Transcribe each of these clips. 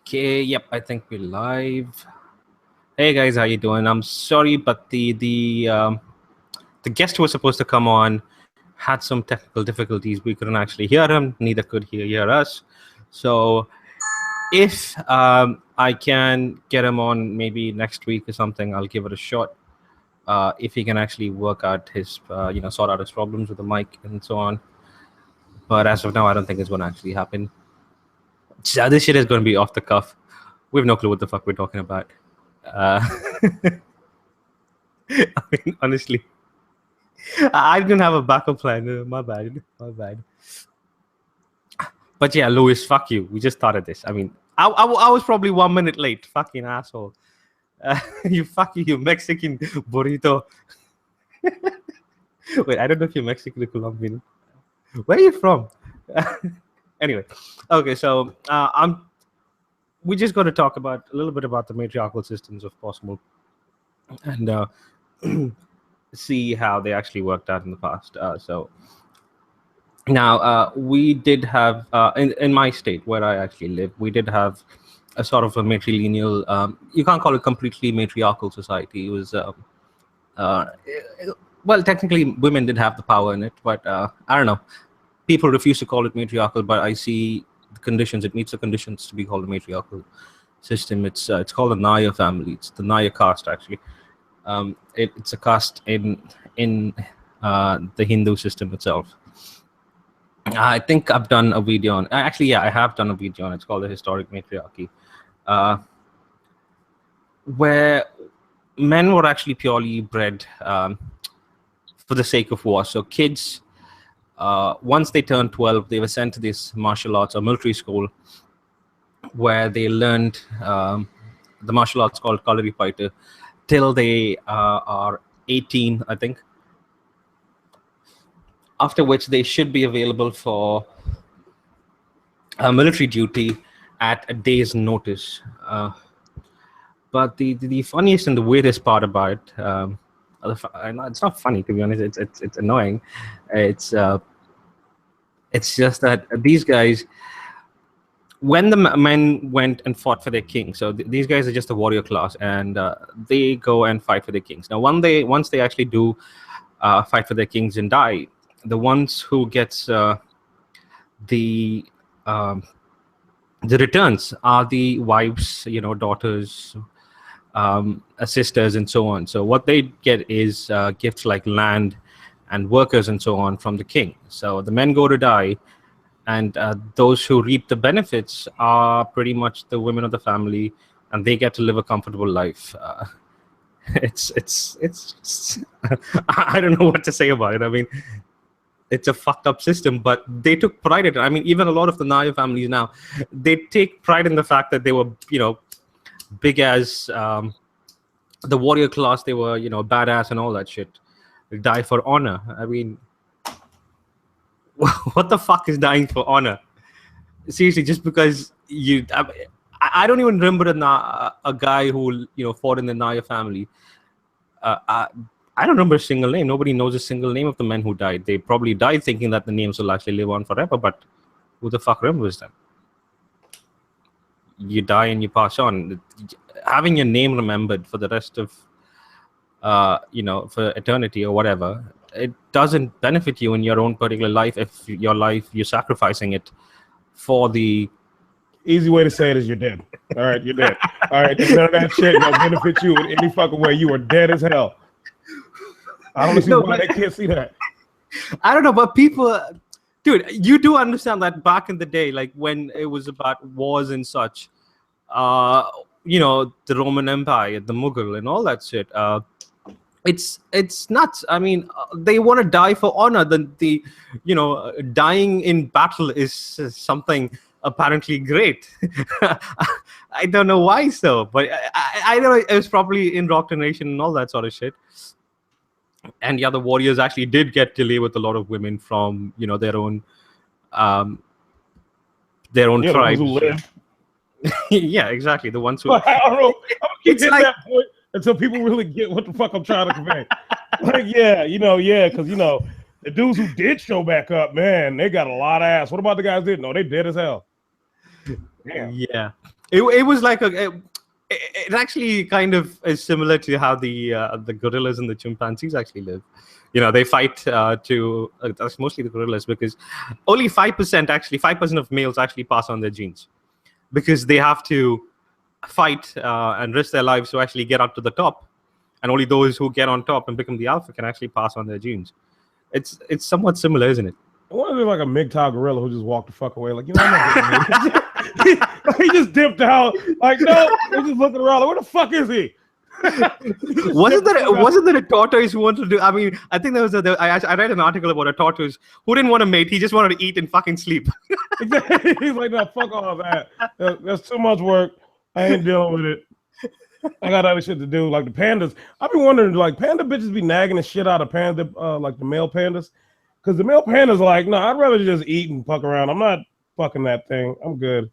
Okay, yep, I think we're live. Hey guys, how you doing? I'm sorry, but the guest who was supposed to come on had some technical difficulties. We couldn't actually hear him. Neither could he hear us. So if I can get him on maybe next week or something, I'll give it a shot. If he can actually work out his, sort out his problems with the mic and so on. But as of now, I don't think it's going to actually happen. This shit is going to be off the cuff. We have no clue what the fuck we're talking about. I mean, honestly, I didn't have a backup plan. My bad. My bad. But yeah, Louis, fuck you. We just started this. I mean, I was probably 1 minute late. Fucking asshole. You Mexican burrito. Wait, I don't know if you're Mexican or Colombian. Where are you from? Anyway, okay, so we just got to talk about a little bit about the matriarchal systems, if possible, and see how they actually worked out in the past. So now we did have in my state where I actually live, we did have a sort of a matrilineal. You can't call it completely matriarchal society. It was well, technically, women did have the power in it, but I don't know. People refuse to call it matriarchal, but I see the conditions. It meets the conditions to be called a matriarchal system. It's called the Naya family. It's the Naya caste, actually. It's a caste in the Hindu system itself. I think I've done a video on. Actually, yeah, I have done a video on. It's called the historic matriarchy, where men were actually purely bred for the sake of war. So kids, once they turned 12, they were sent to this martial arts or military school where they learned the martial arts called Kalari Fighter till they are 18, I think. After which they should be available for military duty at a day's notice. But the funniest and the weirdest part about it, it's not funny, to be honest. It's annoying. It's just that these guys, when the men went and fought for their king, so these guys are just a warrior class, and they go and fight for their kings. Now, once they actually do fight for their kings and die, the ones who gets the returns are the wives, daughters, sisters, and so on. So what they get is gifts like land and workers and so on from the king. So the men go to die, and those who reap the benefits are pretty much the women of the family, and they get to live a comfortable life. It's I don't know what to say about it. I mean, it's a fucked up system, but they took pride in it. I mean, even a lot of the Naya families now, they take pride in the fact that they were, big as the warrior class. They were, badass and all that shit. They die for honor. I mean, what the fuck is dying for honor? Seriously, just because you... I don't even remember a guy who, fought in the Naya family. I don't remember a single name. Nobody knows a single name of the men who died. They probably died thinking that the names will actually live on forever, but who the fuck remembers them? You die and you pass on. Having your name remembered for the rest of, for eternity or whatever, it doesn't benefit you in your own particular life if your life, you're sacrificing it for the... Easy way to say it is you're dead. All right, you're dead. All right, none of that shit gonna benefit you in any fucking way. You are dead as hell. I don't see why they can't see that. I don't know, but people, dude, you do understand that back in the day, like when it was about wars and such, the Roman Empire, the Mughal, and all that shit. It's nuts. I mean, they want to die for honor. The dying in battle is something apparently great. I don't know why so, but I know it was probably indoctrination and all that sort of shit. And yeah, the warriors actually did get to live with a lot of women from their own tribes. Yeah, exactly. The ones who... I don't know. I'm gonna keep hitting that point until people really get what the fuck I'm trying to convey. Because the dudes who did show back up, man, they got a lot of ass. What about the guys who didn't? No, they dead as hell. Damn. Yeah. It was like it actually kind of is similar to how the gorillas and the chimpanzees actually live. They fight that's mostly the gorillas, because only 5%, actually 5% of males actually pass on their genes, because they have to fight and risk their lives to actually get up to the top, and only those who get on top and become the alpha can actually pass on their genes. It's somewhat similar, isn't it? I wonder if there's like a MGTOW gorilla who just walked the fuck away. Like, I'm not getting it. He just dipped out. Like, no, he's just looking around. Like, where the fuck is he? Wasn't there a tortoise who wanted to do? I mean, I think there was I read an article about a tortoise who didn't want to mate. He just wanted to eat and fucking sleep. Exactly. He's like, no, fuck all that. That's too much work. I ain't dealing with it. I got other shit to do. Like the pandas. I've been wondering, like, panda bitches be nagging the shit out of panda, like the male pandas. Because the male pandas are like, no, I'd rather just eat and fuck around. I'm not fucking that thing. I'm good.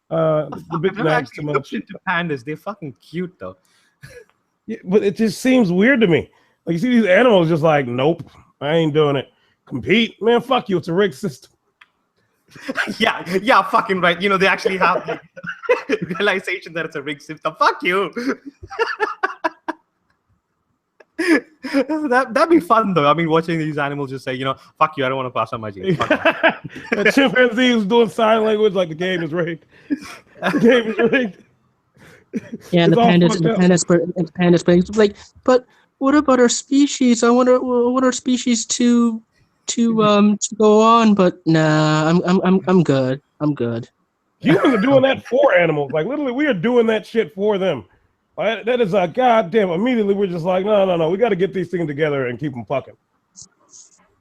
The bitch nags too much. Into pandas. They're fucking cute though. Yeah, but it just seems weird to me. Like, you see these animals just like, nope, I ain't doing it. Compete? Man, fuck you. It's a rigged system. yeah, fucking right. They actually have the realization that it's a rigged system. Fuck you. That'd be fun though. I mean, watching these animals just say, fuck you, I don't want to pass on my genes. The chimpanzee who's doing sign language like the game is rigged. The game is rigged. Yeah, and the pandas, like, but what about our species? I want our species to go on, but nah, I'm good. I'm good. Humans are doing that for animals. Like, literally, we are doing that shit for them. That is a goddamn. Immediately, we're just like, no. We got to get these things together and keep them fucking.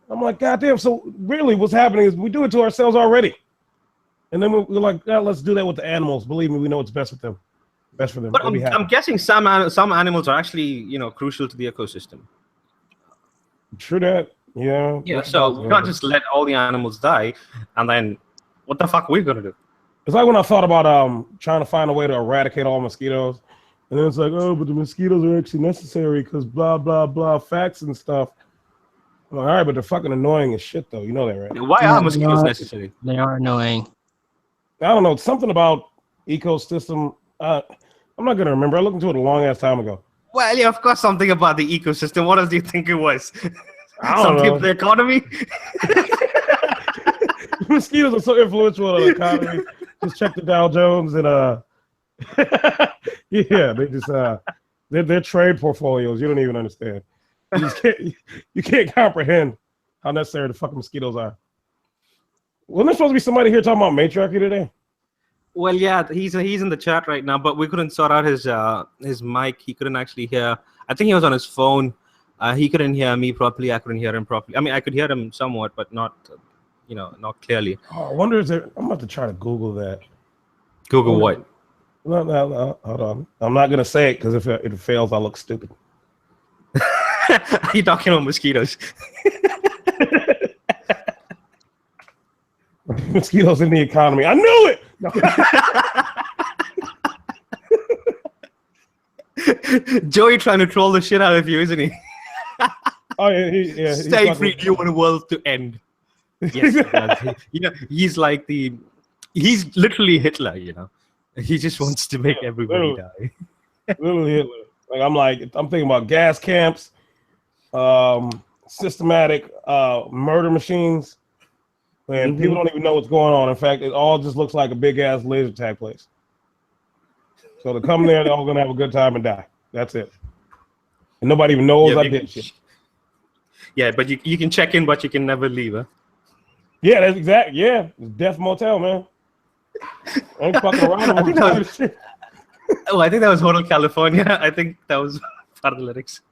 I'm like, goddamn. So really, what's happening is we do it to ourselves already, and then we're like, yeah, let's do that with the animals. Believe me, we know what's best with them. Best for them. But I'm guessing some animals are actually crucial to the ecosystem. True that. Yeah. Yeah. So we can't just let all the animals die, and then what the fuck are we gonna do? It's like when I thought about trying to find a way to eradicate all mosquitoes. And then it's like, oh, but the mosquitoes are actually necessary because blah, blah, blah, facts and stuff. I'm like, all right, but they're fucking annoying as shit, though. You know that, right? Why are mosquitoes necessary? They are annoying. I don't know. It's something about ecosystem. I'm not going to remember. I looked into it a long-ass time ago. Well, yeah, of course, something about the ecosystem. What else do you think it was? I don't something know. of the economy? Mosquitoes are so influential in the economy. Just check the Dow Jones and yeah, they just their trade portfolios. You don't even understand. You can't comprehend how necessary the fucking mosquitoes are. Wasn't there supposed to be somebody here talking about matriarchy today? Well, yeah, he's in the chat right now, but we couldn't sort out his mic. He couldn't actually hear. I think he was on his phone. He couldn't hear me properly. I couldn't hear him properly. I mean, I could hear him somewhat, but not clearly. Oh, I wonder is there. I'm about to try to Google that. Google what? No, hold on. I'm not gonna say it because if it fails, I'll look stupid. Are you talking about mosquitoes? Mosquitoes in the economy. I knew it. No. Joey trying to troll the shit out of you, isn't he? Oh yeah. Stay free. Do you want the world to end? Yes, he does. He's like he's literally Hitler. He just wants to make everybody die. Literally Hitler. Like I'm thinking about gas camps, systematic murder machines, and people don't even know what's going on. In fact, it all just looks like a big ass laser tag place. So to come there, they're all gonna have a good time and die. That's it. And nobody even knows I did shit. Yeah, but you can check in, but you can never leave, huh? Yeah, that's exactly. Yeah, it's Death Motel, man. I ain't fucking around. I think that was Hotel California. I think that was part of the lyrics.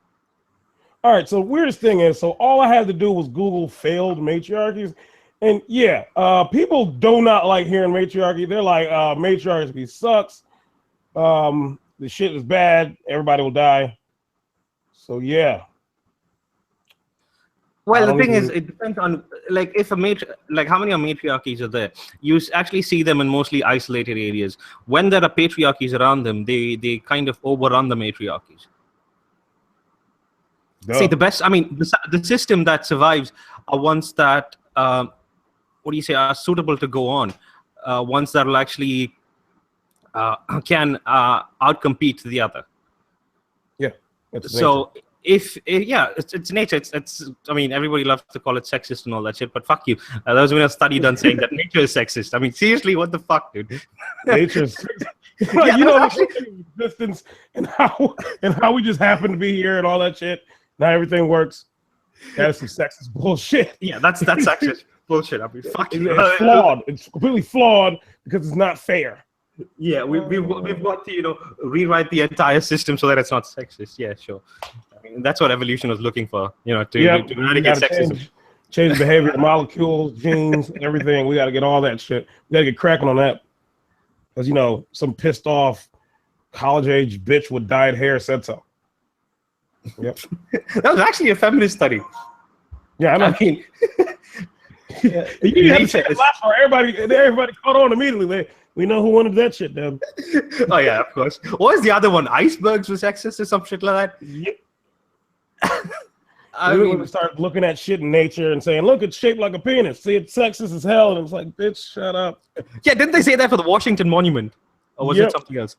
All right, so weirdest thing is, so all I had to do was Google failed matriarchies. And yeah, people do not like hearing matriarchy. They're like, matriarchy sucks. The shit is bad. Everybody will die. So yeah. Well, the thing is, it depends on if how many matriarchies are there. You actually see them in mostly isolated areas. When there are patriarchies around them, they kind of overrun the matriarchies. Duh. See, the system that survives are ones that are suitable to go on. Ones that will actually can outcompete the other. Yeah. It's So it's nature. It's. I mean, everybody loves to call it sexist and all that shit, but fuck you. There was been a study done saying that nature is sexist. I mean, seriously, what the fuck, dude? nature's like, you know, actually, existence and how we just happen to be here and all that shit. Now everything works. That is some sexist bullshit. Yeah, that's sexist bullshit. I mean, fuck you. It's flawed. It's completely flawed because it's not fair. Yeah, we've got to rewrite the entire system so that it's not sexist. Yeah, sure. I mean, that's what evolution was looking for. To eradicate sexism. Change the behavior, molecules, genes, everything. We got to get all that shit. We got to get cracking on that. Because some pissed off college age bitch with dyed hair said so. Yep. That was actually a feminist study. Yeah, I know. I mean, you had to say it last for everybody caught on immediately. We know who wanted that shit, Deb. Oh yeah, of course. What was the other one? Icebergs were sexist or some shit like that? Yep. I mean, start looking at shit in nature and saying, look, it's shaped like a penis. See, it's sexist as hell. And it's like, bitch, shut up. Yeah, didn't they say that for the Washington Monument? Or was it something else?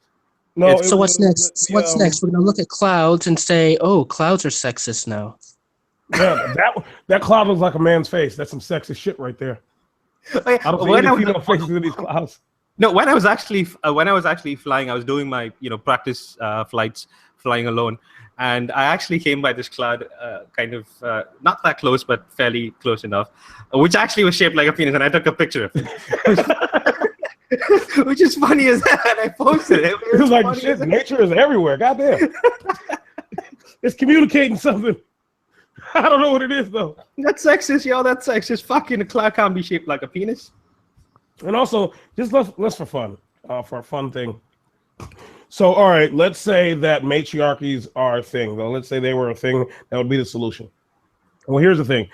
No. So what's next? What's next? We're gonna look at clouds and say, "Oh, clouds are sexist now." Yeah, that cloud looks like a man's face. That's some sexist shit right there. I don't see any female faces in these clouds. No, when I was actually flying, I was doing my practice flights, flying alone, and I actually came by this cloud, kind of not that close, but fairly close enough, which actually was shaped like a penis, and I took a picture of it. Which is funny as hell, and I posted it. It was like, shit, nature is everywhere. Goddamn. It's communicating something. I don't know what it is, though. That's sexist, yo. That's sexist. Fucking the cloud can't be shaped like a penis. And also, just let's for fun, for a fun thing. So, all right, let's say that matriarchies are a thing, though. Let's say they were a thing that would be the solution. Well, here's the thing.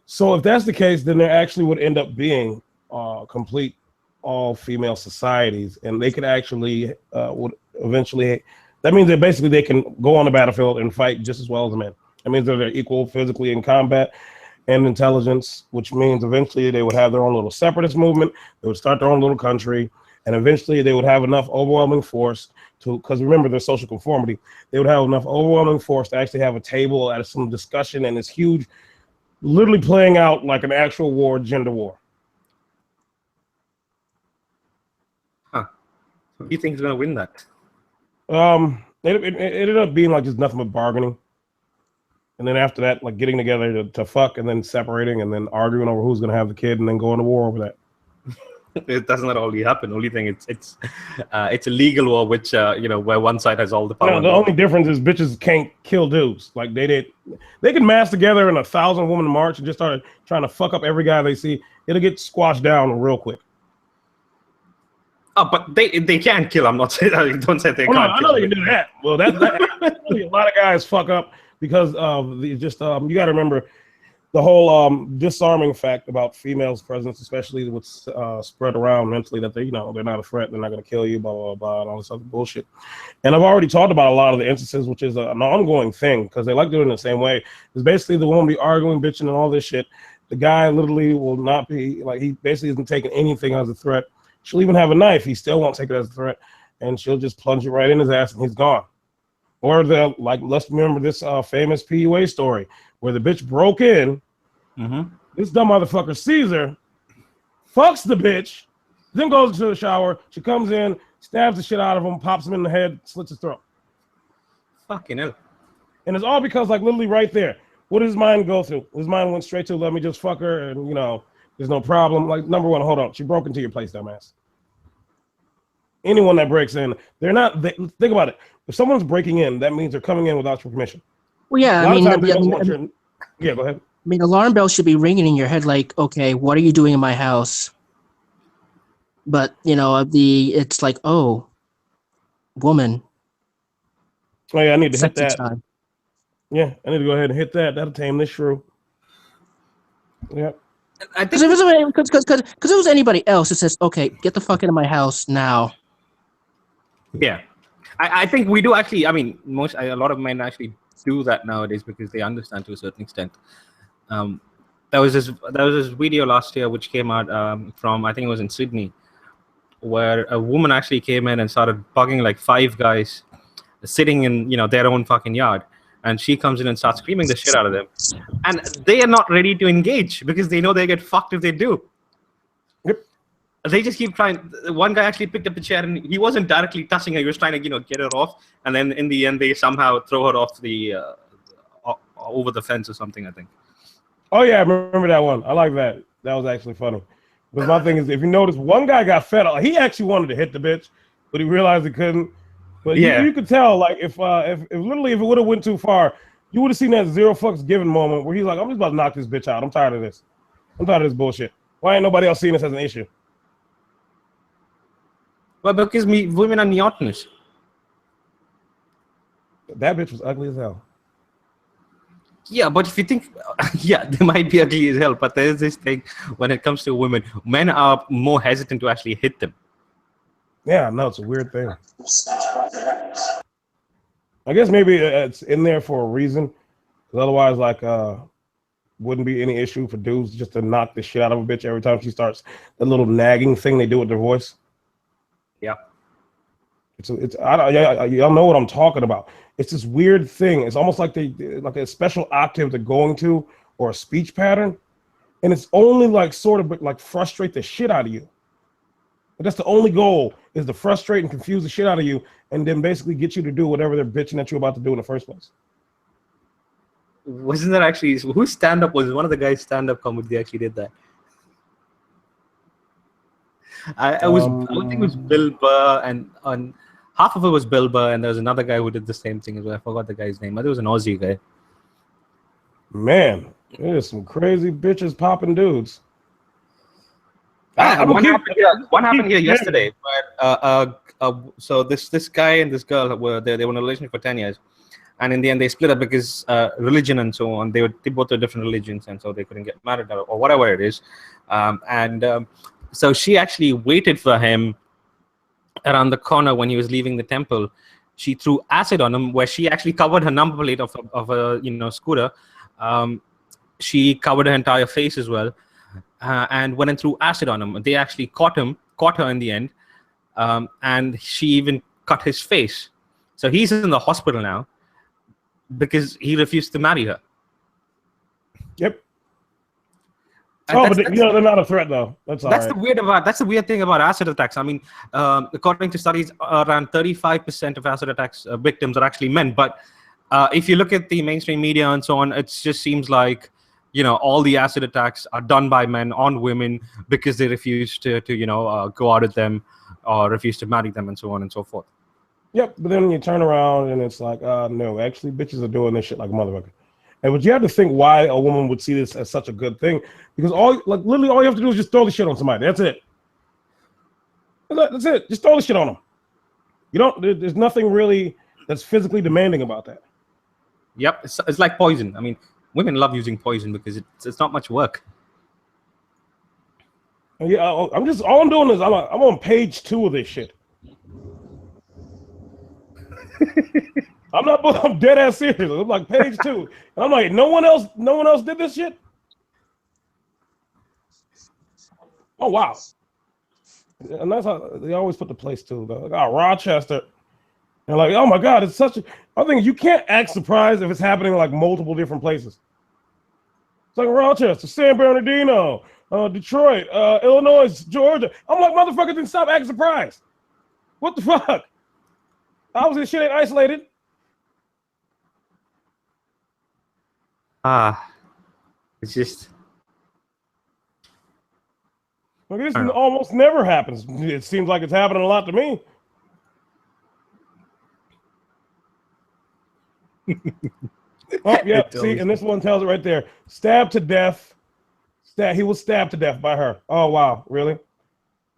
So if that's the case, then there actually would end up being complete all-female societies, and they could actually would eventually. That means that basically they can go on the battlefield and fight just as well as men. That means that they're equal physically in combat and intelligence, which means eventually they would have their own little separatist movement. They would start their own little country, and eventually they would have enough overwhelming force to, because remember their social conformity, they would have enough overwhelming force to actually have a table at some discussion, and it's huge, literally playing out like an actual war, gender war. Who do you think is going to win that? It ended up being like just nothing but bargaining. And then after that, like getting together to fuck and then separating and then arguing over who's going to have the kid and then going to war over that. It doesn't only happen. Only thing it's a legal war, which where one side has all the power. No, the only difference is bitches can't kill dudes. Like they can mass together in a 1,000-woman march and just start trying to fuck up every guy they see. It'll get squashed down real quick. Oh, but they can kill. I'm not saying. Don't say they can't. I know they can do that. Well, that a lot of guys fuck up because of you got to remember the whole disarming fact about females' presence, especially what's spread around mentally that they're not a threat, they're not going to kill you, blah blah blah, and all this other bullshit. And I've already talked about a lot of the instances, which is an ongoing thing because they like doing it the same way. It's basically the woman be arguing, bitching, and all this shit. The guy literally will not be like he basically isn't taking anything as a threat. She'll even have a knife. He still won't take it as a threat, and she'll just plunge it right in his ass, and he's gone. Or let's remember this famous PUA story where the bitch broke in. Mm-hmm. This dumb motherfucker sees her, fucks the bitch, then goes into the shower. She comes in, stabs the shit out of him, pops him in the head, slits his throat. Fucking hell. And it's all because, like, literally right there. What did his mind go through? His mind went straight to, let me just fuck her, and, there's no problem. Like, number one, hold on. She broke into your place, dumbass. Anyone that breaks in, think about it. If someone's breaking in, that means they're coming in without your permission. Well, yeah, yeah, go ahead. I mean, alarm bells should be ringing in your head like, okay, what are you doing in my house? But, it's like, oh, woman. Oh, yeah, I need to hit that. Time. Yeah, I need to go ahead and hit that. That'll tame this shrew. Yeah. Because if it was anybody else, it says, okay, get the fuck out of my house now. Yeah. I think we do actually, I mean, a lot of men actually do that nowadays because they understand to a certain extent. There was this video last year which came out from, I think it was in Sydney, where a woman actually came in and started bugging like 5 guys sitting in their own fucking yard, and she comes in and starts screaming the shit out of them, and they are not ready to engage because they know they get fucked if they do. Yep. They just keep trying. One guy actually picked up a chair and he wasn't directly touching her. He was trying to get her off, and then in the end they somehow throw her off the over the fence or something, I think. Oh yeah, I remember that one. I like that. That was actually funny. Because my thing is, if you notice, one guy got fed up. He actually wanted to hit the bitch, but he realized he couldn't. But yeah, you could tell, like, if literally if it would have went too far, you would have seen that zero fucks given moment where he's like, I'm just about to knock this bitch out. I'm tired of this. I'm tired of this bullshit. Why ain't nobody else seeing this as an issue? Well, because women are neotenous. That bitch was ugly as hell. Yeah, but if you think, yeah, they might be ugly as hell, but there's this thing when it comes to women, men are more hesitant to actually hit them. Yeah, no, it's a weird thing. I guess maybe it's in there for a reason, because otherwise, like, wouldn't be any issue for dudes just to knock the shit out of a bitch every time she starts the little nagging thing they do with their voice. Yeah, y'all know what I'm talking about. It's this weird thing. It's almost like like a special octave they're going to, or a speech pattern, and it's only like sort of like frustrate the shit out of you. But that's the only goal, is to frustrate and confuse the shit out of you, and then basically get you to do whatever they're bitching at you about to do in the first place. Wasn't that actually whose stand-up was one of the guys' stand-up comedy? They actually did that. I think it was Bill Burr, and on half of it was Bill Burr, and there was another guy who did the same thing as well. I forgot the guy's name, but it was an Aussie guy. Man, there's some crazy bitches popping dudes. One happened here yesterday. But so this guy and this girl were in a relationship for 10 years, and in the end they split up because religion and so on. They both were different religions, and so they couldn't get married or whatever it is. So she actually waited for him around the corner when he was leaving the temple. She threw acid on him, where she actually covered her number plate of a scooter. She covered her entire face as well, and went and threw acid on him. They actually caught her in the end, and she even cut his face. So he's in the hospital now because he refused to marry her. Yep. But they're not a threat though. That's the weird thing about acid attacks. I mean, according to studies, around 35% of acid attacks victims are actually men. But if you look at the mainstream media and so on, it just seems like all the acid attacks are done by men on women because they refuse to go out with them or refuse to marry them and so on and so forth. Yep. But then you turn around and it's like, no, actually, bitches are doing this shit like a motherfucker. But you have to think why a woman would see this as such a good thing, because literally all you have to do is just throw the shit on somebody. That's it. That's it. Just throw the shit on them. There's nothing really that's physically demanding about that. Yep, it's like poison. I mean, women love using poison because it's not much work. Yeah, all I'm doing is I'm on page 2 of this shit. I'm dead ass serious. I'm like page 2. And I'm like, no one else did this shit? Oh wow. And that's how they always put the place too. Like, Rochester. And like, oh my God, it's such a I think you can't act surprised if it's happening in like multiple different places. It's like Rochester, San Bernardino, Detroit, Illinois, Georgia. I'm like, motherfucker, then stop acting surprised. What the fuck? Obviously, this shit ain't isolated. It's just like this almost never happens. It seems like it's happening a lot to me. Oh yeah, see, and this one tells it right there. Stabbed to death. He was stabbed to death by her. Oh wow, really?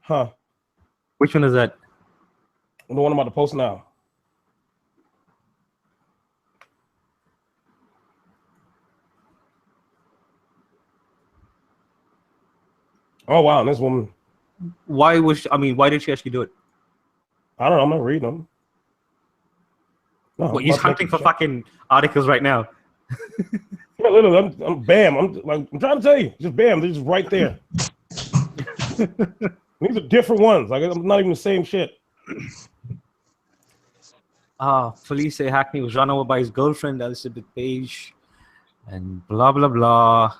Huh? Which one is that? The one I'm about to post now. Oh wow, and this woman. Why did she actually do it? I don't know. I'm not reading them. No, he's hunting for fucking articles right now. Yeah, literally, I'm bam. I'm trying to tell you, just bam. They're just right there. These are different ones. Like, I'm not even the same shit. Felice Hackney was run over by his girlfriend, Elizabeth Page, and blah, blah, blah.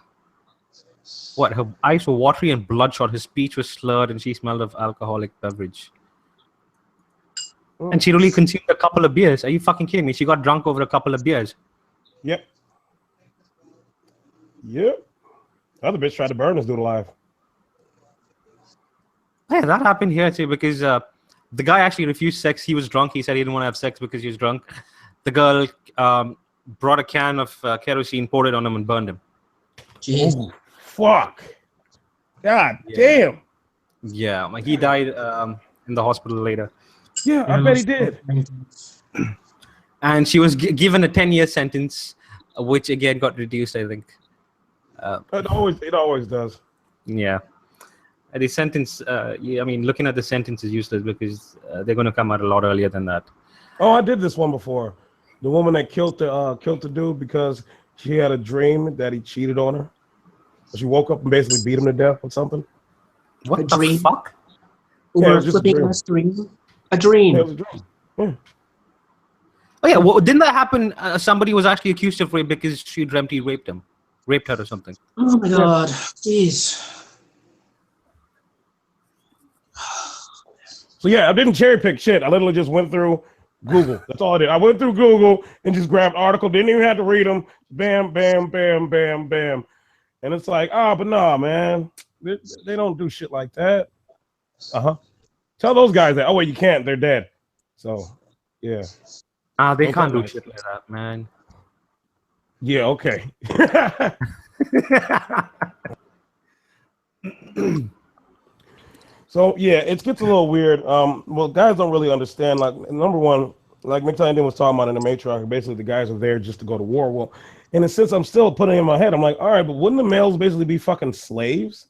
What? Her eyes were watery and bloodshot. Her speech was slurred, and she smelled of alcoholic beverage. And she really consumed a couple of beers. Are you fucking kidding me? She got drunk over a couple of beers. Yep. Yep. The other bitch tried to burn this dude alive. Yeah, that happened here too because the guy actually refused sex. He was drunk. He said he didn't want to have sex because he was drunk. The girl brought a can of kerosene, poured it on him, and burned him. Jeez. Oh, fuck. God damn. Yeah, he died in the hospital later. Yeah, I bet he did. And she was given a 10-year sentence, which again got reduced, I think. It always does. Yeah. The sentence, I mean, looking at the sentence is useless because they're going to come out a lot earlier than that. Oh, I did this one before. The woman that killed the dude because she had a dream that he cheated on her. She woke up and basically beat him to death or something. What A the dream? fuck? Yeah, it Or was just a flipping dream. us dream? A dream. Yeah, it was a dream. Yeah. Oh, yeah. Well, didn't that happen? Somebody was actually accused of rape because she dreamt he raped her or something. Oh my god. Jeez. So yeah, I didn't cherry pick shit. I literally just went through Google. That's all I did. I went through Google and just grabbed articles. Didn't even have to read them. Bam, bam, bam, bam, bam. And it's like, but nah, man. They don't do shit like that. Tell those guys that. Oh wait, you can't. They're dead. So yeah. They Don't can't tell do me. shit like that, man. Yeah. Okay. So yeah, it gets a little weird. Well, guys don't really understand. Like number one, like McTiny was talking about in the Matriarch, basically the guys are there just to go to war. Well, in a sense, I'm still putting in my head, I'm like, all right, but wouldn't the males basically be fucking slaves?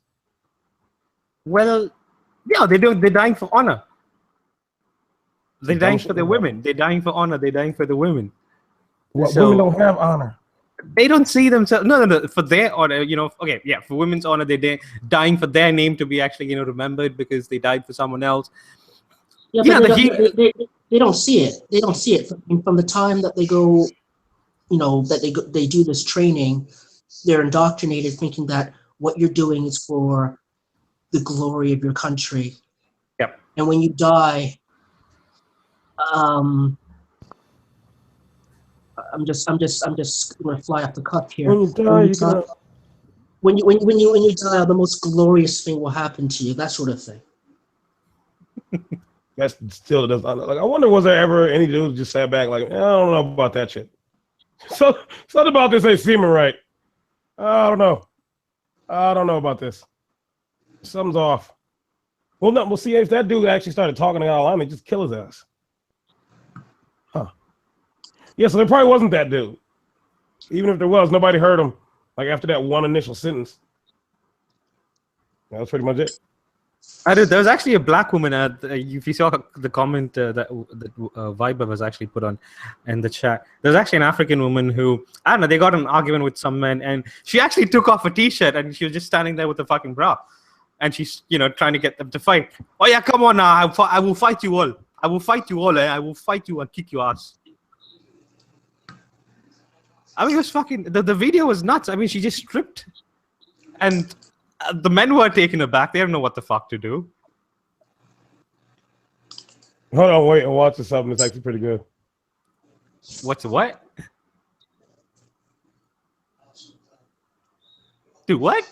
Well, yeah, they're dying for honor. They're dying for the women. They're dying for honor. They're dying for the women. Well, So- women don't have honor. They don't see themselves. No. For their honor, okay, yeah. For women's honor, they're dying for their name to be actually, remembered because they died for someone else. Yeah, Yeah, but they don't see it. They don't see it from the time that they go, that they do this training. They're indoctrinated thinking that what you're doing is for the glory of your country. Yep. And when you die, I'm just gonna fly off the cuff here. When you die, when you die, the most glorious thing will happen to you. That sort of thing. That still does. Like, I wonder, was there ever any dude just sat back like, I don't know about that shit. So something about this ain't seeming right. I don't know. I don't know about this. Something's off. Well, no, we'll see if that dude actually started talking to Allah, just kill his ass. Huh. Yeah, so there probably wasn't that dude. Even if there was, nobody heard him. Like after that one initial sentence. That was pretty much it. There was actually a black woman. If you saw the comment that Viber was actually put on in the chat, there's actually an African woman who, I don't know, they got in an argument with some men, and she actually took off a t-shirt and she was just standing there with a fucking bra, and she's trying to get them to fight. Oh yeah, come on now, I will fight you all. I will fight you all. I will fight you and kick your ass. I mean, it was fucking. The video was nuts. I mean, she just stripped, and the men were taken aback. They don't know what the fuck to do. Hold on, wait, and watch this something. It's actually pretty good. What's what? Dude, what?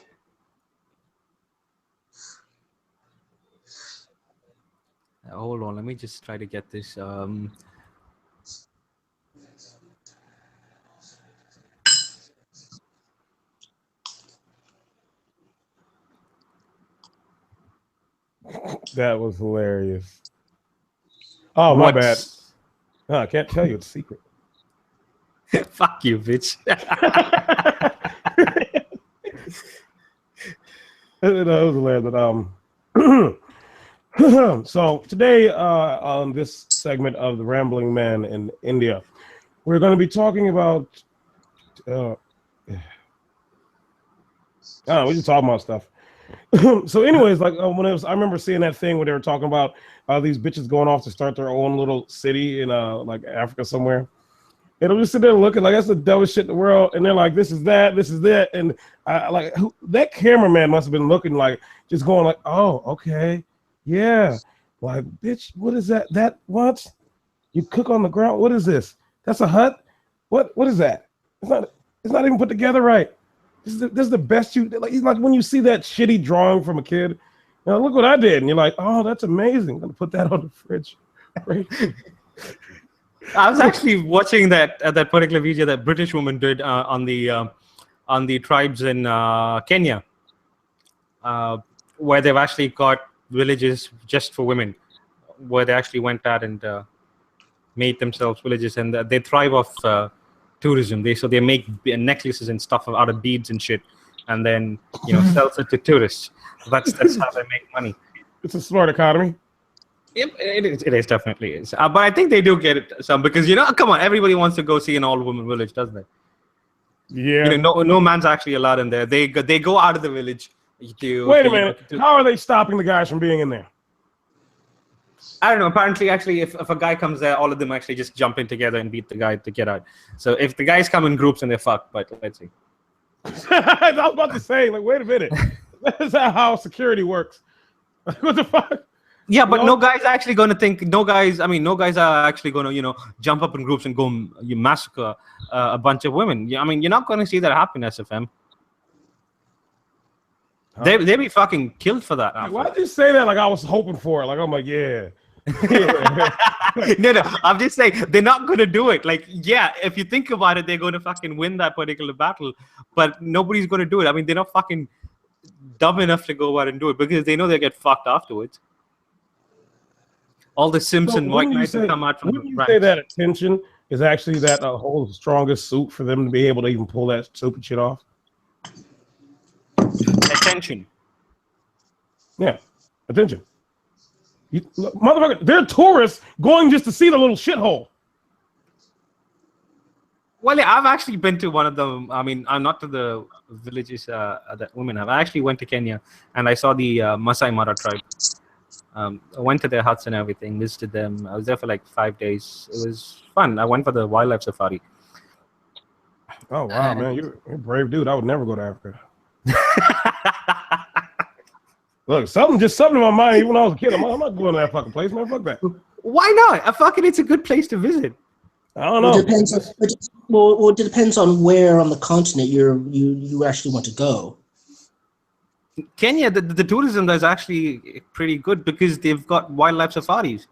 Hold on, let me just try to get this. That was hilarious. Oh, my bad. No, I can't tell you. It's a secret. Fuck you, bitch. That was hilarious. But, so today on this segment of the Rambling Man in India, we're going to be talking about. We're just talking about stuff. So, anyways, like when it was, I remember seeing that thing where they were talking about these bitches going off to start their own little city in like Africa somewhere. And I'm just sitting there looking like that's the dumbest shit in the world. And they're like, this is that. And I like that cameraman must have been looking like, just going like, oh, okay, yeah. Like, bitch, what is that? That what? You cook on the ground? What is this? That's a hut? What is that? It's not even put together right. This is the best you like. It's like when you see that shitty drawing from a kid. You know, look what I did, and you're like, oh, that's amazing. I'm gonna put that on the fridge. Right? I was actually watching that particular video that British woman did on the tribes in Kenya, where they've actually got villages just for women, where they actually went out and made themselves villages, and they thrive off tourism. They make necklaces and stuff out of beads and shit, and then sells it to tourists. That's how they make money. It's a smart economy. It is definitely is. But I think they do get it some because come on, everybody wants to go see an all-woman village, doesn't it? Yeah. No man's actually allowed in there. They go out of the village. Wait a minute. How are they stopping the guys from being in there? I don't know. Apparently, actually, if a guy comes there, all of them actually just jump in together and beat the guy to get out. So if the guys come in groups and they're fucked, but let's see. I was about to say, like, wait a minute. That's how security works. What the fuck? Yeah, but no guy's actually going to think. No guys are actually going to jump up in groups and go massacre a bunch of women. I mean, you're not going to see that happen, SFM. They be fucking killed for that. Why did you say that? Like I was hoping for it. Like I'm like, yeah. No. I'm just saying they're not going to do it. Like, yeah, if you think about it, they're going to fucking win that particular battle, but nobody's going to do it. I mean, they're not fucking dumb enough to go out and do it because they know they get fucked afterwards. All the Simpson white knights will come out from the ranks. Say that attention is actually that whole strongest suit for them to be able to even pull that stupid shit off. Attention. Yeah, attention. Motherfucker, they're tourists going just to see the little shithole. Well, yeah, I've actually been to one of them. I mean, I'm not to the villages that women have. I actually went to Kenya and I saw the Masai Mara tribe. I went to their huts and everything, visited them. I was there for like 5 days. It was fun. I went for the wildlife safari. Oh, wow, man. You're a brave dude. I would never go to Africa. Look, something in my mind. Even when I was a kid, I'm not going to that fucking place, man. Fuck that. Why not? It's a good place to visit. I don't know. It depends on where on the continent you actually want to go. Kenya, the tourism there is actually pretty good because they've got wildlife safaris,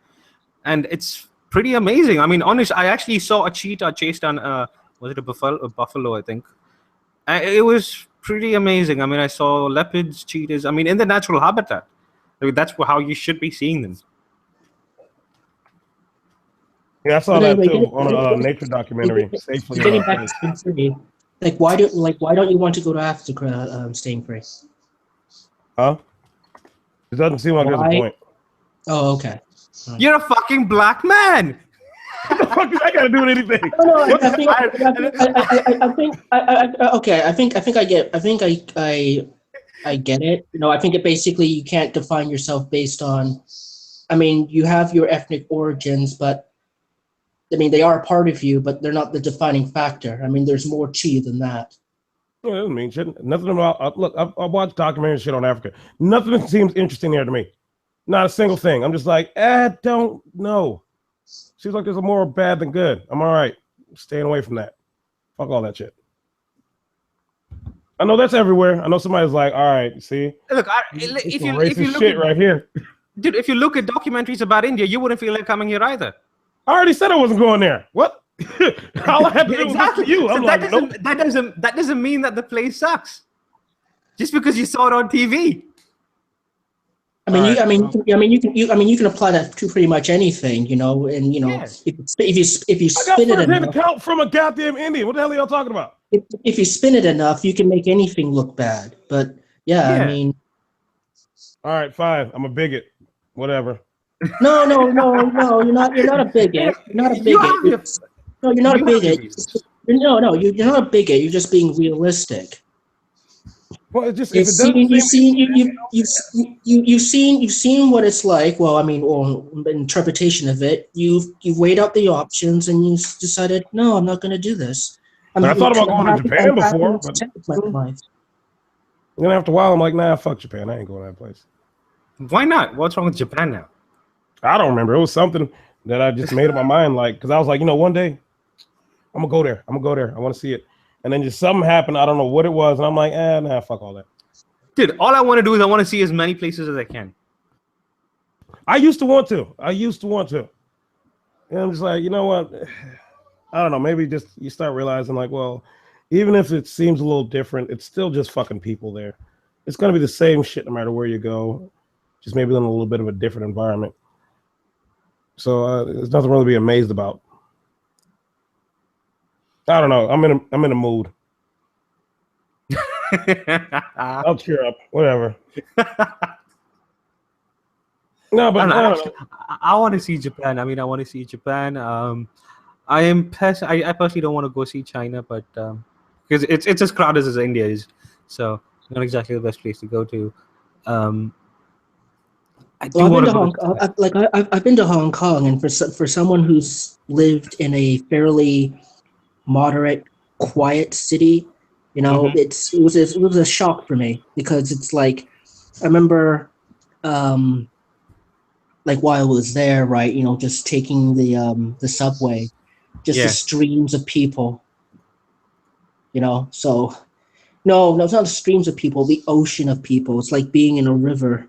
and it's pretty amazing. I mean, honestly, I actually saw a cheetah chase down was it a buffalo? I think it was pretty amazing. I mean, I saw leopards, cheetahs. I mean, in the natural habitat. I mean, that's how you should be seeing them. Yeah, I saw that too on a nature documentary. Safely. Getting back to staying free, why don't you want to go to Africa staying free? Huh? It doesn't seem like there's a point. Oh, okay. You're a fucking black man. What the fuck does that got to do with anything? No, I get it. I think it basically you can't define yourself based on. I mean, you have your ethnic origins, but I mean they are a part of you, but they're not the defining factor. I mean, there's more to you than that. Yeah, it doesn't mean shit. Nothing about look. I've watched documentaries shit on Africa. Nothing seems interesting there to me. Not a single thing. I'm just like, don't know. Seems like there's a more bad than good. I'm all right. Staying away from that. Fuck all that shit. I know that's everywhere. I know somebody's like, all right, see. Look, if you look shit right here, dude, if you look at documentaries about India, you wouldn't feel like coming here either. I already said I wasn't going there. What? All I had to do was you. I'm like, nope. That doesn't mean that the place sucks. Just because you saw it on TV. I mean, you can apply that to pretty much anything, and Yes. if you spin it enough, account from a goddamn Indian. What the hell are y'all talking about? If you spin it enough, you can make anything look bad. But yeah. I mean, all right, fine. I'm a bigot. Whatever. No, you're not. You're not a bigot. You're not a bigot. No, you're not a bigot. No, you're not a bigot. You're just being realistic. Well, it's just if it doesn't you've seen what it's like. Well, I mean, or interpretation of it. You've weighed out the options and you decided, no, I'm not going to do this. I thought about going to Japan before, but then after a while, I'm like, nah, fuck Japan. I ain't going to that place. Why not? What's wrong with Japan now? I don't remember. It was something that I just made up my mind, like, because I was like, one day I'm gonna go there. I want to see it. And then just something happened. I don't know what it was, and I'm like, nah, fuck all that. Dude, all I want to do is I want to see as many places as I can. I used to want to. And I'm just like, you know what? I don't know. Maybe just you start realizing, like, well, even if it seems a little different, it's still just fucking people there. It's gonna be the same shit no matter where you go, just maybe in a little bit of a different environment. So there's nothing really to be amazed about. I don't know. I'm in a mood. I'll cheer up. Whatever. No, but I want to see Japan. I mean, I want to see Japan. I personally don't want to go see China, but because it's as crowded as India is, so not exactly the best place to go to. I've been to Hong Kong, and for someone who's lived in a fairly moderate, quiet city, it was a shock for me, because it's like, I remember, like while I was there, right, just taking the subway, just the streams of people, so no, it's not the streams of people, the ocean of people. It's like being in a river.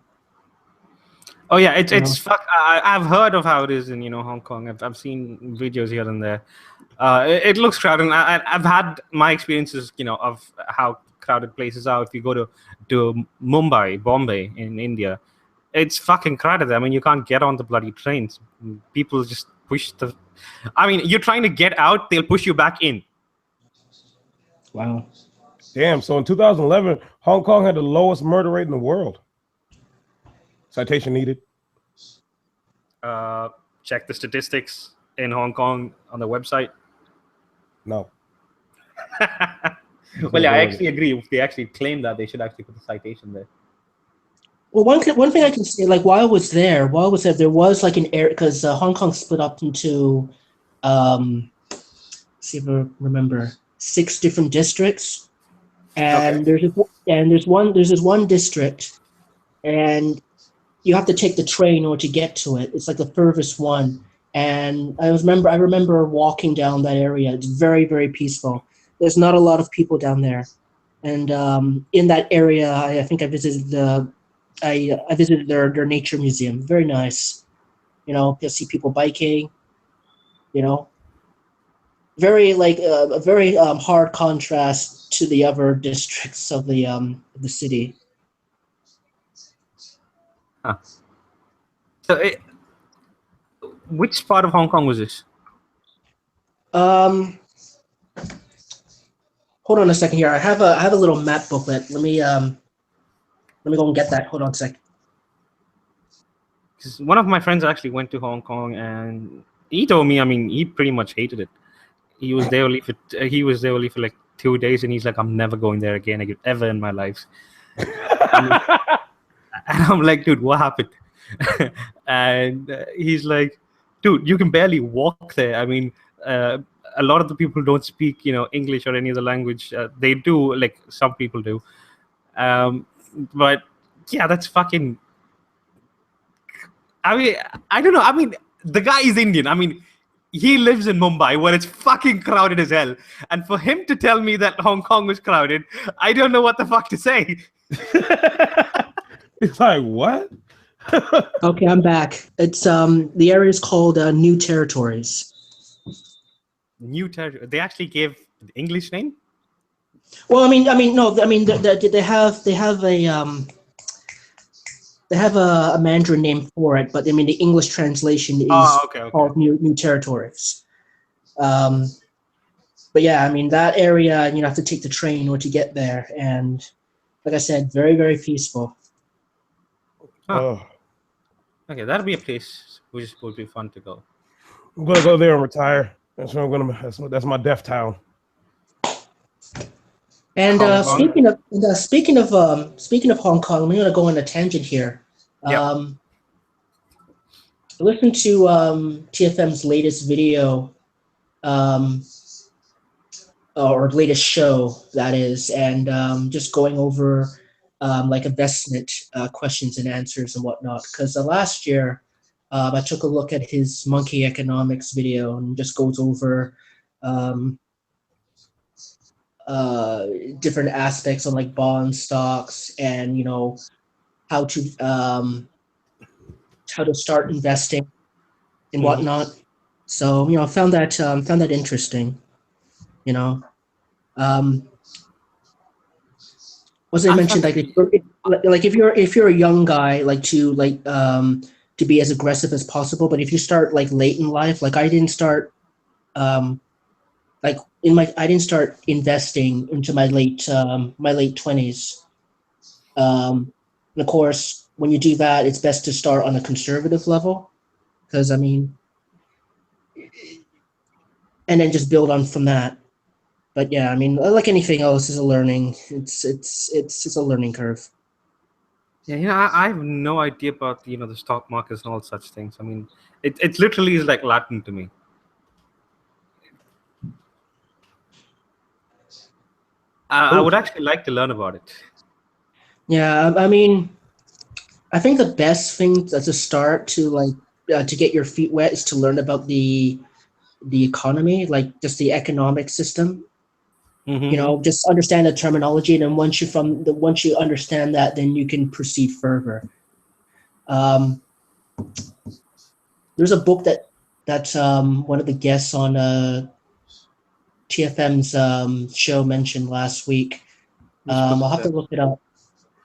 Oh yeah, it's fuck. I've heard of how it is in Hong Kong. I've seen videos here and there. It looks crowded. I've had my experiences, of how crowded places are. If you go to Mumbai, Bombay in India, it's fucking crowded. I mean, you can't get on the bloody trains. People just push the. I mean, you're trying to get out, they'll push you back in. Wow. Damn. So in 2011, Hong Kong had the lowest murder rate in the world. Citation needed. Check the statistics in Hong Kong on the website. No. Well, yeah, I actually agree. If they actually claim that, they should actually put the citation there. Well, one thing I can say, like while I was there, there was like an area, because Hong Kong split up into, see if I remember, 6 different districts, and there's this one district, and you have to take the train in order to get to it. It's like the furthest one. And I remember walking down that area. It's very, very peaceful. There's not a lot of people down there. And in that area, I think I visited their nature museum. Very nice. You'll see people biking, very like a very hard contrast to the other districts of the city. Huh. So, which part of Hong Kong was this? Hold on a second here. I have a little map booklet. Let me go and get that. Hold on a second. Because one of my friends actually went to Hong Kong, and he told me, I mean, he pretty much hated it. He was there only for like 2 days, and he's like, I'm never going there again ever in my life. And I'm like, dude, what happened? And he's like, dude, you can barely walk there. I mean, a lot of the people don't speak, English or any other language. They do, like some people do. But yeah, that's fucking. I mean, I don't know. I mean, the guy is Indian. I mean, he lives in Mumbai where it's fucking crowded as hell. And for him to tell me that Hong Kong was crowded, I don't know what the fuck to say. It's like, what? Okay, I'm back. It's the area is called New Territories. New Territory. They actually gave the English name? Well, they have a Mandarin name for it, but I mean the English translation is called New Territories. But yeah, I mean that area, you have to take the train in order to get there, and like I said, very, very peaceful. Huh. Okay, that'll be a place which would be fun to go. I'm gonna go there and retire. That's where I'm gonna. That's my death town. And Hong Kong. speaking of Hong Kong, I'm going to go on a tangent here. Yep. I listened to TFM's latest video, um, or latest show, that is, and just going over like investment questions and answers and whatnot. Because last year, I took a look at his monkey economics video and just goes over um, different aspects on like bonds, stocks, and how to um, how to start investing and whatnot. So I found that interesting. You know, um, was I I've mentioned like actually. if you're a young guy, like to be as aggressive as possible. But if you start like late in life, like I didn't start um, I didn't start investing into my late 20s. And of course, when you do that, it's best to start on a conservative level because I mean, and then just build on from that. But yeah, I mean, like anything else, is a learning. It's a learning curve. Yeah, I have no idea about the stock markets and all such things. I mean, it literally is like Latin to me. I would actually like to learn about it. Yeah, I mean, I think the best thing to start to get your feet wet is to learn about the economy, like just the economic system. Mm-hmm. Just understand the terminology, and then once you understand that, then you can proceed further. Um, there's a book that one of the guests on TFM's show mentioned last week. Which book I'll is have to that? look it up.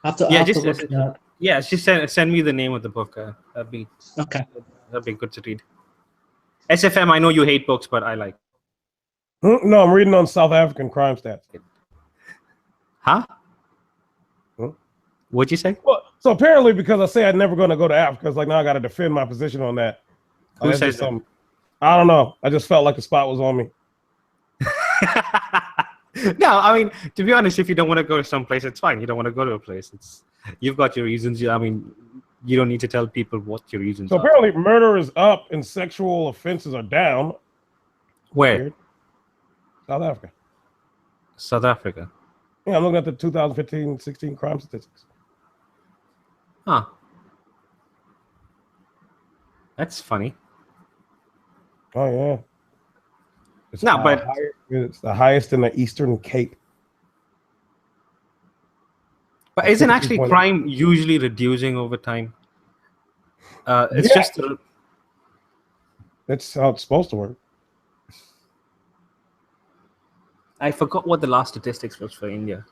I'll Yeah, have to just look it up. yeah, just send me the name of the book. Okay. That'd be good to read. SFM, I know you hate books, but I like. No, I'm reading on South African crime stats. Huh? What'd you say? Well, so apparently, because I say I'm never going to go to Africa, it's like now I got to defend my position on that. Who That's says just that? something. I don't know. I just felt like the spot was on me. No, I mean, to be honest, if you don't want to go to some place, it's fine. You don't want to go to a place. You've got your reasons. I mean, you don't need to tell people what your reasons So are. apparently, murder is up and sexual offenses are down. Where? Weird. South Africa. South Africa. Yeah, I'm looking at the 2015-16 crime statistics. Huh. That's funny. Oh yeah. It's No, but it's the highest in the Eastern Cape. isn't actually crime usually reducing over time? It's just. That's how it's supposed to work. I forgot what the last statistics was for India.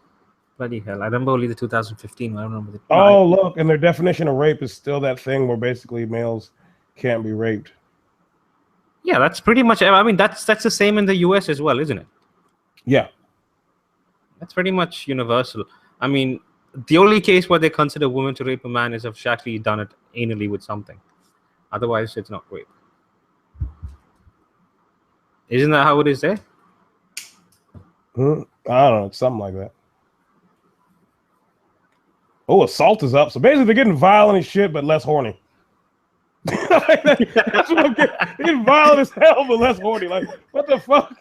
Bloody hell. I remember only the 2015. I don't remember Look, and their definition of rape is still that thing where basically males can't be raped. Yeah, that's pretty much. I mean, that's the same in the US as well, isn't it? Yeah. That's pretty much universal. I mean, the only case where they consider a woman to rape a man is if she's actually done it anally with something. Otherwise, it's not rape. Isn't that how it is there? I don't know. It's something like that. Oh, assault is up. So basically, they're getting violent as shit, but less horny. That's what I'm getting. They're getting violent as hell, but less horny. Like, what the fuck?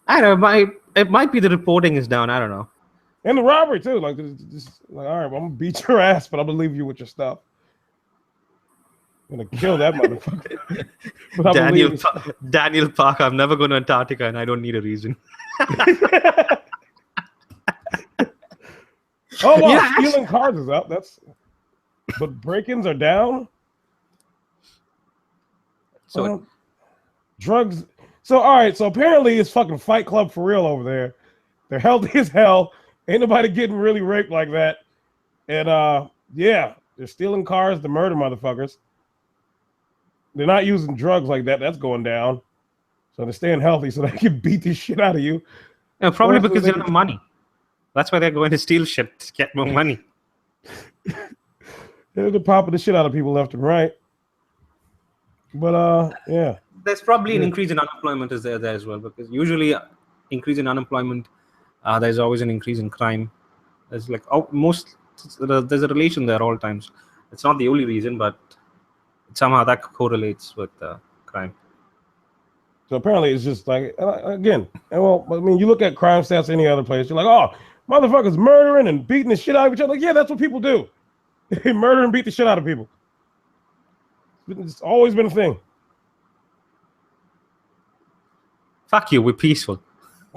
I don't know. It might be the reporting is down. I don't know. And the robbery too. Like, just like, all right, well, I'm gonna beat your ass, but I'm gonna leave you with your stuff. I'm gonna kill that motherfucker. Daniel Park. I'm never going to Antarctica, and I don't need a reason. Oh wow, yeah, stealing cars is up. But break-ins are down. So drugs. So all right. So apparently it's fucking Fight Club for real over there. They're healthy as hell. Ain't nobody getting really raped like that. And yeah, they're stealing cars to murder motherfuckers. They're not using drugs like that. That's going down. So they're staying healthy so they can beat the shit out of you. Yeah, probably because they don't have money. That's why they're going to steal shit to get more money. They're popping the shit out of people left and right. But yeah. There's probably an increase in unemployment is there as well, because usually increase in unemployment there's always an increase in crime. There's like there's a relation there all times. It's not the only reason, but somehow that correlates with crime. So apparently it's just like, again, well, I mean, you look at crime stats any other place, you're like, oh, motherfuckers murdering and beating the shit out of each other. Like, yeah, that's what people do. They murder and beat the shit out of people. It's always been a thing. Fuck you, we're peaceful.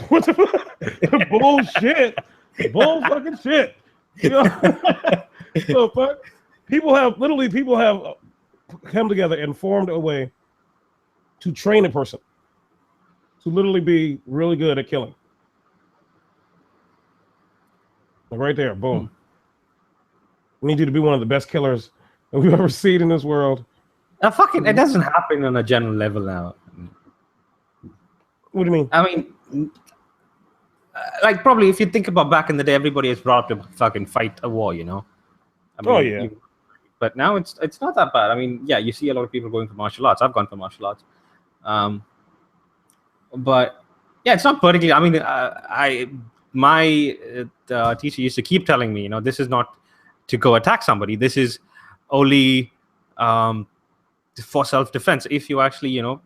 What the fuck? Bullshit. Bull fucking shit. You know? So fuck. People have come together and formed a way to train a person to literally be really good at killing. Like right there, boom. We need you to be one of the best killers that we've ever seen in this world. It doesn't happen on a general level now. What do you mean? I mean, like probably if you think about back in the day, everybody is brought up to fucking fight a war, you know? I mean, oh, yeah. But now it's not that bad. I mean, yeah, you see a lot of people going for martial arts. I've gone for martial arts. But yeah, it's not particularly. I mean, my teacher used to keep telling me, you know, this is not to go attack somebody. This is only for self-defense. If you actually, you know,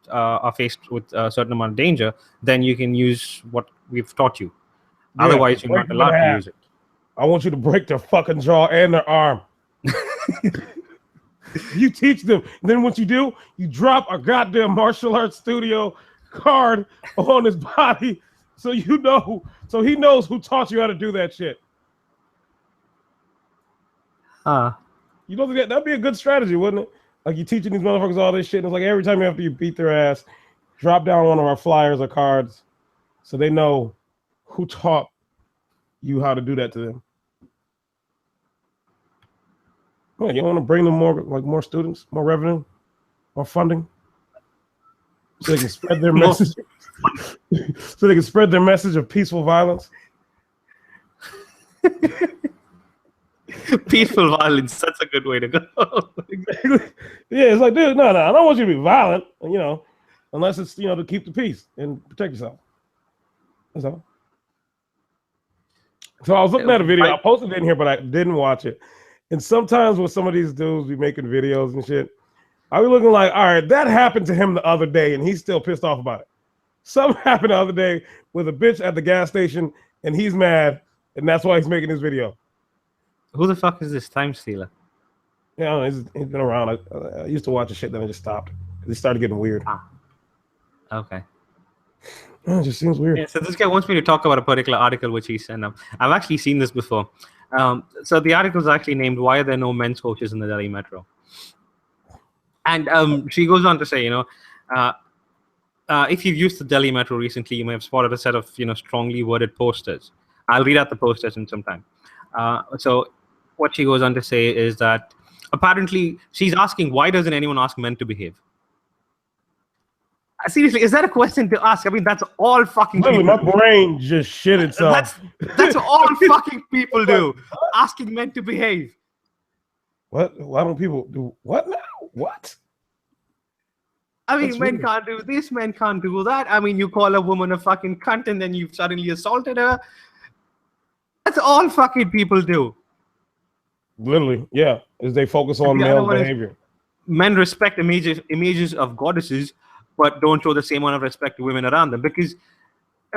are faced with a certain amount of danger, then you can use what we've taught you. Yeah, otherwise, you're not allowed to use it. I want you to break their fucking jaw and their arm. You teach them. And then what you do, you drop a goddamn martial arts studio card on his body so he knows who taught you how to do that shit. You don't think that'd be a good strategy, wouldn't it? Like you teaching these motherfuckers all this shit, and it's like every time after you beat their ass, drop down one of our flyers or cards so they know who taught you how to do that to them. Well, you want to bring them more students, more revenue, more funding, so they can spread their message. So they can spread their message of peaceful violence. Peaceful violence, that's a good way to go. Exactly. Yeah, it's like, dude, no, I don't want you to be violent, you know, unless it's, you know, to keep the peace and protect yourself. That's all. So I was looking at a video. I posted it in here, but I didn't watch it. And sometimes when some of these dudes be making videos and shit, I be looking like, all right, that happened to him the other day, and he's still pissed off about it. Something happened the other day with a bitch at the gas station, and he's mad, and that's why he's making this video. Who the fuck is this time stealer? Yeah, he's been around. I used to watch the shit, then I just stopped. It started getting weird. Okay. It just seems weird. Yeah, so this guy wants me to talk about a particular article which he sent up. I've actually seen this before. So the article is actually named "Why Are There No Men's Coaches in the Delhi Metro?" And she goes on to say, you know, if you've used the Delhi Metro recently, you may have spotted a set of, you know, strongly worded posters. I'll read out the posters in some time. So what she goes on to say is that apparently she's asking, why doesn't anyone ask men to behave? Seriously, is that a question to ask? I mean, that's all fucking people my brain just shit itself. That's all fucking people do. Asking men to behave. What? Why don't people do what now? What? I mean, men can't do this, men can't do that. I mean, you call a woman a fucking cunt and then you've suddenly assaulted her. That's all fucking people do. Literally, yeah. Is they focus on male behavior. Men respect images of goddesses, but don't show the same amount of respect to women around them because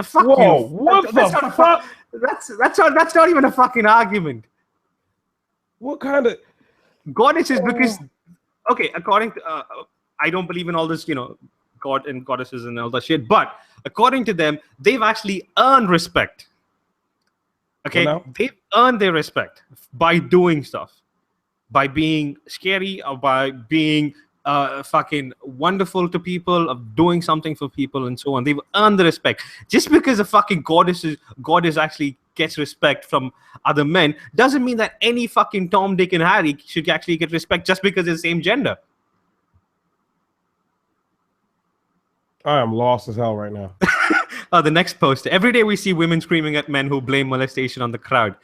fuck Whoa, you. What the fuck? That's not even a fucking argument. What kind of goddesses? Because okay, according to I don't believe in all this, you know, god and goddesses and all that shit, but according to them, they've actually earned respect. Okay, they've earned their respect by doing stuff, by being scary or by being fucking wonderful to people, of doing something for people and so on. They've earned the respect. Just because a fucking goddess actually gets respect from other men doesn't mean that any fucking Tom, Dick, and Harry should actually get respect just because they're the same gender. I am lost as hell right now. The next post. Every day we see women screaming at men who blame molestation on the crowd.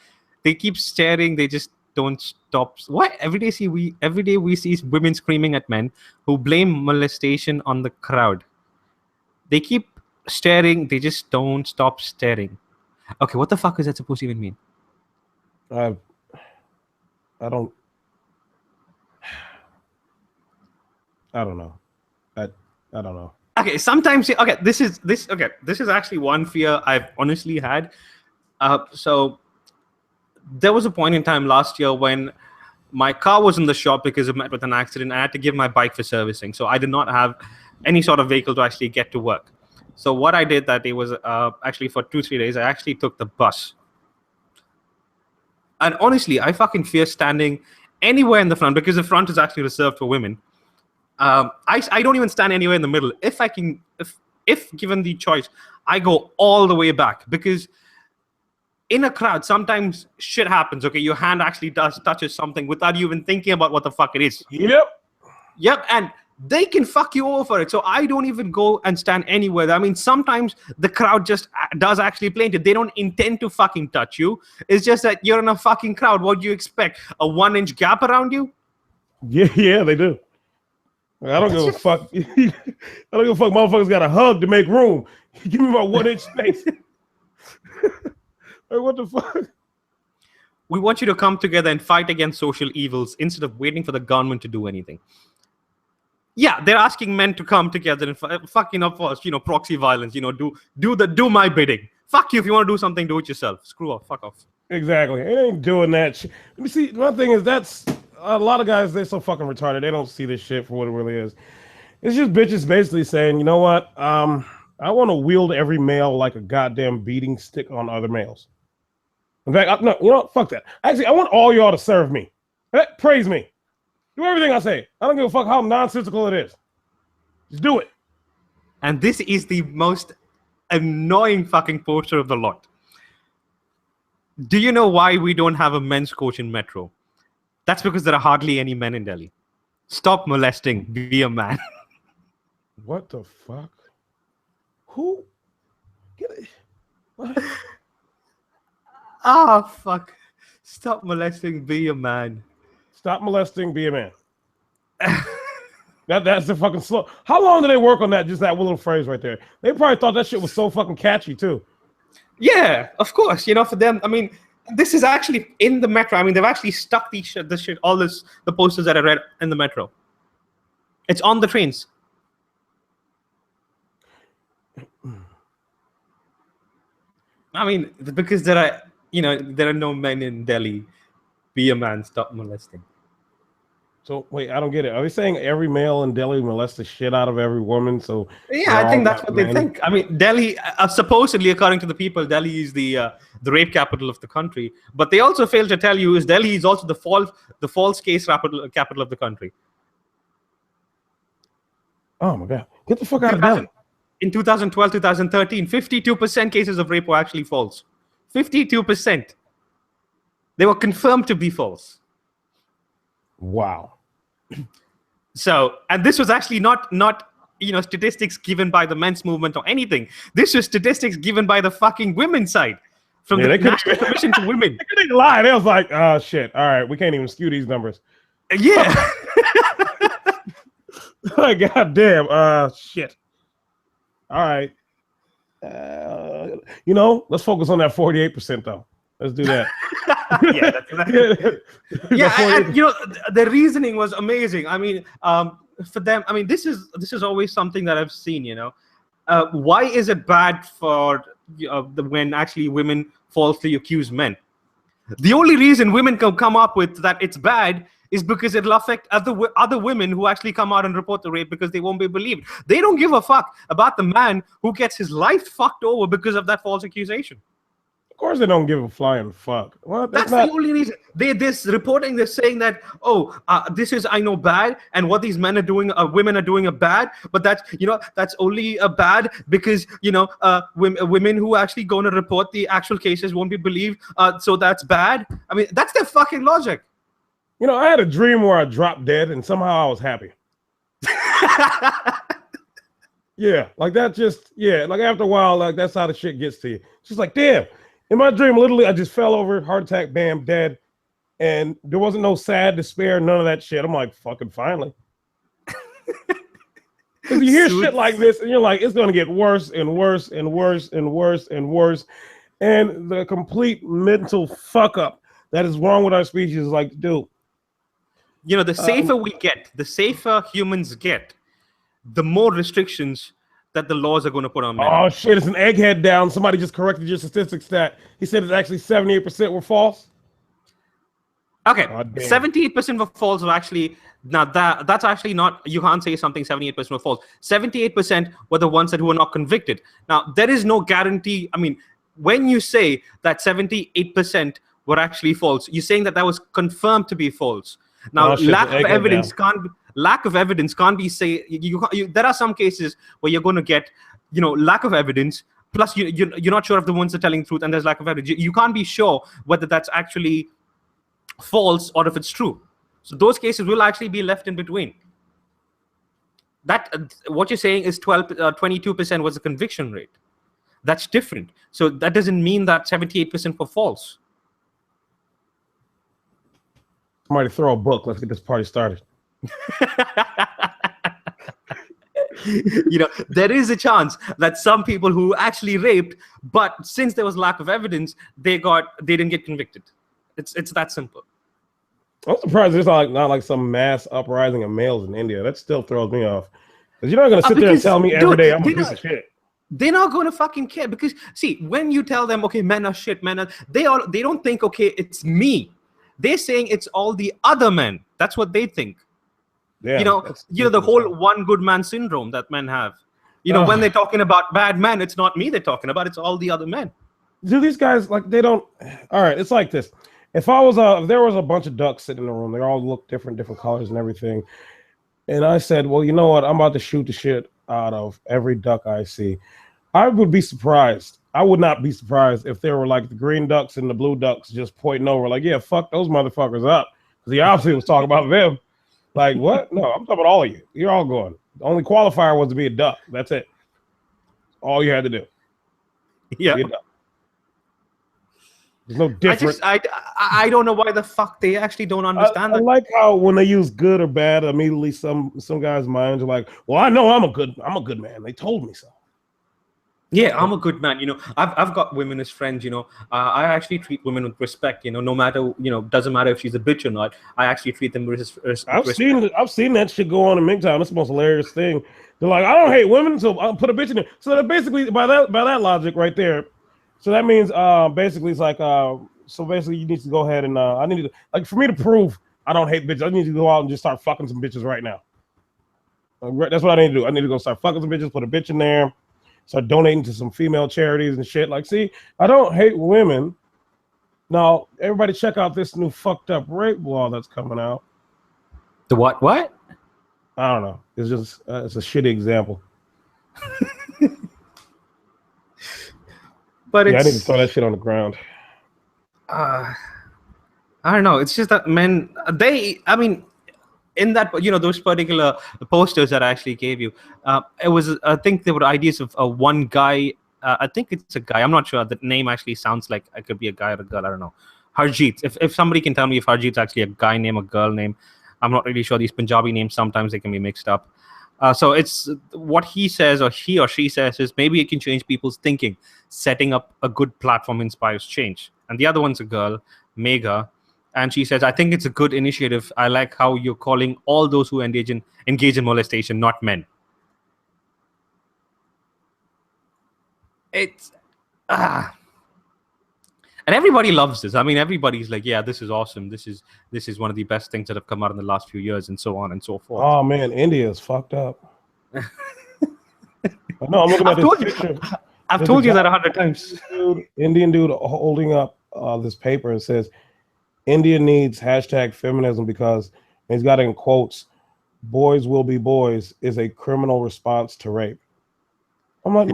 They keep staring. They just don't stop. What? Every day we see women screaming at men who blame molestation on the crowd. They keep staring. They just don't stop staring. Okay, what the fuck is that supposed to even mean? I don't. I don't know. I don't know. Okay, sometimes okay. This is actually one fear I've honestly had. So there was a point in time last year when my car was in the shop because it met with an accident. I had to give my bike for servicing, so I did not have any sort of vehicle to actually get to work. So what I did that day was actually for 2-3 days, I actually took the bus. And honestly, I fucking fear standing anywhere in the front because the front is actually reserved for women. I don't even stand anywhere in the middle. If I can, if given the choice, I go all the way back because in a crowd, sometimes shit happens. Okay, your hand actually touches something without you even thinking about what the fuck it is. Yep, and they can fuck you over for it. So I don't even go and stand anywhere. I mean, sometimes the crowd just does actually play it. They don't intend to fucking touch you. It's just that you're in a fucking crowd. What do you expect? A 1-inch gap around you? Yeah, they do. I don't give a fuck. I don't give a fuck. Motherfuckers got a hug to make room. Give me my 1-inch space. Like, what the fuck? We want you to come together and fight against social evils instead of waiting for the government to do anything. Yeah, they're asking men to come together and fucking up for us, proxy violence. Do my bidding. Fuck you. If you want to do something, do it yourself. Screw off. Fuck off. Exactly. It ain't doing that shit. Let me see. My thing is that's a lot of guys. They're so fucking retarded. They don't see this shit for what it really is. It's just bitches basically saying, you know what? I want to wield every male like a goddamn beating stick on other males. In fact, no, you know what? Fuck that. Actually, I want all y'all to serve me. Praise me. Do everything I say. I don't give a fuck how nonsensical it is. Just do it. And this is the most annoying fucking poster of the lot. Do you know why we don't have a men's coach in Metro? That's because there are hardly any men in Delhi. Stop molesting. Be a man. What the fuck? Who? Get it? What? Ah, fuck. Stop molesting. Be a man. Stop molesting. Be a man. That's the fucking slow. How long did they work on that? Just that little phrase right there. They probably thought that shit was so fucking catchy too. Yeah, of course. For them, I mean, this is actually in the Metro. I mean, they've actually stuck this shit, the posters that I read in the Metro. It's on the trains. I mean, because there are no men in Delhi. Be a man, stop molesting. So wait, I don't get it. Are they saying every male in Delhi molests the shit out of every woman? So yeah, I think that's what they think. I mean, Delhi, supposedly, according to the people, Delhi is the rape capital of the country. But they also fail to tell you is Delhi is also the false case capital of the country. Oh my god, get the fuck out of Delhi. In 2012, 2013, 52% cases of rape were actually false. 52%. They were confirmed to be false. Wow. So, and this was actually not statistics given by the men's movement or anything. This was statistics given by the fucking women's side from the National Commission to Women. They couldn't lie. They was like, oh shit. All right, we can't even skew these numbers. Yeah. God damn. Shit. All right. Let's focus on that 48% though. Let's do that. Yeah, that's exactly. Yeah, and, the reasoning was amazing. I mean, for them, I mean, this is always something that I've seen. Why is it bad for when actually women falsely accuse men? The only reason women can come up with that it's bad is because it'll affect other women who actually come out and report the rape because they won't be believed. They don't give a fuck about the man who gets his life fucked over because of that false accusation. Of course they don't give a flying fuck. What? That's the only reason. They're saying that, this is, I know, bad, and what these men are doing, women are doing are bad, but that's only bad because, women who actually going to report the actual cases won't be believed, so that's bad. I mean, that's their fucking logic. I had a dream where I dropped dead, and somehow I was happy. Yeah, like that like after a while, like that's how the shit gets to you. It's just like, damn. In my dream, literally, I just fell over, heart attack, bam, dead. And there wasn't no sad despair, none of that shit. I'm like, fucking finally. Because you hear shit like this, and you're like, it's gonna get worse and worse and worse and worse and worse. And the complete mental fuck up that is wrong with our species is like, dude. The safer we get, the safer humans get, the more restrictions that the laws are going to put on men. Oh shit, it's an egghead down. Somebody just corrected your statistics stat. He said it's actually 78% were false. Okay, 78% were false were actually, now that's actually not, you can't say something 78% were false. 78% were the ones that were not convicted. Now, there is no guarantee. I mean, when you say that 78% were actually false, you're saying that was confirmed to be false. Now, lack of evidence can't be say. There are some cases where you're going to get, lack of evidence. Plus, you're not sure if the ones are telling the truth, and there's lack of evidence. You can't be sure whether that's actually false or if it's true. So those cases will actually be left in between. That what you're saying is 22% was the conviction rate. That's different. So that doesn't mean that 78% were false. Somebody throw a book. Let's get this party started. There is a chance that some people who actually raped, but since there was lack of evidence, they didn't get convicted. It's that simple. I'm surprised there's not like some mass uprising of males in India. That still throws me off. Because you're not going to sit there and tell me every day I'm a piece of shit. They're not going to fucking care, because see, when you tell them, okay, men are shit, they don't think, okay, it's me. They're saying it's all the other men. That's what they think. Yeah, the whole one good man syndrome that men have. When they're talking about bad men, it's not me they're talking about, it's all the other men. Do these guys, like, they don't... All right, it's like this. If there was a bunch of ducks sitting in the room, they all look different colors and everything, and I said, well, you know what? I'm about to shoot the shit out of every duck I see. I would be surprised. I would not be surprised if there were like the green ducks and the blue ducks just pointing over, like, yeah, fuck those motherfuckers up. Because he obviously was talking about them. Like, what? No, I'm talking about all of you. You're all going. The only qualifier was to be a duck. That's it. All you had to do. Yeah. There's no difference. I don't know why the fuck they actually don't understand I that. like how when they use good or bad, immediately some guys' minds are like, well, I know I'm a good man. They told me so. Yeah, I'm a good man. I've got women as friends. I actually treat women with respect. No matter, doesn't matter if she's a bitch or not. I actually treat them with respect. I've seen that shit go on in MGTOW. That's the most hilarious thing. They're like, I don't hate women, so I'll put a bitch in there. So that basically, by that logic right there, so that means basically it's like so basically you need to go ahead and I need to, like, for me to prove I don't hate bitches, I need to go out and just start fucking some bitches right now. That's what I need to do. I need to go start fucking some bitches, put a bitch in there. Start donating to some female charities and shit. Like, see, I don't hate women. Now, everybody check out this new fucked up rape law that's coming out. The what? What? I don't know. It's just, it's a shitty example. But I need to throw that shit on the ground. I don't know. It's just that men, in that, those particular posters that I actually gave you, it was, I think there were ideas of one guy. I think it's a guy. I'm not sure. The name actually sounds like it could be a guy or a girl. I don't know. Harjeet. If somebody can tell me if Harjeet's actually a guy name or girl name, I'm not really sure. These Punjabi names, sometimes they can be mixed up. So it's what he says, or he or she says, is maybe it can change people's thinking. Setting up a good platform inspires change. And the other one's a girl, Megha. And she says, I think it's a good initiative. I like how you're calling all those who engage in molestation, not men. It's and everybody loves this. I mean, everybody's like, yeah, this is awesome. This is one of the best things that have come out in the last few years, and so on and so forth. Oh man, India is fucked up. No, I'm looking at this picture. I've told you that 100 times. Indian dude holding up this paper and says, India needs #feminism because, and he's got it in quotes, boys will be boys is a criminal response to rape. I'm like,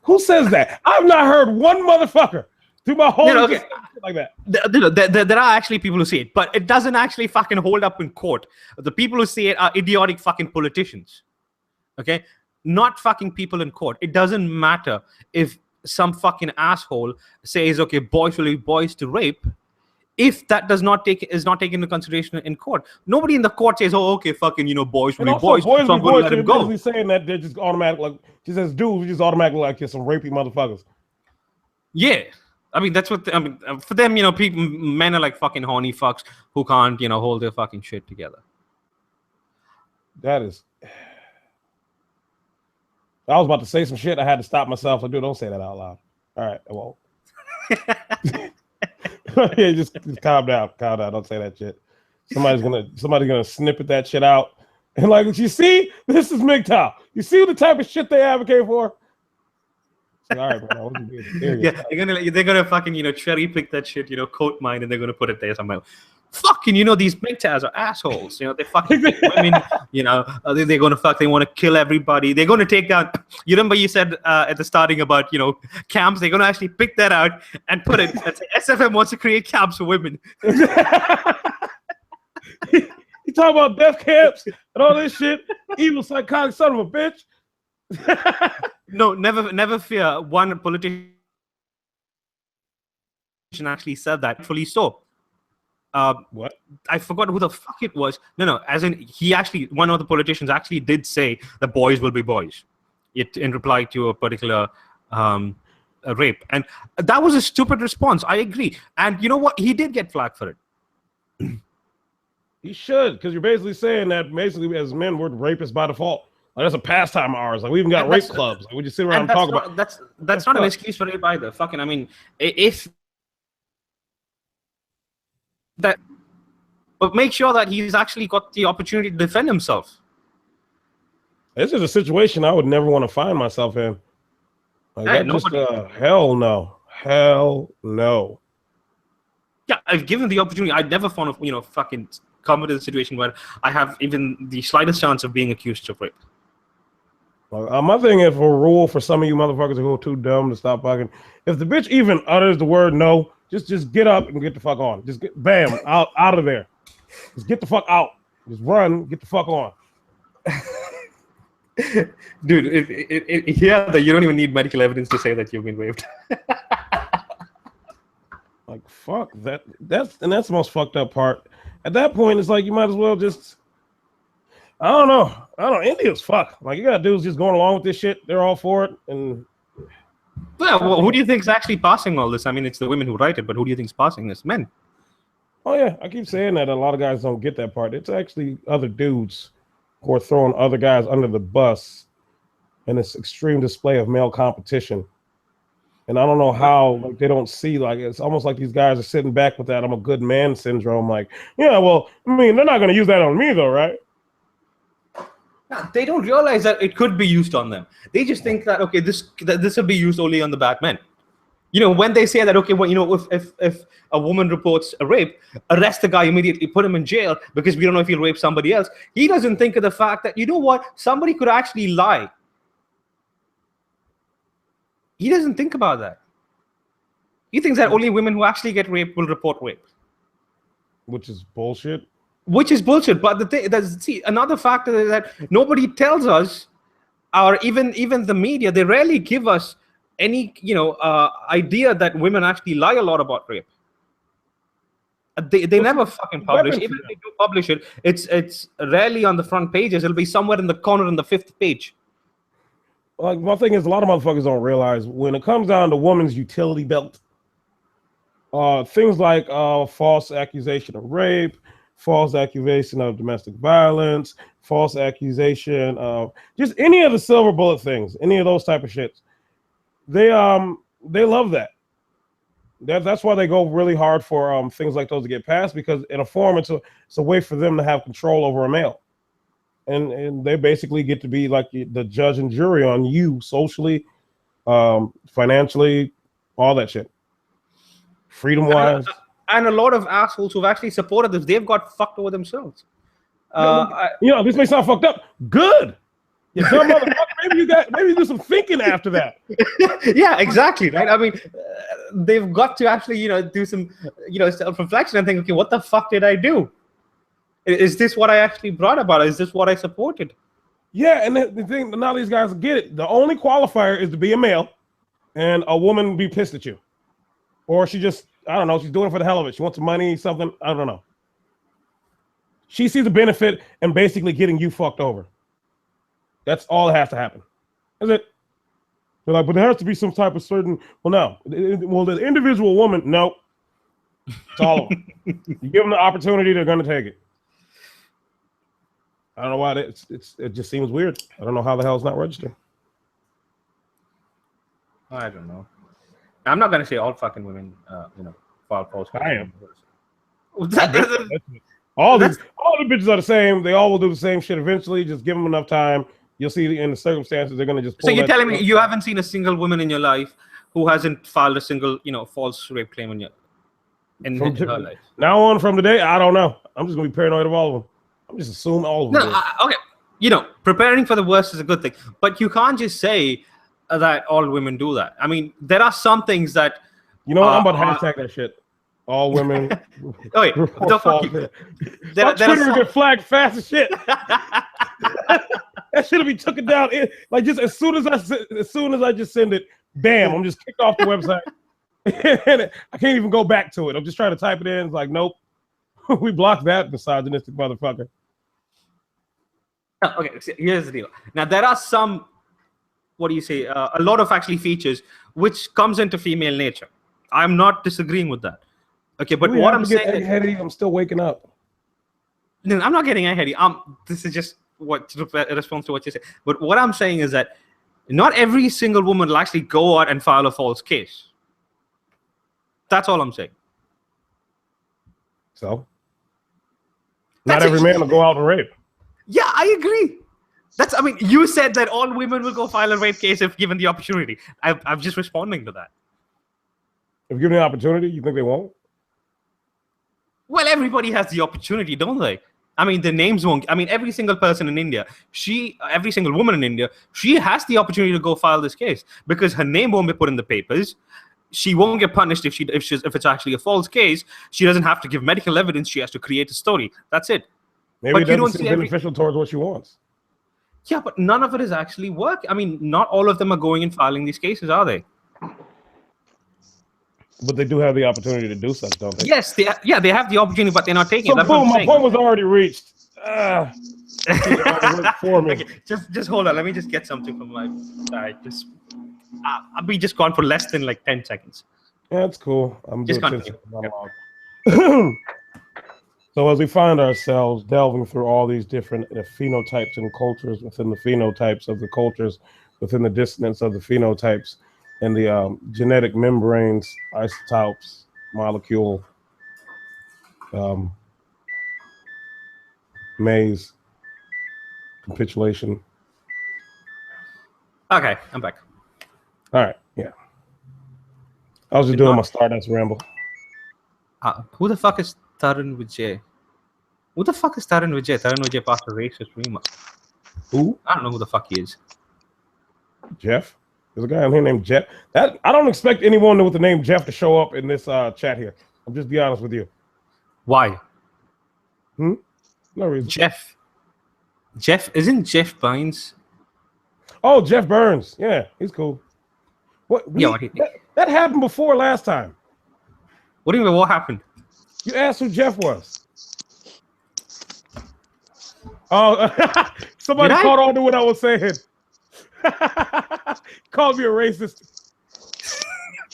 who says that? I've not heard one motherfucker through my whole life like that. There are actually people who say it, but it doesn't actually fucking hold up in court. The people who say it are idiotic fucking politicians. Okay? Not fucking people in court. It doesn't matter if some fucking asshole says, okay, boys will be boys to rape. if that is not taken into consideration in court. Nobody in the court says, "Oh, okay, fucking, boys will be boys, so I'm going to let him go." Basically saying that they're just automatic, like she says, dudes, just automatically like some rapey motherfuckers. Yeah, I mean that's what for them, men are like fucking horny fucks who can't, hold their fucking shit together. That is. I was about to say some shit. I had to stop myself. Like, dude, don't say that out loud. All right, I won't. Yeah, just calm down. Don't say that shit. Somebody's gonna snippet that shit out. And like, you see, this is MGTOW. You see the type of shit they advocate for? Like, all right, man, I wasn't being serious. Yeah, they're gonna fucking cherry pick that shit, quote mine, and they're gonna put it there somewhere. Fucking, these MGTOWs are assholes. They fucking women. They're gonna fuck. They want to kill everybody. They're gonna take down. You remember you said at the starting about camps. They're gonna actually pick that out and put it. And say, SFM wants to create camps for women. You talk about death camps and all this shit. Evil psychotic son of a bitch. No, never fear. One politician actually said that. Fully so. What? I forgot who the fuck it was. No, as in one of the politicians actually did say the boys will be boys. In reply to a particular a rape, and that was a stupid response. I agree, and you know what? He did get flagged for it. He should, because you're basically saying that basically as men we're rapists by default. Like, that's a pastime of ours. Like, we even got rape clubs. Like, we just sit around and talk about. That's not an excuse for rape either. Fucking, I mean, if. That, but make sure that he's actually got the opportunity to defend himself. This is a situation I would never want to find myself in. Like, hell no. Yeah, I've given the opportunity. I'd never want to, fucking come into a situation where I have even the slightest chance of being accused of rape. My thing is, for a rule for some of you motherfuckers who are too dumb to stop fucking, if the bitch even utters the word no, just get up and get the fuck on. Just get out of there. Just get the fuck out. Just run, get the fuck on. Dude, you don't even need medical evidence to say that you've been raped. Like, fuck that. That's the most fucked up part. At that point, it's like you might as well just. I don't know. Indians fuck. Like, you got dudes just going along with this shit. They're all for it, and. Well, who do you think is actually passing all this? I mean, it's the women who write it, but who do you think is passing this? Men. Oh yeah, I keep saying that. A lot of guys don't get that part. It's actually other dudes who are throwing other guys under the bus, and it's extreme display of male competition. And I don't know how they don't see, it's almost like these guys are sitting back with that "I'm a good man" syndrome. Like, yeah, well, I mean, they're not going to use that on me though, right? They don't realize that it could be used on them. They just think that, okay, this will be used only on the bad men. When they say that, okay, well, if a woman reports a rape, arrest the guy immediately, put him in jail because we don't know if he'll rape somebody else. He doesn't think of the fact that, somebody could actually lie. He doesn't think about that. He thinks that only women who actually get raped will report rape. Which is bullshit. But another factor is that nobody tells us, or even the media, they rarely give us any idea that women actually lie a lot about rape. They never fucking publish. Even if they do publish it, it's rarely on the front pages. It'll be somewhere in the corner in the 5th page. Like, my thing is, a lot of motherfuckers don't realize when it comes down to women's utility belt, things like false accusation of rape, false accusation of domestic violence, false accusation of just any of the silver bullet things, any of those type of shits. They love that. That's why they go really hard for things like those to get passed, because in a form it's a way for them to have control over a male. And they basically get to be like the judge and jury on you socially, financially, all that shit. Freedom-wise. And a lot of assholes who've actually supported this, they've got fucked over themselves. This may sound fucked up. Good. You dumb motherfucker. Maybe do some thinking after that. Yeah, exactly. Right. I mean, they've got to actually, do some, self-reflection and think, okay, what the fuck did I do? Is this what I actually brought about? Is this what I supported? Yeah, and the thing, now these guys get it. The only qualifier is to be a male and a woman be pissed at you. Or she just I don't know. She's doing it for the hell of it. She wants some money, something. I don't know. She sees the benefit in basically getting you fucked over. That's all that has to happen. That's it. They're like, but there has to be some type of certain. Well, no. Well, the individual woman, no. It's all of them. You give them the opportunity, they're going to take it. I don't know why it just seems weird. I don't know how the hell it's not registered. I don't know. I'm not going to say all fucking women, fall false. I am. All the bitches are the same. They all will do the same shit eventually. Just give them enough time. You'll see in the circumstances they're going to just. So you're telling me you haven't seen a single woman in your life who hasn't filed a single, false rape claim in her life? Now on from today, I don't know. I'm just going to be paranoid of all of them. I'm just assuming all of them. No, okay. Preparing for the worst is a good thing, but you can't just say that all women do that. I mean, there are some things that. You know what? I'm about to hashtag that shit. All women. Oh wait, what the fuck? Twitter get flagged fast as shit. That should be taken down. Like just as soon as I just send it, bam! I'm just kicked off the website. And I can't even go back to it. I'm just trying to type it in. It's like, nope, we blocked that misogynistic motherfucker. Okay, so here's the deal. Now there are some, what do you say? A lot of actually features which comes into female nature. I'm not disagreeing with that. Okay, but what I'm saying is, I'm still waking up. No, I'm not getting heady. This is just a response to what you said. But what I'm saying is that not every single woman will actually go out and file a false case. That's all I'm saying. So, not every man will go out and rape. Yeah, I agree. You said that all women will go file a rape case if given the opportunity. I'm just responding to that. If given the opportunity, you think they won't? Well, everybody has the opportunity, don't they? I mean, the names won't. I mean, every single person in India, every single woman in India, she has the opportunity to go file this case because her name won't be put in the papers. She won't get punished if it's actually a false case. She doesn't have to give medical evidence. She has to create a story. That's it. Maybe it doesn't seem beneficial towards what she wants. Yeah, but none of it is actually work. I mean, not all of them are going and filing these cases, are they? But they do have the opportunity to do such, don't they? Yes, they have the opportunity, but they're not taking it. That's boom, my point was already reached. Okay, just hold on. Let me just get something from my side. I'll be just gone for less than like 10 seconds. Yeah, that's cool. I'm just doing 10 seconds. So as we find ourselves delving through all these different phenotypes and cultures within the phenotypes of the cultures, within the dissonance of the phenotypes, and the genetic membranes, isotopes, molecule, maze, capitulation. Okay, I'm back. All right, yeah. I was just doing my Stardust ramble. Who the fuck is Tarun Vijay? Who the fuck is Tarun Vijay? Tarun Vijay passed a racist rumor. Who? I don't know who the fuck he is. Jeff? There's a guy in here named Jeff. I don't expect anyone with the name Jeff to show up in this chat here. I'll just be honest with you. Why? No reason. Jeff isn't Jeff Bynes? Oh, Jeff Burns. Yeah, he's cool. That happened before last time. What do you mean? What happened? You asked who Jeff was. Oh, somebody caught on to what I was saying. Called me a racist.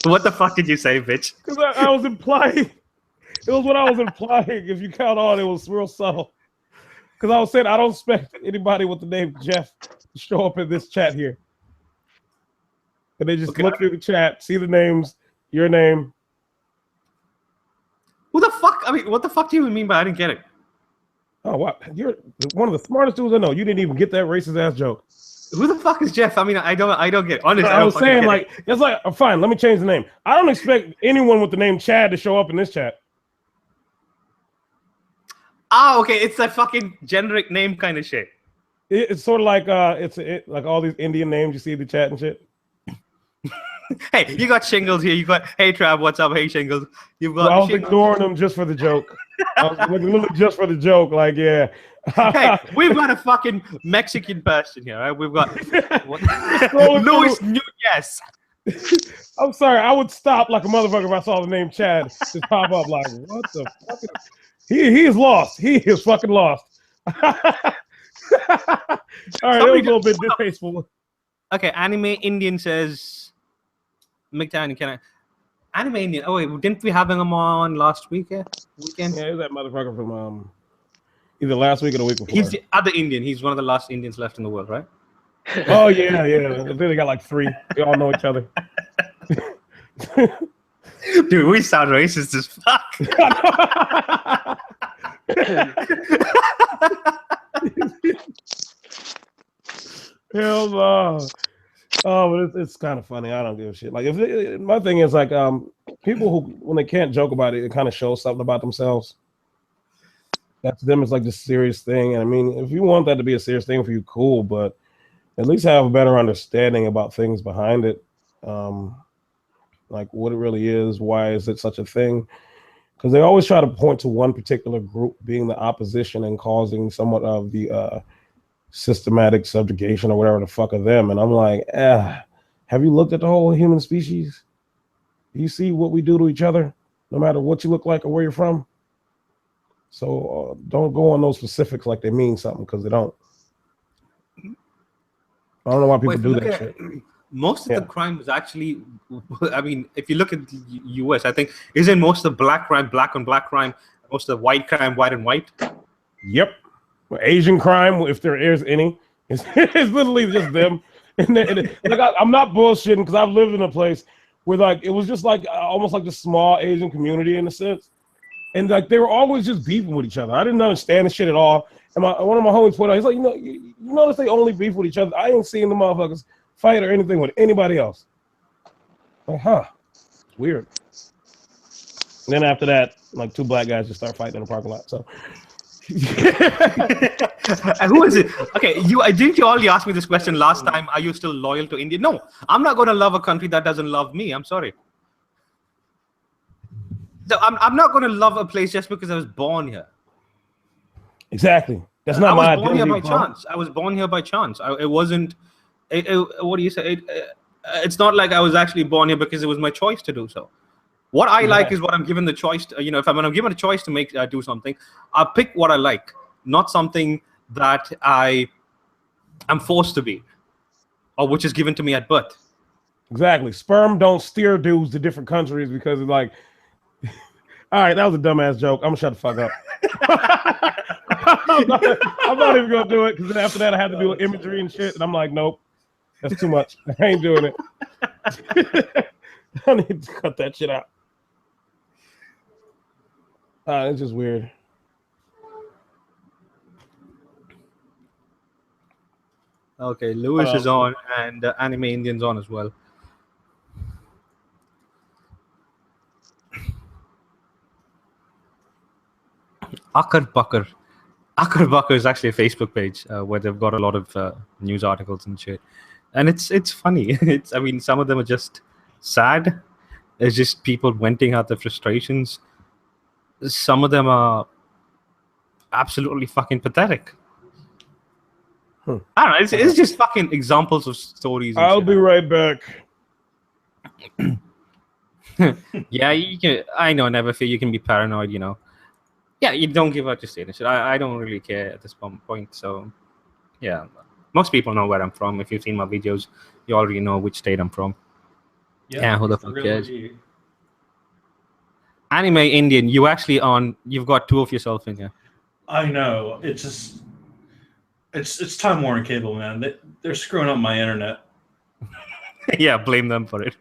What the fuck did you say, bitch? Because I was implying. It was what I was implying. If you count on, it was real subtle. Because I was saying I don't expect anybody with the name Jeff to show up in this chat here. And they just look through the chat, see the names, your name. Who the fuck? I mean, what the fuck do you even mean by I didn't get it? Oh, what? You're one of the smartest dudes I know. You didn't even get that racist ass joke. Who the fuck is Jeff? I mean, I don't get it. Honestly, I was saying it's like fine. Let me change the name. I don't expect anyone with the name Chad to show up in this chat. Okay. It's a fucking generic name kind of shit. It's sort of like like all these Indian names you see in the chat and shit. Hey, you got Shingles here. You got Hey Trav, what's up? Hey Shingles. You've got. I was ignoring them just for the joke. I was literally just for the joke. Like, yeah. Hey, we've got a fucking Mexican person here, right? We've got Luis Nunez. I'm sorry. I would stop like a motherfucker if I saw the name Chad just pop up. Like, what the fuck? He is lost. He is fucking lost. All right, that was a little bit distasteful. Okay, Anime Indian says, MGTOW, can I? Anime Indian. Oh wait, didn't we have him on last weekend? Yeah, he's that motherfucker from either last week or the week before. He's the other Indian. He's one of the last Indians left in the world, right? Oh yeah. They got like 3. We all know each other. Dude, we sound racist as fuck. Hell no. Oh, but it's kind of funny. I don't give a shit. Like, my thing is like, people who when they can't joke about it, it kind of shows something about themselves. That to them is like this serious thing. And I mean, if you want that to be a serious thing for you, cool. But at least have a better understanding about things behind it. Like what it really is. Why is it such a thing? Because they always try to point to one particular group being the opposition and causing somewhat of the systematic subjugation or whatever the fuck of them. And I'm like, have you looked at the whole human species? Do you see what we do to each other, no matter what you look like or where you're from? So don't go on those specifics like they mean something, because they don't. I don't know why people do that shit. Most of the crime is actually, I mean, if you look at the US, I think, isn't most of the black crime, black on black crime, most of the white crime, white and white? Yep. Asian crime, if there is any, it's literally just them. Like I'm not bullshitting, because I've lived in a place where like it was just like almost like this small Asian community in a sense, and like they were always just beefing with each other. I didn't understand the shit at all. And one of my homies pointed out, he's like, you notice they only beef with each other. I ain't seen the motherfuckers fight or anything with anybody else. Like, it's weird. And then after that, like 2 black guys just start fighting in the parking lot. So. Who is it? Okay, didn't you already ask me this question last time? Are you still loyal to India? No, I'm not going to love a country that doesn't love me. I'm sorry. So I'm not going to love a place just because I was born here. Exactly. That's not my identity. I was born here by chance. I was born here by chance. It wasn't. What do you say? It's not like I was actually born here because it was my choice to do so. What I like is what I'm given the choice to, if I'm given a choice to do something, I'll pick what I like, not something that I am forced to be, or which is given to me at birth. Exactly. Sperm don't steer dudes to different countries because it's like, all right, that was a dumbass joke. I'm gonna shut the fuck up. I'm not even gonna do it, because then after that I had to do imagery and shit, and I'm like, nope, that's too much. I ain't doing it. I need to cut that shit out. It's just weird. Okay, Lewis is on, and Anime Indian's on as well. Akar Bakar is actually a Facebook page where they've got a lot of news articles and shit, and it's funny. I mean, some of them are just sad. It's just people venting out their frustrations. Some of them are absolutely fucking pathetic. I don't know. It's just fucking examples of stories. I'll be right back. Yeah, you can. I know, never fear. You can be paranoid. Yeah, you don't give out your state and shit. I don't really care at this point. So, yeah, most people know where I'm from. If you've seen my videos, you already know which state I'm from. Yeah, who the fuck cares? Anime Indian, you've got 2 of yourself in here. I know. It's just, it's Time Warner Cable, man. They're screwing up my internet. Yeah, blame them for it.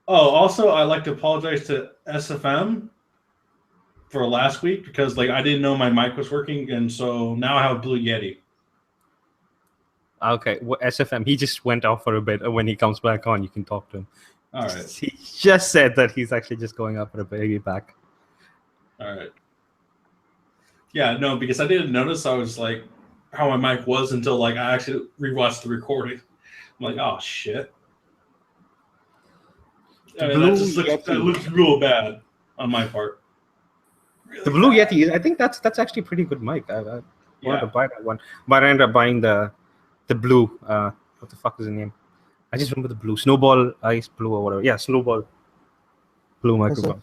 Oh, also, I'd like to apologize to SFM for last week, because I didn't know my mic was working, and so now I have Blue Yeti. Okay, well, SFM, he just went off for a bit. When he comes back on, you can talk to him. All right. He just said that he's actually just going up for a baby back. All right. Yeah, no, because I didn't notice how my mic was until I actually rewatched the recording. I'm like, oh shit. I mean, that looks real bad on my part. Really the Blue Yeti, I think that's actually a pretty good mic. I wanted to buy that one, but I ended up buying the blue. What the fuck is the name? I just remember the blue snowball, ice blue or whatever. Yeah, snowball, blue microphone.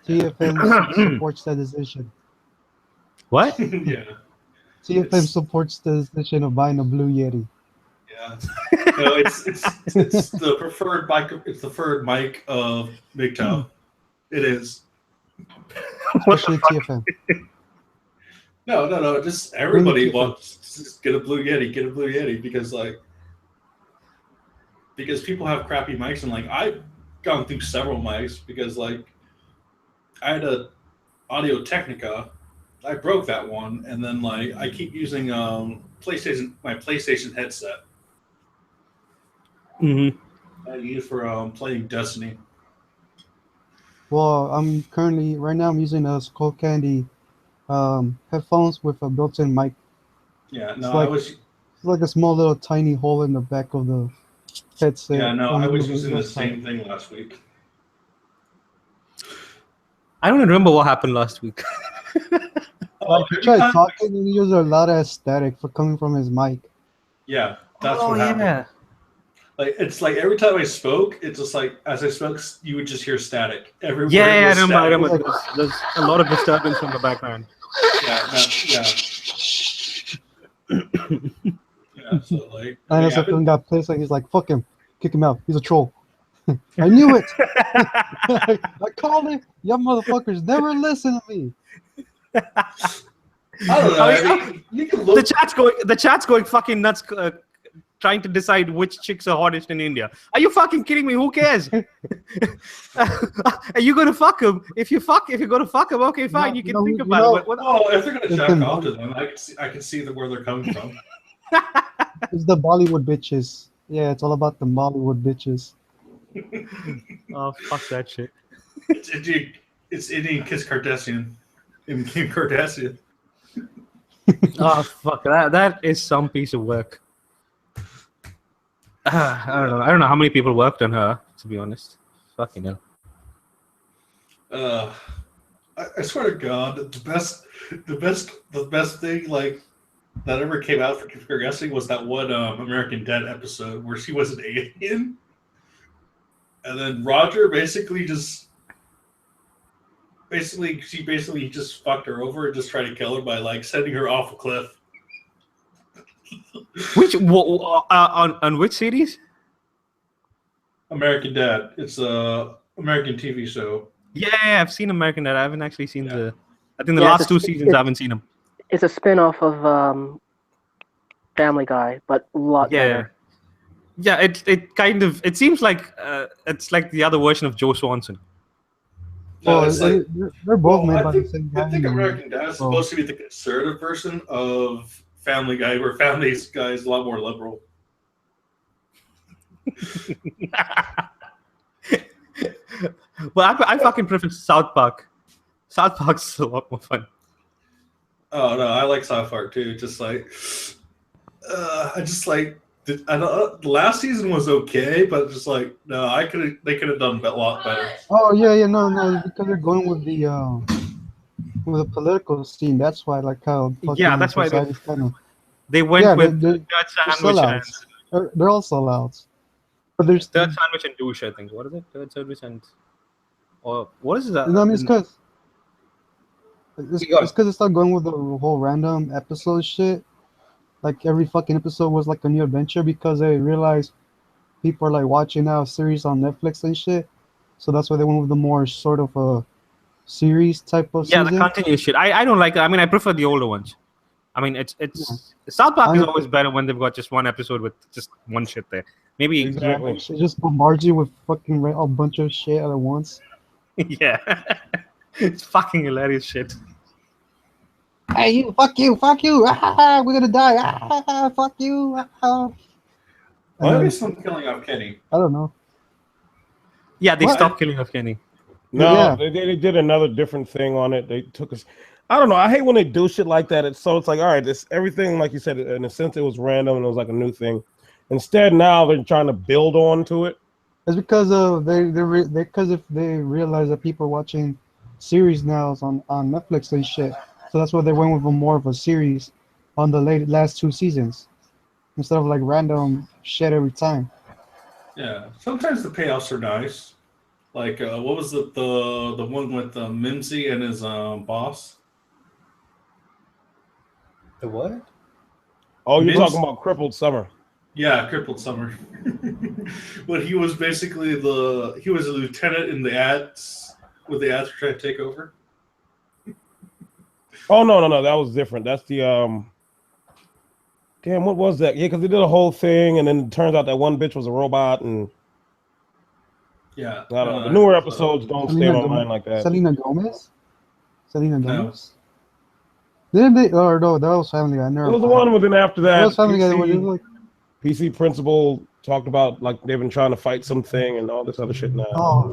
TFM supports that decision. What? Yeah. TFM supports the decision of buying a Blue Yeti. Yeah. No, it's the preferred mic. It's the preferred mic of MGTOW. It is. Especially TFM. No. Just everybody wants to just get a Blue Yeti. Get a Blue Yeti because people have crappy mics, and like I've gone through several mics because like I had a Audio Technica. I broke that one, and then like I keep using my PlayStation headset. Mm-hmm. I use for playing Destiny. Well, I'm using a Skull Candy headphones with a built-in mic. Yeah, It's no, like it's like a small little tiny hole in the back of the headset. Yeah, no, I was using the same thing last week. I don't remember what happened last week. Like he tried talking and he used a lot of static for coming from his mic. Yeah, that's what happened. Yeah. Like it's like every time I spoke, it's just like as I spoke, you would just hear static. Every word Yeah, was I remember. static. There's a lot of disturbance from the background. Yeah. Yeah, so like And as something got pissed, like he's like, "Fuck him, kick him out. He's a troll." I knew it. I called it. Y'all motherfuckers never listen to me. I don't know. I mean, you can look. The chat's going fucking nuts, trying to decide which chicks are hottest in India. Are you fucking kidding me? Who cares? Are you gonna fuck him? If you're gonna fuck him, okay, fine. You can think about it. Well, if they're gonna jack off to them, I can see where they're coming from. It's the Bollywood bitches. Yeah, it's all about the Bollywood bitches. Oh, fuck that shit. It's Indian Kiss Kardashian. In Kim Kardashian. Oh, fuck. That is some piece of work. I don't know how many people worked on her, to be honest. Fucking hell. I swear to God, the best thing like that ever came out for Kim Kardashian was that one American Dad episode where she was an alien, and then Roger basically just fucked her over and just tried to kill her by like sending her off a cliff. On which series? American Dad. It's a American TV show. Yeah, I've seen American Dad. I haven't actually seen I think the last two seasons I haven't seen them. It's a spin-off of Family Guy, but a lot better. Yeah, it seems like it's like the other version of Joe Swanson. No, they're both made by the same guy. I think American Dad is supposed to be the conservative version of Family Guy, where Family Guy is a lot more liberal. Well, I fucking prefer South Park. South Park's a lot more fun. Oh no, I like South Park too. Just like, I just like. I know the last season was okay, but just like no, they could have done a lot better. Oh yeah, no, because they're going with the political scene. That's why, like how that's why they went with they're Third Sandwich they're all sellouts. But there's Third Sandwich and Douche, I think. What is it? Third Sandwich and or what is that? No, I mean it's because it's not going with the whole random episode shit. Like every fucking episode was like a new adventure because they realized people are like watching now series on Netflix and shit. So that's why they went with the more sort of a series type of season. The continuous shit. I don't like it. I mean, I prefer the older ones. I mean, it's South Park is always better when they've got just one episode with just one shit there. Maybe exactly. It just bombards you with fucking a bunch of shit at once. Yeah, it's fucking hilarious shit. Hey, you! Fuck you! Fuck you! Ah, we're gonna die! Ah, fuck you! Ah. Why is someone killing off Kenny? I don't know. Yeah, they stopped killing off Kenny. No, they did another different thing on it. They took us. I don't know. I hate when they do shit like that. It's like, all right, this everything, like you said, in a sense, it was random and it was like a new thing. Instead, now they're trying to build on to it. It's because because if they realize that people are watching series now on Netflix and shit, so that's why they went with more of a series on the last two seasons. instead of like random shit every time. Yeah, sometimes the payoffs are nice. Like, what was the one with Mimsy and his boss? The what? Oh, you're Mims- talking about Crippled Summer. Yeah, Crippled Summer. But he was basically he was a lieutenant in the ads, with the ads trying to take over. Oh no, that was different. That's the Damn, what was that? Yeah, because they did a whole thing, and then it turns out that one bitch was a robot, and Yeah. I don't know. The newer episodes don't stay Selena on my mind like that. Selena Gomez? Selena No. Gomez? Didn't they? Or no, that was Family Guy. It Never was the mind. one within after That that. was Family Guy. Where they were like, PC Principal talked about like they've been trying to fight something and all this other shit now. oh,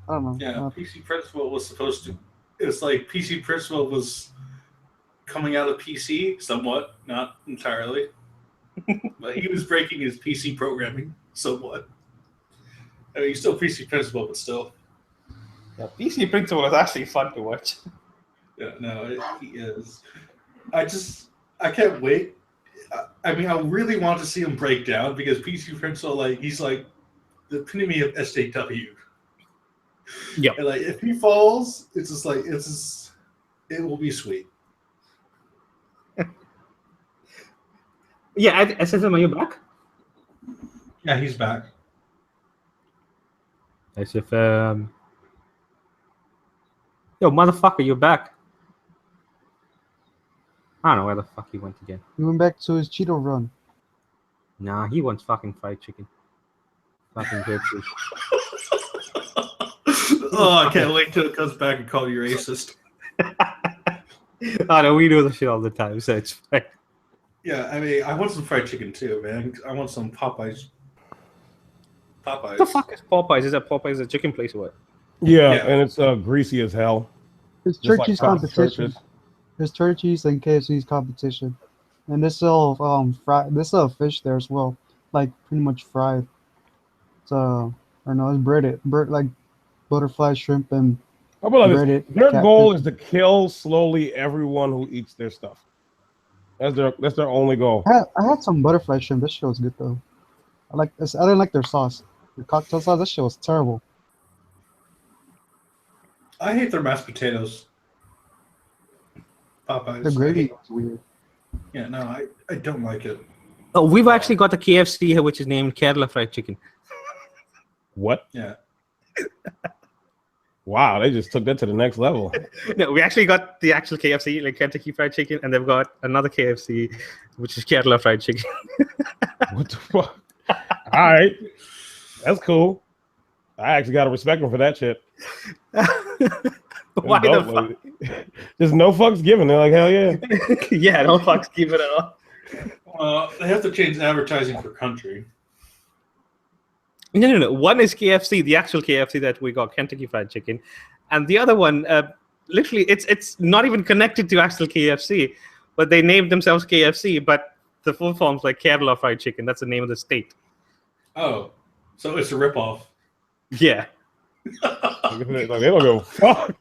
I don't know. Yeah, PC Principal was supposed to. It's like PC Principal was coming out of PC somewhat, not entirely, but he was breaking his PC programming somewhat. I mean, he's still PC Principal, but still. Yeah, PC Principal was actually fun to watch. Yeah, no, he is. I can't wait. I mean, I really want to see him break down because PC Principal, like, he's like the epitome of SJW. Yeah. And like, if he falls, it's just like it will be sweet. Yeah, SSM, are you back? Yeah, he's back. As if yo, motherfucker, you're back. I don't know where the fuck he went again. He went back to his Cheeto run. Nah, he wants fucking fried chicken. Fucking good food. Oh, I can't wait till it comes back and call you racist. Oh no, we do the shit all the time, so it's fine. Yeah, I mean, I want some fried chicken too, man. I want some Popeyes. What the fuck is Popeyes? Is that Popeyes a chicken place or what? Yeah, Yeah. and it's greasy as hell. It's Just like Churchy's Papa competition. Church's. There's Churchy's and KFC's competition, and they sell they sell fish there as well, like pretty much fried. So I don't know, it's breaded, like butterfly shrimp and How about this? breaded. Their catfish. goal is to kill slowly everyone who eats their stuff. That's their only goal. I had some butterfly shrimp. This shit was good though. I didn't like their sauce. The cocktail sauce. That shit was terrible. I hate their mashed potatoes. Popeyes. The gravy was weird. Yeah, no, I don't like it. Oh, we've actually got a KFC here, which is named Kerala Fried Chicken. What? Yeah. Wow, they just took that to the next level. No, we actually got the actual KFC, like Kentucky Fried Chicken, and they've got another KFC, which is Kerala Fried Chicken. What the fuck? All right, that's cool. I actually gotta respect them for that shit. Why the Dope, fuck? like, just no fucks given. They're like, hell yeah. Yeah, no fucks given at all. They have to change advertising for country. No. One is KFC, the actual KFC that we got, Kentucky Fried Chicken, and the other one, literally, it's not even connected to actual KFC, but they named themselves KFC, but the full form's like Kerala Fried Chicken. That's the name of the state. Oh, so it's a ripoff. Yeah. Like, they don't go, fuck.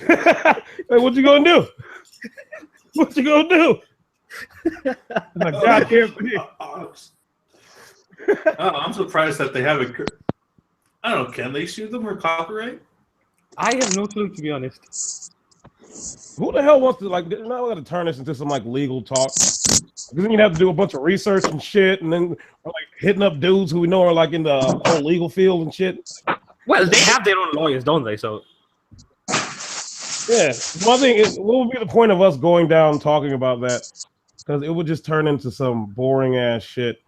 Like, what you gonna do? What you gonna do? Like, goddamn. I'm surprised that they haven't. I don't know. Can they sue them or copyright? I have no clue, to be honest. Who the hell wants to, like, now we gotta turn this into some like legal talk. Because then you'd have to do a bunch of research and shit, and then like hitting up dudes who we know are like in the whole legal field and shit. Well, they have their own lawyers, don't they? So Yeah. One thing is, what would be the point of us going down talking about that? Because it would just turn into some boring ass shit.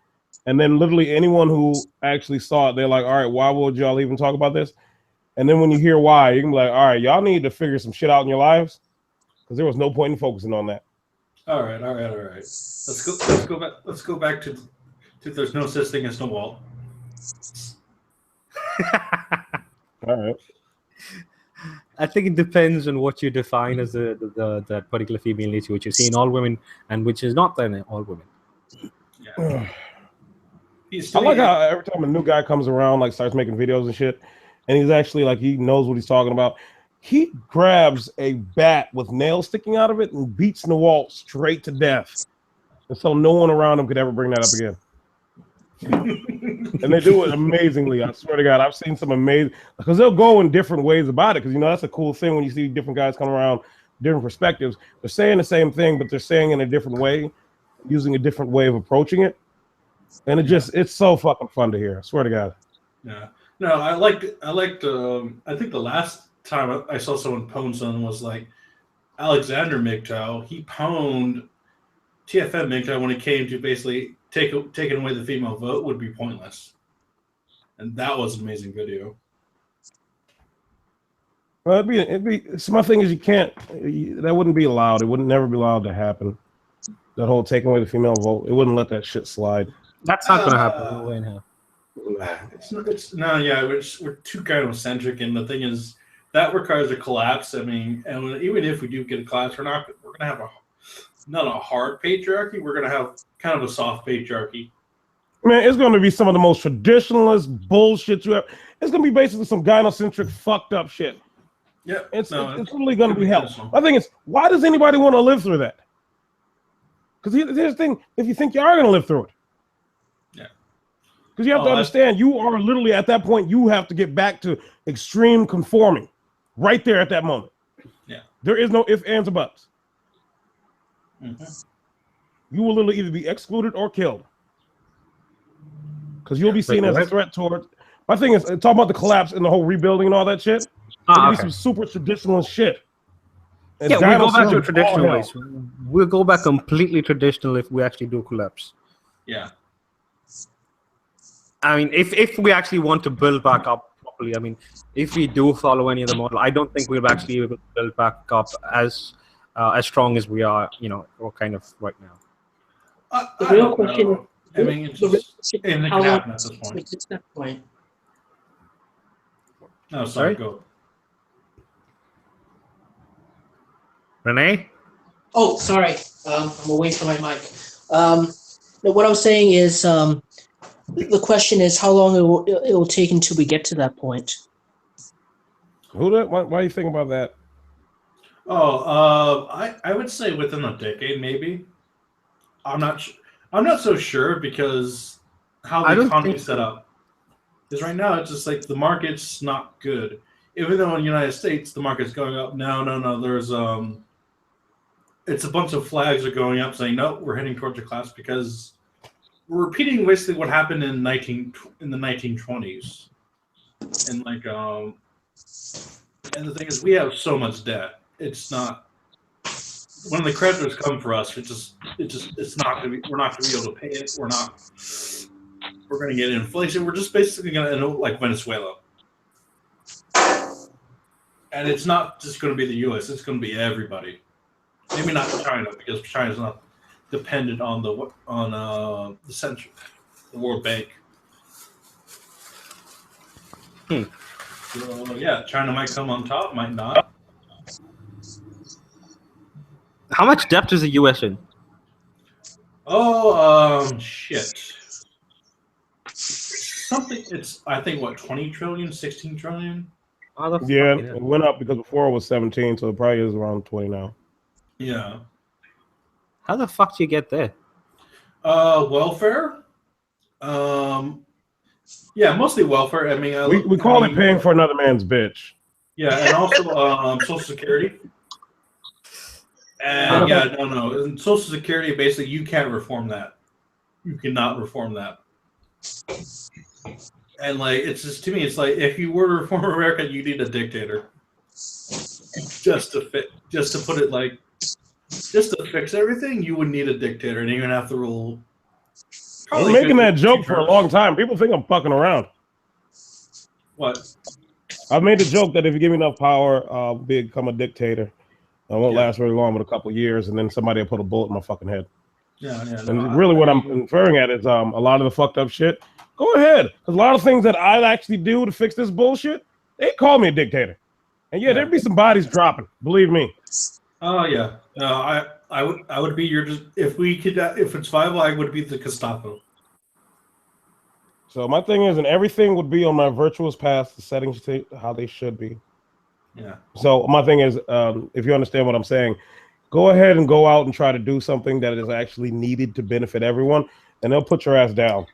And then literally anyone who actually saw it, they're like, all right, why would y'all even talk about this? And then when you hear why, you can be like, all right, y'all need to figure some shit out in your lives. Because there was no point in focusing on that. All right. Let's go back to there's no such thing as no wall. All right. I think it depends on what you define as that particular female nature, which you see in all women and which is not in all women. Yeah. I like how every time a new guy comes around, like starts making videos and shit, and he's actually like, he knows what he's talking about. He grabs a bat with nails sticking out of it and beats Nawalt straight to death. and so no one around them could ever bring that up again. And they do it amazingly. I swear to God, I've seen some amazing, because they'll go in different ways about it. Because that's a cool thing when you see different guys come around, different perspectives. They're saying the same thing, but they're saying it in a different way, using a different way of approaching it. And it's so fucking fun to hear. I swear to God. Yeah. No, I liked. I think the last time I saw someone pwn something was like Alexander MGTOW. He pwned TFM MGTOW when it came to basically taking away the female vote would be pointless, and that was an amazing video. Well, it'd be. So my thing is, that wouldn't be allowed. It wouldn't never be allowed to happen. That whole taking away the female vote, it wouldn't let that shit slide. That's not gonna happen. No way in hell. We're too gynocentric, and the thing is that requires a collapse. I mean, and even if we do get a collapse, we're gonna have not a hard patriarchy. We're gonna have kind of a soft patriarchy. Man, it's gonna be some of the most traditionalist bullshit you have. It's gonna be basically some gynocentric fucked up shit. Yeah, it's really gonna be hell. I think it's why does anybody want to live through that? Because here's the thing: if you think you are gonna live through it. Because you have to understand, you are literally at that point, you have to get back to extreme conforming right there at that moment. Yeah. There is no ifs, ands, or buts. Mm-hmm. You will literally either be excluded or killed. Because you'll be seen as a threat towards. My thing is, talking about the collapse and the whole rebuilding and all that shit, it'll be some super traditional shit. And we'll go back to traditional ways. We'll go back completely traditional if we actually do collapse. Yeah. I mean, if we actually want to build back up properly, I mean, if we do follow any of the model, I don't think we'll actually be able to build back up as strong as we are, or kind of right now. The real question. I mean, it's just anything can happen at this point. It's that point. No, sorry, go. Renee? Oh, sorry. I'm away from my mic. No, what I was saying is, the question is how long it will take until we get to that point. Why are you thinking about that? I would say within a decade, maybe. I'm not so sure because how the economy is set up. Because right now it's just like the market's not good. Even though in the United States the market's going up. No. There's it's a bunch of flags are going up saying no, we're heading towards a collapse because we're repeating basically what happened in the 1920s. And and the thing is we have so much debt. It's not when the creditors come for us, it's not gonna be we're not gonna be able to pay it. We're gonna get inflation. We're just basically gonna end up like Venezuela. And it's not just gonna be the US, it's gonna be everybody. Maybe not China, because China's not dependent on the World Bank. So yeah, China might come on top, might not. How much debt is the US in? Shit. Something. It's I think what 20 trillion, 16 trillion. Yeah, it went up because before it was 17, so it probably is around 20 now. Yeah. How the fuck do you get there? Welfare. Yeah, mostly welfare. I mean, we call it paying for another man's bitch. Yeah, and also Social Security. And no. And Social Security, basically, you can't reform that. You cannot reform that. And it's just to me, it's like if you were to reform America, you need a dictator. Just to put it just to fix everything, you would need a dictator, and you're gonna have to rule. I'm making that joke for a long time. People think I'm fucking around. What? I've made the joke that if you give me enough power, I'll become a dictator. I won't last very long, but a couple of years, and then somebody will put a bullet in my fucking head. Yeah. And really what I'm inferring at is a lot of the fucked up shit. Go ahead. Because a lot of things that I actually do to fix this bullshit, they call me a dictator. And there'd be some bodies dropping. Believe me. Oh yeah. No, I would be if it's viable, I would be the Gestapo. So my thing is, and everything would be on my virtuous path, the settings how they should be. Yeah. So my thing is, if you understand what I'm saying, Go ahead and go out and try to do something that is actually needed to benefit everyone, and they'll put your ass down.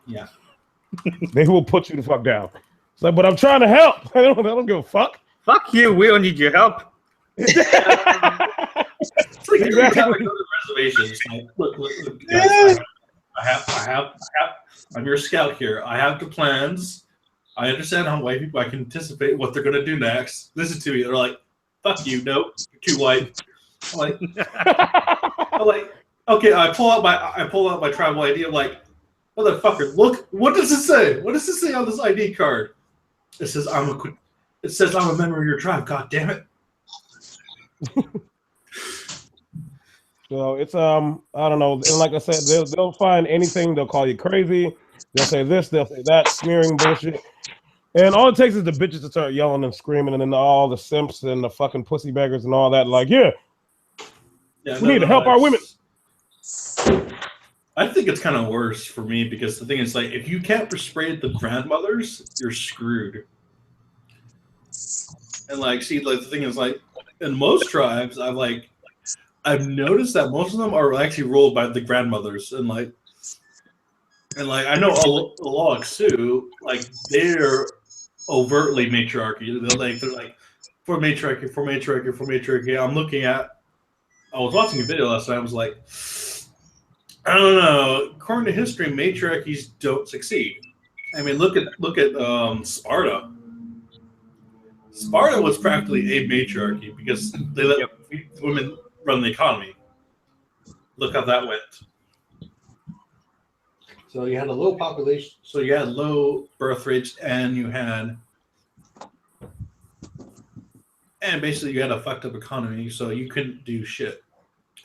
Yeah. They will put you the fuck down. It's like, but I'm trying to help. I don't give a fuck. Fuck you. We don't need your help. It's like every time I go to reservations, like, look, guys, I have, I'm your scout here. I have the plans. I understand how white people, I can anticipate what they're going to do next. Listen to me. They're like, fuck you. Nope. You're too white. I'm like, okay, I pull out my tribal ID. I'm like, motherfucker, look, what does it say? What does it say on this ID card? It says I'm a member of your tribe. God damn it. So it's I don't know. And like I said, they'll find anything. They'll call you crazy. They'll say this. They'll say that. Smearing bullshit. And all it takes is the bitches to start yelling and screaming, and then all the simps and the fucking pussy beggars and all that. Like, we need to help our women. I think it's kind of worse for me because the thing is, like, if you can't persuade the grandmothers, you're screwed. And like, see, like the thing is, like, in most tribes, I've noticed that most of them are actually ruled by the grandmothers, and like I know Alok Sioux, like they're overtly matriarchy. They're like for matriarchy. I was watching a video last night. I was like, I don't know. According to history, matriarchies don't succeed. I mean, look at Sparta. Sparta was practically a matriarchy because they let women run the economy. Look how that went. So you had a low population. So you had low birth rates, and basically you had a fucked up economy, so you couldn't do shit,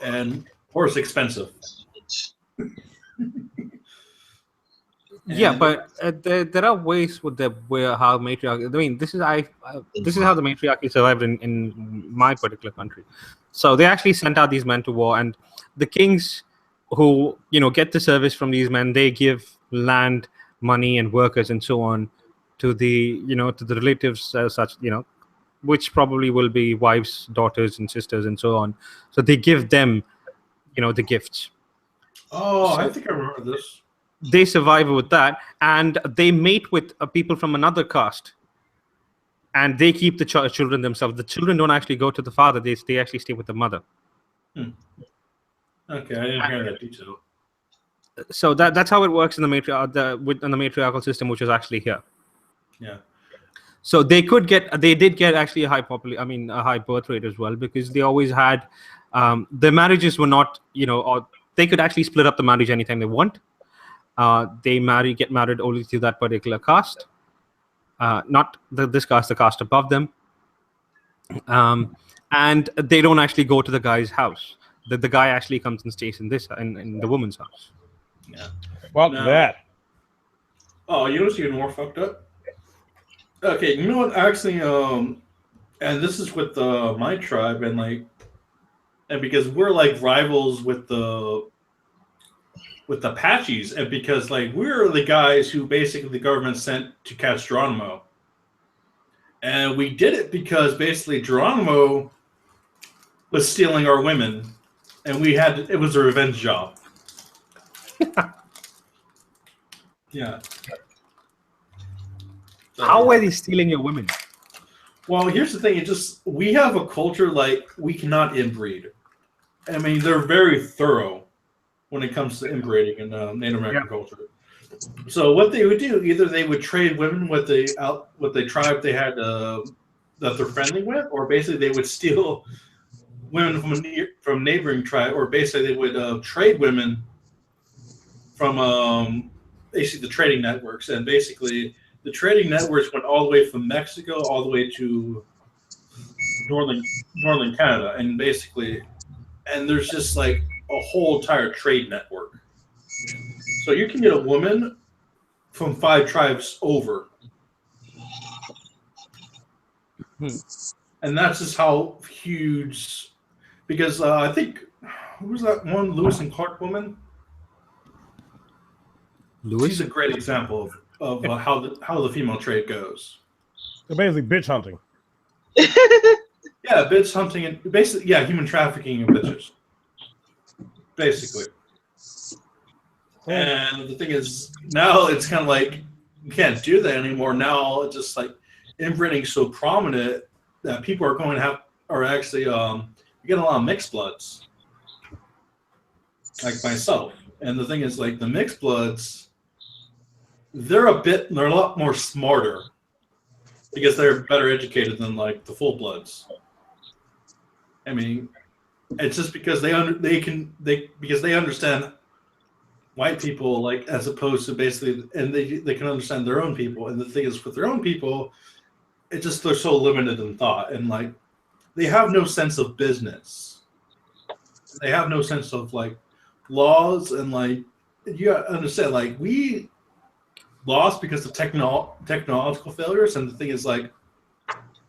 and or it's expensive. Yeah, but there are ways with how matriarchy. I mean, this is how the matriarchy survived in my particular country. So they actually sent out these men to war, and the kings who get the service from these men, they give land, money, and workers and so on to the relatives, such which probably will be wives, daughters, and sisters, and so on. So they give them the gifts. Oh, I think I remember this. They survive with that, and they mate with people from another caste, and they keep the children themselves. The children don't actually go to the father; they actually stay with the mother. Okay, I didn't hear that detail. So that's how it works in the matriarchal system, which is actually here. Yeah. So they did get actually a high birth rate as well, because they always had their marriages were not or they could actually split up the marriage anytime they want. They get married only to that particular caste, not this caste, the caste above them. And they don't actually go to the guy's house. The guy actually comes and stays in the woman's house. Yeah. Fuck that. Oh, you know what's even more fucked up? Okay, you know what? Actually, and this is with my tribe, and because we're like rivals with the Apaches, and because we're the guys who basically the government sent to catch Geronimo, and we did it because basically Geronimo was stealing our women, and it was a revenge job. Yeah. How were they stealing your women? Well, here's the thing. We have a culture we cannot inbreed. I mean, they're very thorough when it comes to inbreeding in Native American culture. So what they would do, either they would trade women with the tribe they had that they're friendly with, or basically they would steal women from neighboring tribe, or basically they would trade women from basically the trading networks, and basically the trading networks went all the way from Mexico all the way to northern Canada, and there's just a whole entire trade network. So you can get a woman from 5 tribes over. And that's just how huge, because I think, who was that one, Lewis and Clark woman? Lewis? She's a great example of how the female trade goes. So basically bitch hunting. Yeah, Yeah, bitch hunting and basically, yeah, human trafficking of bitches, basically. And the thing is, now it's kind of like you can't do that anymore. Now it's just like inbreeding so prominent that people are going to have are actually getting a lot of mixed bloods, like myself. And the thing is, like the mixed bloods, they're a lot more smarter because they're better educated than like the full bloods. I mean, it's just because they understand white people, like as opposed to basically, and they can understand their own people. And the thing is, with their own people, it's just they're so limited in thought, and like they have no sense of business. They have no sense of like laws, and like you gotta understand, like we lost because of technological failures, and the thing is like,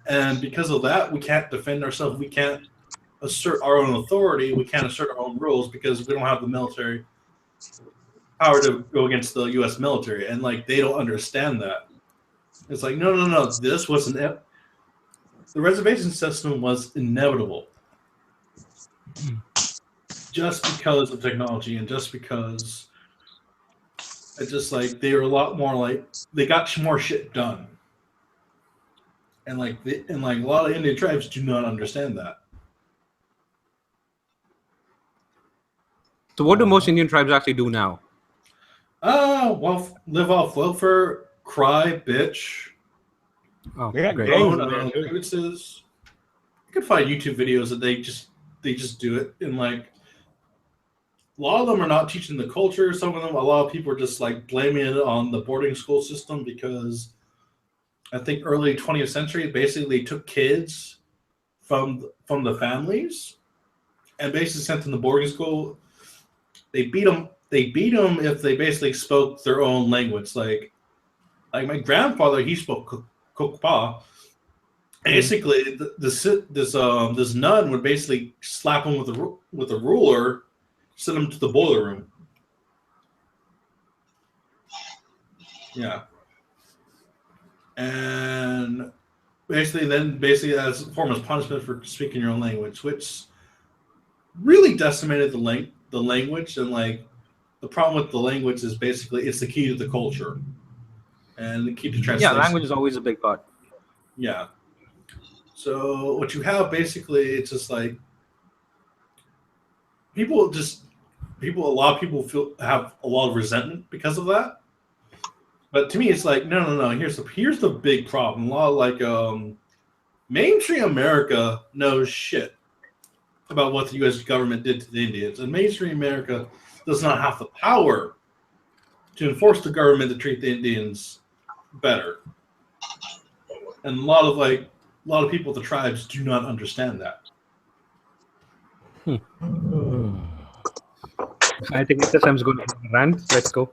and because of that, we can't defend ourselves. We can't assert our own authority. We can't assert our own rules because we don't have the military power to go against the U.S. military, and like they don't understand that. It's like no. This was the reservation system was inevitable, just because of technology and just because it's just like they were a lot more like they got more shit done, and like a lot of Indian tribes do not understand that. So what do most Indian tribes actually do now? Well, live off welfare, cry, bitch. Oh, They got great. gangs Own, in there, too. grievances. You can find YouTube videos that they just do it, and like a lot of them are not teaching the culture. Some of them, a lot of people are just like blaming it on the boarding school system because I think early 20th century, basically they took kids from the families and basically sent them to boarding school. They beat them if they basically spoke their own language. Like my grandfather, he spoke Kokpa. Basically, this nun would basically slap him with a ruler, send him to the boiler room. Yeah, and basically as a form of punishment for speaking your own language, which really decimated the language. And like the problem with the language is basically it's the key to the culture and the key to translation. Yeah, language is always a big part. Yeah. So what you have basically, it's just like a lot of people have a lot of resentment because of that. But to me, it's like no. Here's the big problem. A lot of like mainstream America knows shit about what the U.S. government did to the Indians, and mainstream America does not have the power to enforce the government to treat the Indians better. And a lot of people, the tribes, do not understand that. I think this time's going to rant. Let's go.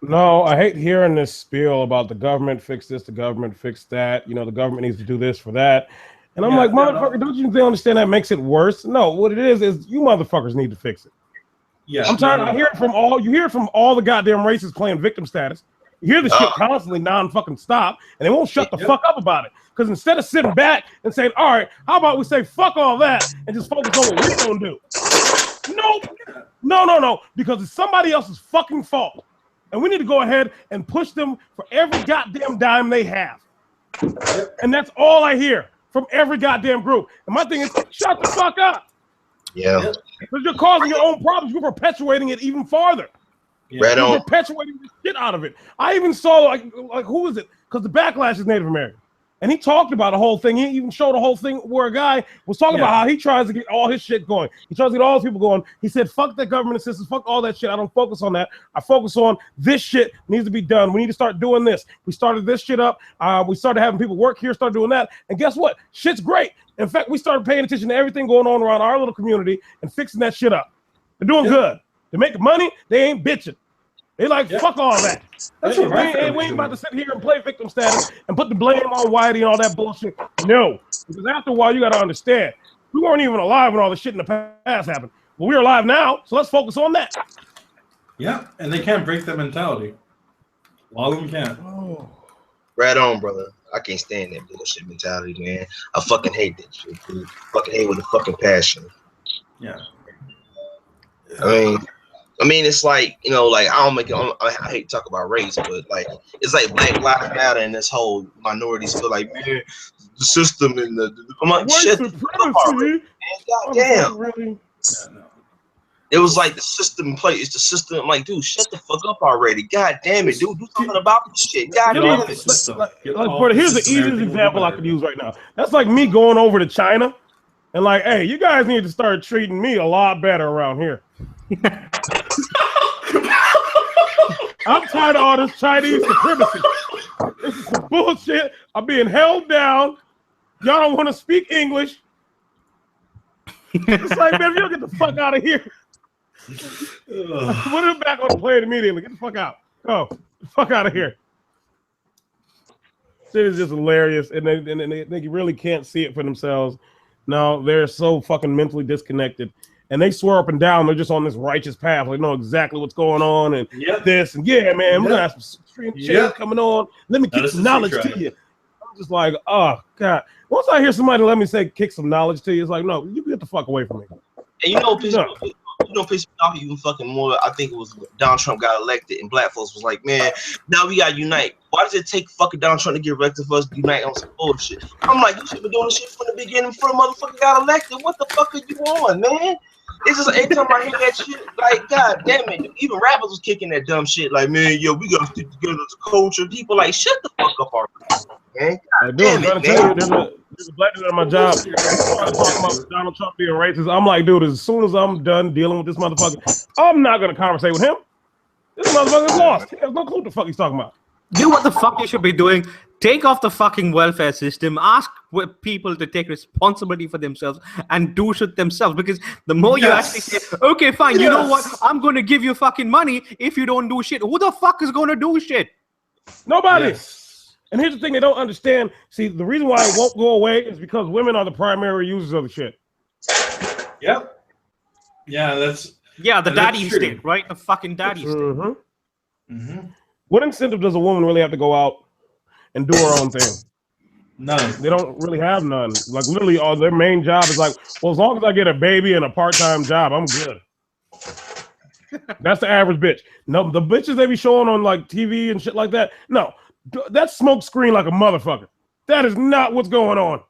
No, I hate hearing this spiel about the government fix this, the government fix that. You know, the government needs to do this for that. And I'm like, motherfucker, don't you understand that makes it worse? No, what it is you motherfuckers need to fix it. Yeah, I'm tired. I hear it from all. You hear it from all the goddamn races playing victim status. You hear the shit constantly, non-fucking stop, and they won't shut the fuck up about it. Because instead of sitting back and saying, all right, how about we say fuck all that and just focus on what we're gonna do? No, because it's somebody else's fucking fault. And we need to go ahead and push them for every goddamn dime they have. And that's all I hear from every goddamn group. And my thing is, shut the fuck up. Yeah. Because you're causing your own problems. You're perpetuating it even farther. Right on. You're perpetuating the shit out of it. I even saw, like who is it? Because the backlash is Native American. And he talked about the whole thing. He even showed a whole thing where a guy was talking about how he tries to get all his shit going. He tries to get all these people going. He said, fuck that government assistance, fuck all that shit. I don't focus on that. I focus on this shit needs to be done. We need to start doing this. We started this shit up. We started having people work here, start doing that. And guess what? Shit's great. In fact, we started paying attention to everything going on around our little community and fixing that shit up. They're doing good. They're making money. They ain't bitching. They like, fuck all that. That's what we ain't about to sit here and play victim status and put the blame on Whitey and all that bullshit. No, because after a while, you got to understand, we weren't even alive when all the shit in the past happened. But we're alive now, so let's focus on that. Yeah, and they can't break that mentality. A lot of them can't. Right on, brother. I can't stand that bullshit mentality, man. I fucking hate that shit, dude. Fucking hate with a fucking passion. Yeah. I mean, it's like, you know, like I hate to talk about race, but like it's like Black Lives Matter and this whole minorities feel like, man, the system and I'm like, White shit, supremacy. goddamn. Really? Yeah, no. It was like the system play. It's the system. I'm like, dude, shut the fuck up already. God damn it, dude. Do something about this shit. God Get damn off the it. system. Here's the easiest example I could use right now. That's like me going over to China and like, hey, you guys need to start treating me a lot better around here. I'm tired of all this Chinese supremacy. This is some bullshit. I'm being held down. Y'all don't want to speak English. It's like, man, if you don't get the fuck out of here. Put it back on the plane immediately. Get the fuck out. Go. Get the fuck out of here. Shit is just hilarious. And they really can't see it for themselves. No, they're so fucking mentally disconnected. And they swear up and down they're just on this righteous path. They know exactly what's going on and this. And yeah, man, we're going to have some extreme change coming on. Let me kick some knowledge to you. I'm just like, oh, God. Once I hear somebody let me say kick some knowledge to you, it's like, no, you get the fuck away from me. And you know, piss me off even fucking more. I think it was Donald Trump got elected, and black folks was like, man, now we gotta unite. Why does it take fucking Donald Trump to get elected for us to unite on some bullshit? I'm like, you should be doing this shit from the beginning before the motherfucker got elected. What the fuck are you on, man? It's just every time I hear that shit, like, god damn it. Even rappers was kicking that dumb shit, like, man, yo, we gotta stick together as a culture. People like, shut the fuck up already, man. There's a black dude at my job talking about Donald Trump being racist. I'm like, dude, as soon as I'm done dealing with this motherfucker, I'm not gonna conversate with him. This motherfucker's lost. He has no clue what the fuck he's talking about. Do what the fuck you should be doing. Take off the fucking welfare system. Ask people to take responsibility for themselves and do shit themselves. Because the more you actually say, okay, fine, you know what? I'm going to give you fucking money if you don't do shit. Who the fuck is going to do shit? Nobody. And here's the thing they don't understand. See, the reason why it won't go away is because women are the primary users of the shit. Yep. Yeah, that's... Yeah, the daddy state, right? The fucking daddy state. Mm-hmm. What incentive does a woman really have to go out and do her own thing? None. They don't really have none. Like literally, all their main job is like, well, as long as I get a baby and a part-time job, I'm good. That's the average bitch. No, the bitches they be showing on like TV and shit like that. No, that's smoke screen like a motherfucker. That is not what's going on.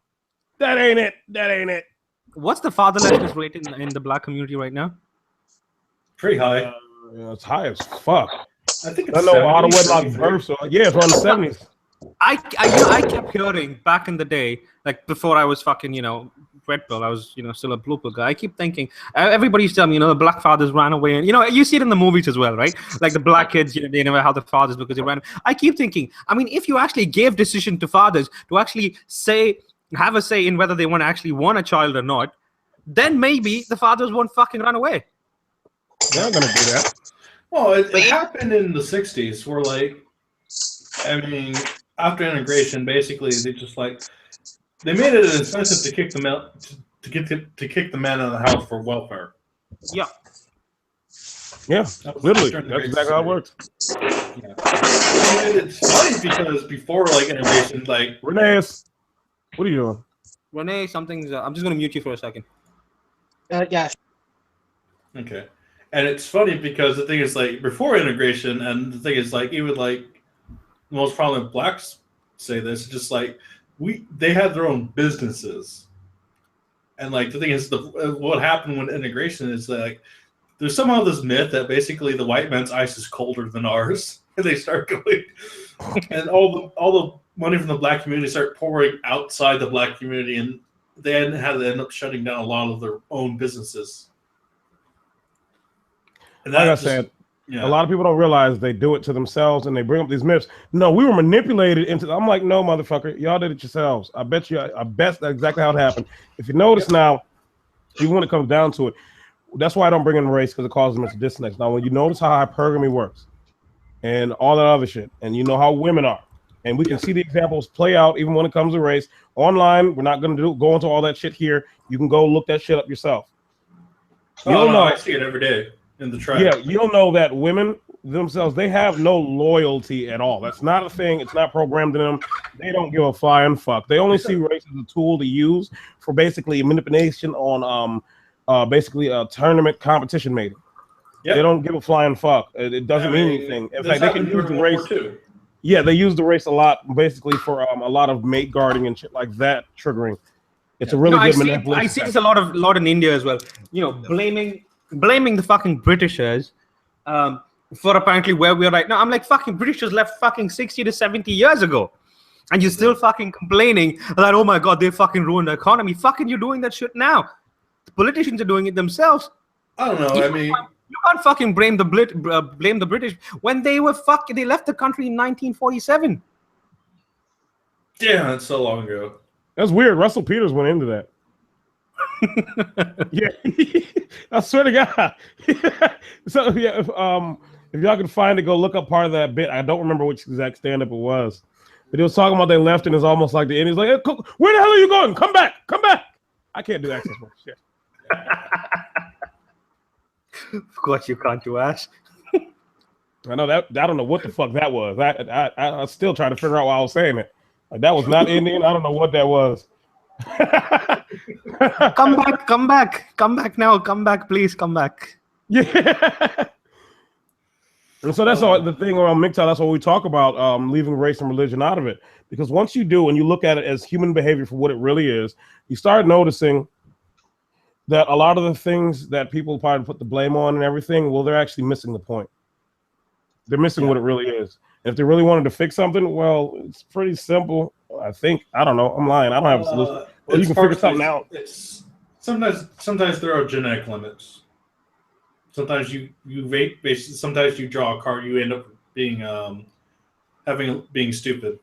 That ain't it. That ain't it. What's the fatherlessness rate in the black community right now? Pretty high. Yeah, it's high as fuck. I think it's I know auto wedlock birth, so yeah, it's around the 70s. I kept hearing back in the day, like before I was fucking, red pill, I was, still a blue pill guy. I keep thinking, everybody used to tell me, the black fathers ran away. And, you see it in the movies as well, right? Like the black kids, they never had the fathers because they ran. I keep thinking, I mean, if you actually gave decision to fathers to actually have a say in whether they actually want a child or not, then maybe the fathers won't fucking run away. They're not going to do that. Well, it happened in the 60s where, after integration, basically, they made it an incentive to kick them out, to kick the men out of the house for welfare. Yeah. Yeah, literally. That's exactly how it works. Yeah. And it's funny because before, integration, Renee, what are you doing? Renee, something's... I'm just going to mute you for a second. Yeah. Okay. And it's funny because the thing is, before integration, and the thing is, even, most prominent blacks say this, just, they had their own businesses. And, the thing is, what happened when integration is, there's somehow this myth that basically the white man's ice is colder than ours. And they start going... and all the money from the black community start pouring outside the black community, and they had to end up shutting down a lot of their own businesses. And like I said, a lot of people don't realize they do it to themselves and they bring up these myths. No, we were manipulated into. I'm like, no, motherfucker, y'all did it yourselves. I bet that's exactly how it happened. If you notice now, even when it comes down to it, that's why I don't bring in race, because it causes mental disconnects. Now, when you notice how hypergamy works and all that other shit, and you know how women are, and we can see the examples play out even when it comes to race online. We're not going to go into all that shit here. You can go look that shit up yourself. I see it every day. In the tribe. Yeah, you'll know that women themselves, they have no loyalty at all. That's not a thing. It's not programmed in them. They don't give a flying fuck. They only see race as a tool to use for basically manipulation on basically a tournament competition mating. Yep. They don't give a flying fuck. It doesn't mean anything. In fact, they can use the race. Yeah, they use the race a lot, basically for a lot of mate guarding and shit like that triggering. It's a really good manipulation. I see this a lot in India as well. You know, blaming the fucking Britishers for apparently where we are right now. I'm like, fucking Britishers left fucking 60 to 70 years ago. And you're still fucking complaining that, oh my God, they fucking ruined the economy. Fucking you're doing that shit now. The politicians are doing it themselves. I don't know. You can't fucking blame the British when they left the country in 1947. Yeah, that's so long ago. That's weird. Russell Peters went into that. Yeah, I swear to God. So yeah, if y'all can find it, go look up part of that bit. I don't remember which exact stand-up it was, but he was talking about they left, and it's almost like the end. He's like, hey, "Where the hell are you going? Come back! Come back!" I can't do access for shit. Of course you can't, you ass. I know that. I don't know what the fuck that was. I still trying to figure out why I was saying it. Like that was not Indian. I don't know what that was. Come back now. Come back, please. Come back. Yeah. And so that's all the thing around MGTOW. That's what we talk about, leaving race and religion out of it. Because once you do, and you look at it as human behavior for what it really is, you start noticing that a lot of the things that people probably put the blame on and everything, well, they're actually missing the point. They're missing what it really is. And if they really wanted to fix something, well, it's pretty simple. I think. I don't know. I'm lying. I don't have a solution. Well, you can figure something out. Sometimes there are genetic limits. Sometimes you vape. Basically, sometimes you draw a card. You end up being being stupid.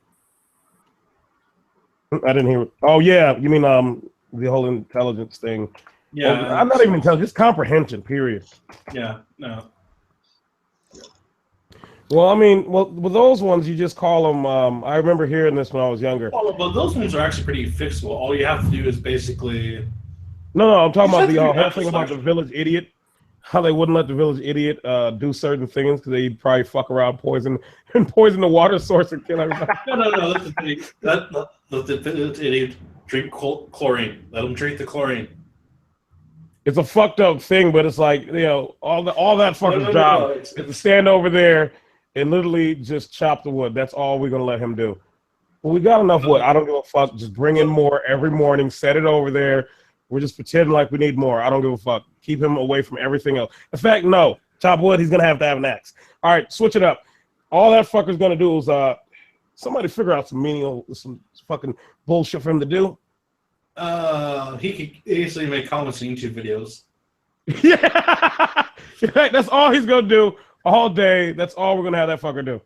I didn't hear. Oh yeah, you mean the whole intelligence thing? Yeah, well, I'm not even intelligent. Just comprehension. Period. Yeah. No. Well, I mean, with those ones, you just call them. I remember hearing this when I was younger. Well, but those ones are actually pretty fixable. All you have to do is basically. No, I'm talking about the whole thing about the village idiot. How they wouldn't let the village idiot do certain things because they'd probably fuck around, poison the water source and kill everybody. No. That's the thing. Let the village idiot drink chlorine. Let them drink the chlorine. It's a fucked up thing, but it's like, all that fucking job is to stand over there and literally just chop the wood. That's all we're gonna let him do. Well, we got enough wood. I don't give a fuck. Just bring in more every morning. Set it over there. We're just pretending like we need more. I don't give a fuck. Keep him away from everything else. In fact, no. Chop wood. He's gonna have to have an axe. All right, switch it up. All that fucker's gonna do is somebody figure out some fucking bullshit for him to do. He could easily make comments in YouTube videos. Yeah, that's all he's gonna do all day. That's all we're gonna have that fucker do.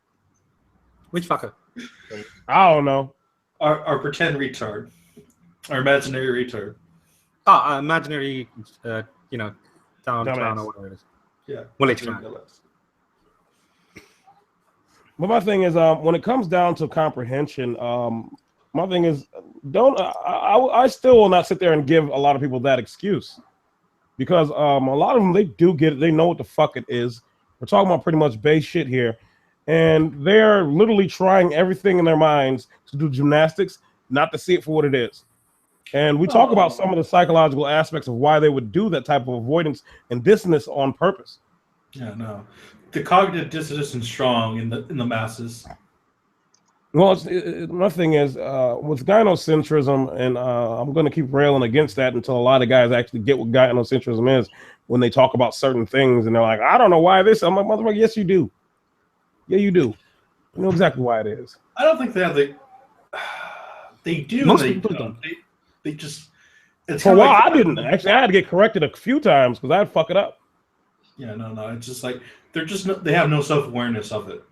Which fucker? I don't know. Our pretend retard, our imaginary retard. Imaginary, town or whatever it is. Yeah. Well, it's fine. But my thing is, when it comes down to comprehension, my thing is, I still will not sit there and give a lot of people that excuse, because a lot of them, they do get it. They know what the fuck it is. We're talking about pretty much base shit here, and they're literally trying everything in their minds to do gymnastics, not to see it for what it is. And we talk about some of the psychological aspects of why they would do that type of avoidance and dissonance on purpose. Yeah, no, the cognitive dissonance is strong in the masses. Well, my thing is with gynocentrism, and I'm going to keep railing against that until a lot of guys actually get what gynocentrism is when they talk about certain things, and they're like, I don't know why this. I'm like, motherfucker, yes, you do. Yeah, you do. You know exactly why it is. I don't think they have the. They do. Most people don't. They just. For a while, I didn't. Actually, I had to get corrected a few times because I'd fuck it up. Yeah, no. It's just like they have no self-awareness of it.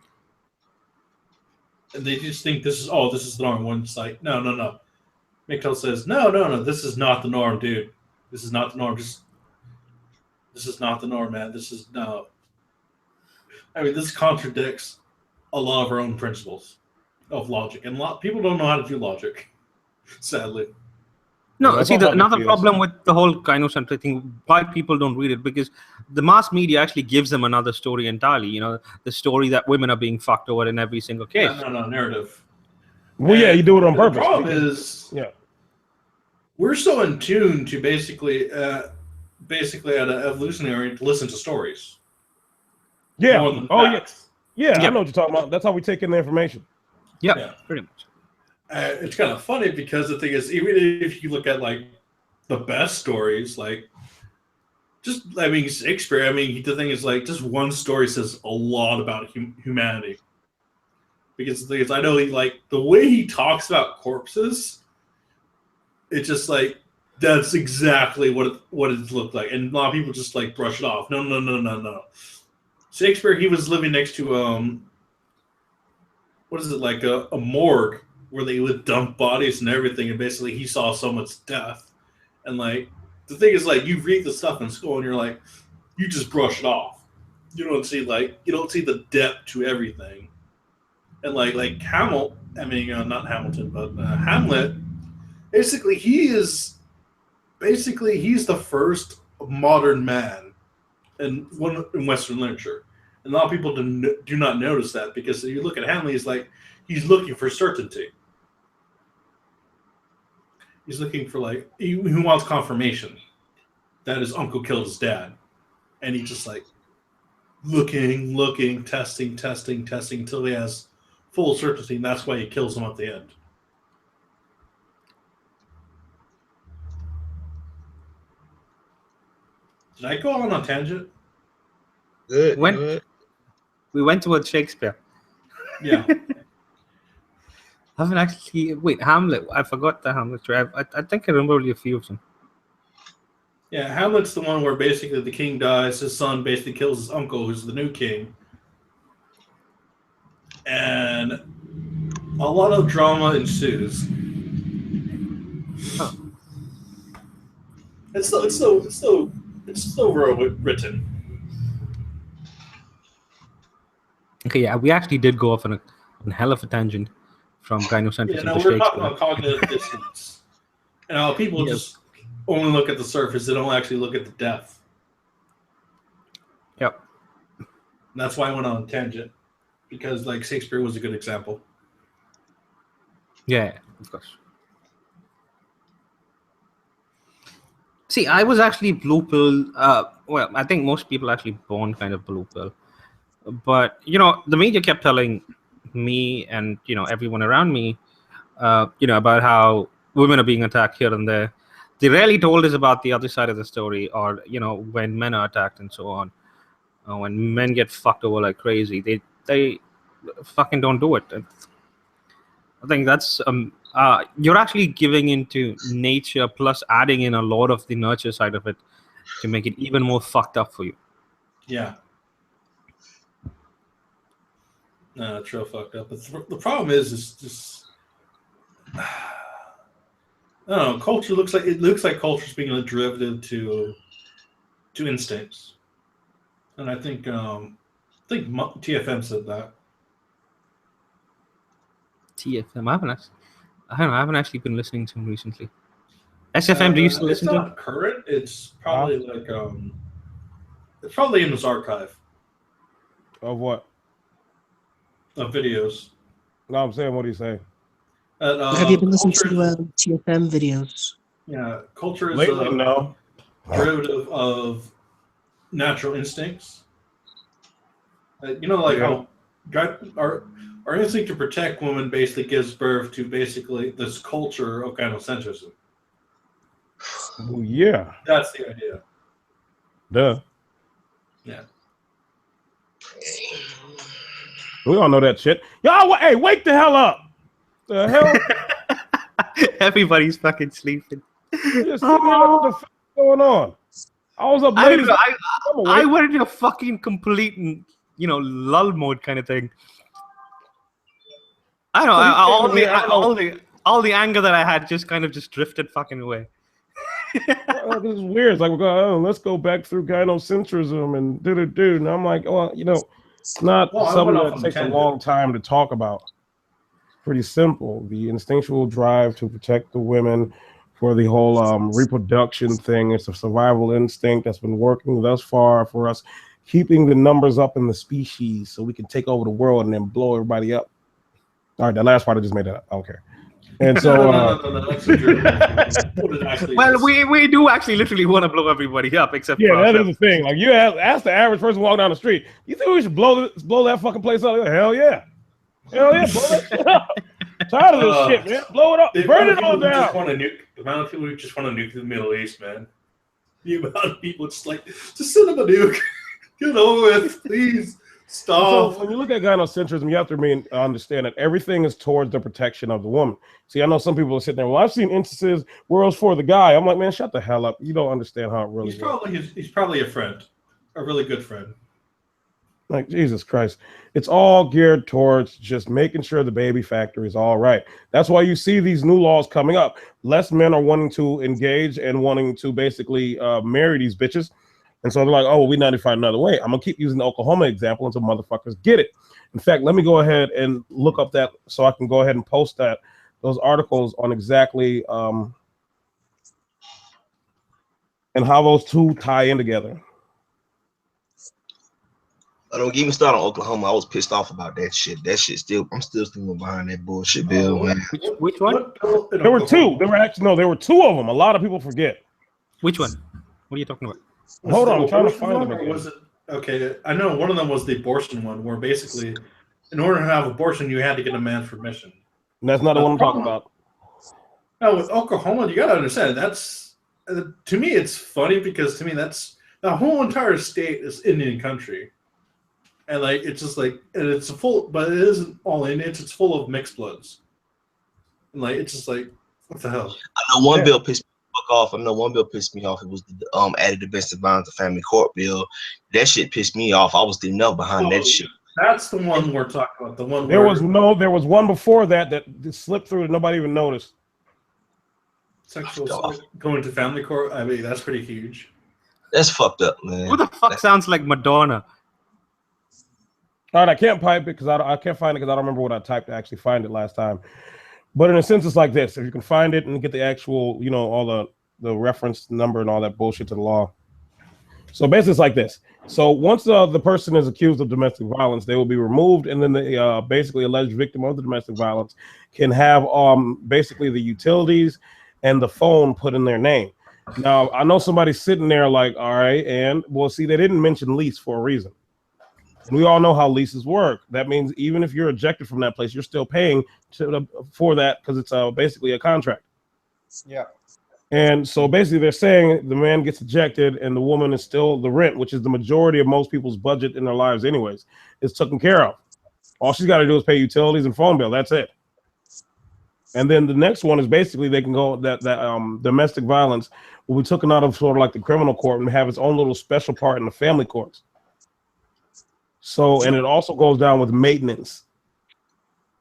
And they just think this is the norm. One like, no. MGTOW says, no, this is not the norm, dude. This is not the norm. This is not the norm, man. This is no. I mean, this contradicts a lot of our own principles of logic, and a lot of people don't know how to do logic, sadly. No, That's see, all about another BTS. problem with the whole gynocentric thing, why people don't read it, because the mass media actually gives them another story entirely. You know, the story that women are being fucked over in every single case. No, narrative. Well, yeah, you do it on purpose. The problem is, we're so in tune to basically at an evolutionary to listen to stories. Yeah. More than Oh, facts. yeah. I know what you're talking about. That's how we take in the information. Yeah, pretty much. It's kind of funny because the thing is, even if you look at like the best stories, like Shakespeare. The thing is, like, just one story says a lot about humanity. Because the thing is, I know the way he talks about corpses, it's just like that's exactly what it looked like, and a lot of people just like brush it off. No. Shakespeare, he was living next to what is it, like a morgue where they would dump bodies and everything, and basically he saw so much death. And like the thing is, like, you read the stuff in school and you're like, you just brush it off. You don't see the depth to everything. And like not Hamilton, but Hamlet. Basically, he's the first modern man in Western literature. And a lot of people do not notice that, because if you look at Hamlet, he's looking for certainty. He's looking for he wants confirmation that his uncle killed his dad, and he's just like looking, testing until he has full certainty, and that's why he kills him at the end. Did I go on a tangent? Good. We went towards Shakespeare. Yeah. I haven't actually... Wait, Hamlet. I forgot the Hamlet. I think I remember only a few of them. Yeah, Hamlet's the one where basically the king dies, his son basically kills his uncle, who's the new king. And a lot of drama ensues. Huh. It's still well written. Okay, yeah, we actually did go off on a hell of a tangent from gynocentrism to we're Shakespeare. talking about cognitive dissonance. And people just only look at the surface; they don't actually look at the depth. Yep. And that's why I went on a tangent, because Shakespeare was a good example. Yeah, of course. See, I was actually blue pill. Well, I think most people actually born kind of blue pill. But, the media kept telling me and, everyone around me, about how women are being attacked here and there. They rarely told us about the other side of the story, or, when men are attacked and so on. When men get fucked over like crazy, they fucking don't do it. I think that's... you're actually giving into nature plus adding in a lot of the nurture side of it to make it even more fucked up for you. Yeah. No, it's real fucked up. But the problem is just, I don't know. Culture looks like culture's being a derivative to instincts, and I think TFM said that. TFM, I haven't actually been listening to him recently. SFM, do you still listen to? It's not current. It's probably it's probably in his archive Of what? of videos. No, I'm saying, what do you say? Have you been listening to TFM videos? Yeah, culture is Lately, no. derivative of natural instincts. How our instinct to protect women basically gives birth to basically this culture of gynocentrism. Well, yeah. That's the idea. Duh. Yeah. We all know that shit. Y'all, hey, wake the hell up. The hell? Everybody's fucking sleeping. Just sitting here, what the fuck is going on? I was up late. I went into a fucking complete, lull mode kind of thing. I don't know. All the anger that I had just drifted fucking away. This is weird. It's like, let's go back through gynocentrism and do. And I'm like, it's not something that takes a long time to talk about. Pretty simple. The instinctual drive to protect the women for the whole reproduction thing. It's a survival instinct that's been working thus far for us, keeping the numbers up in the species so we can take over the world and then blow everybody up. All right, that last part I just made that up. I don't care. And so, no, that's a joke. What it actually Well, is. we do actually literally want to blow everybody up, except yeah, for that is ourselves. the thing. Like you ask the average person walking down the street, you think we should blow that fucking place up? Hell yeah, blow that shit up. Tired of this shit, man. Blow it up, burn it all down. The amount of people who just want to nuke the Middle East, man. The amount of people just send them a nuke. Get it over with, please. Stop. So when you look at gynocentrism, you have to understand that everything is towards the protection of the woman. See, I know some people are sitting there. Well, I've seen instances where it was for the guy. I'm like, man, shut the hell up. You don't understand how it really works. He's probably a friend, a really good friend. Like, Jesus Christ. It's all geared towards just making sure the baby factor is all right. That's why you see these new laws coming up. Less men are wanting to engage and wanting to basically marry these bitches. And so they're like, oh, well, we need to find another way. I'm going to keep using the Oklahoma example until motherfuckers get it. In fact, let me go ahead and look up that so I can go ahead and post those articles on exactly and how those two tie in together. Don't get me started on Oklahoma. I was pissed off about that shit. I'm still thinking behind that bullshit bill, man. Which one? There were two. There were two of them. A lot of people forget. Which one? What are you talking about? Hold on, I'm trying to find them again. Was it okay? I know one of them was the abortion one, where basically, in order to have abortion, you had to get a man's permission. And that's not the one I'm talking about. No, with Oklahoma, you got to understand that's to me it's funny because to me that's the whole entire state is Indian country, and it's just and it's but it isn't all Indians. It's full of mixed bloods, and it's just what the hell. I know one bill pissed me off. I know one bill pissed me off. It was the added domestic violence to family court bill. That shit pissed me off. I was the nut behind that shit. That's the one we're talking about. The one there was one before that slipped through that nobody even noticed. Sexual going to family court. I mean, that's pretty huge. That's fucked up, man. Who the fuck sounds like Madonna? All right, I can't pipe it because I can't find it because I don't remember what I typed to actually find it last time. But in a sense, it's like this: if you can find it and get the actual, all the reference number and all that bullshit to the law. So basically, it's like this. So once the person is accused of domestic violence, they will be removed, and then the basically alleged victim of the domestic violence can have basically the utilities and the phone put in their name. Now, I know somebody's sitting there like, all right, and well, see, they didn't mention lease for a reason. And we all know how leases work. That means even if you're ejected from that place, you're still paying for that because it's basically a contract. Yeah. And so basically they're saying the man gets ejected and the woman is still the rent, which is the majority of most people's budget in their lives anyways, is taken care of. All she's got to do is pay utilities and phone bill. That's it. And then the next one is basically they can go that domestic violence will be taken out of sort of like the criminal court and have its own little special part in the family courts. So, and it also goes down with maintenance.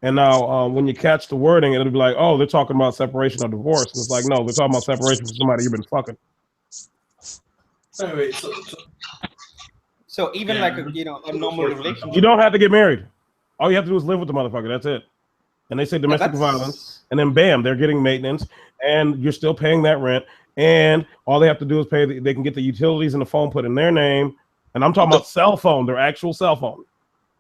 And now when you catch the wording, it'll be like, oh, they're talking about separation or divorce. And it's like, no, they're talking about separation from somebody you've been fucking. Anyway, so even like a normal relationship. You don't have to get married. All you have to do is live with the motherfucker. That's it. And they say domestic violence, and then bam, they're getting maintenance, and you're still paying that rent. And all they have to do is pay. They can get the utilities and the phone put in their name. And I'm talking about cell phone, their actual cell phone.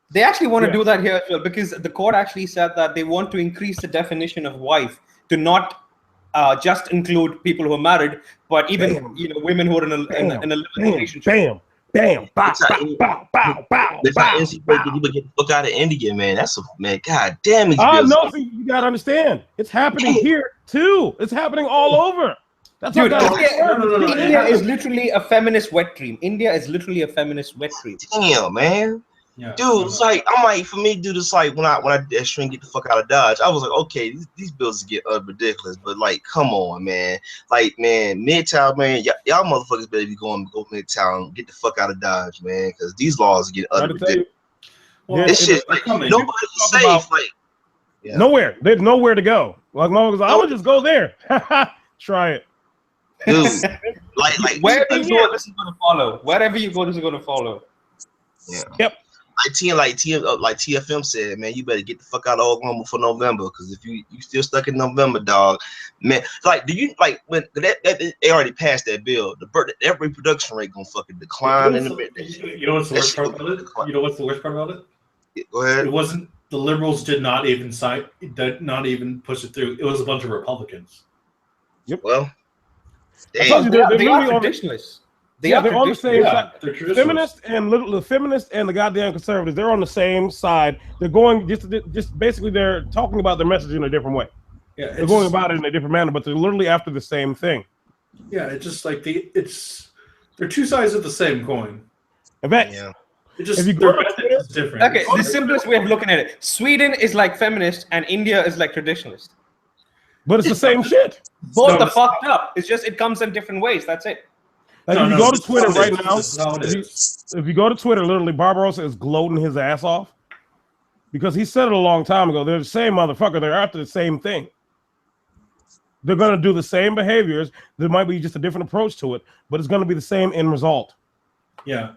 They actually want to do that here as well, because the court actually said that they want to increase the definition of wife to not just include people who are married, but even women who are in a living relationship. Bam, bow, bow, bow, bow. That's how people get the fuck out of India, man. That's man. God damn it. No, see, you gotta understand. It's happening here too. It's happening all over. That's Dude, India is literally a feminist wet dream. India is literally a feminist wet dream. Damn, man. Yeah. Dude, it's like I'm like, for me, dude, it's like when I string get the fuck out of Dodge, I was like, okay, these bills get ridiculous, but like, come on, man. Like, man, MGTOW, man, y'all motherfuckers better be go MGTOW and get the fuck out of Dodge, man, because these laws get ridiculous. Well, this shit, like, nobody's safe. Like, nowhere. There's nowhere to go. Like, motherfuckers, I would just go there. Try it. Dude, like wherever you go, this is going to follow. Wherever you go, this is going to follow. Yeah. Yep. TFM said, man, you better get the fuck out of Oklahoma for November, because if you still stuck in November, dog, man, like, do you like when that they already passed that bill? That reproduction rate gonna fucking decline in the mid. You know what's the worst part about it? You know what's the worst part about it? Go ahead. It wasn't the liberals did not even not even push it through. It was a bunch of Republicans. Yep. Well, I told you they are literally traditionalists. They're on the same side. They're Feminists and the feminists and the goddamn conservatives, they're on the same side. They're going just basically they're talking about their message in a different way. Yeah, they're going about it in a different manner, but they're literally after the same thing. Yeah, it's just like they're two sides of the same coin. In fact, yeah. It just if you go it's different. Okay, the simplest way of looking at it: Sweden is like feminist, and India is like traditionalist. but it's the same shit. Both are fucked up. It's just it comes in different ways. That's it. Like if you go to Twitter right now, if you go to Twitter, literally Barbarossa is gloating his ass off because he said it a long time ago. They're the same motherfucker. They're after the same thing. They're gonna do the same behaviors. There might be just a different approach to it, but it's gonna be the same end result. Yeah.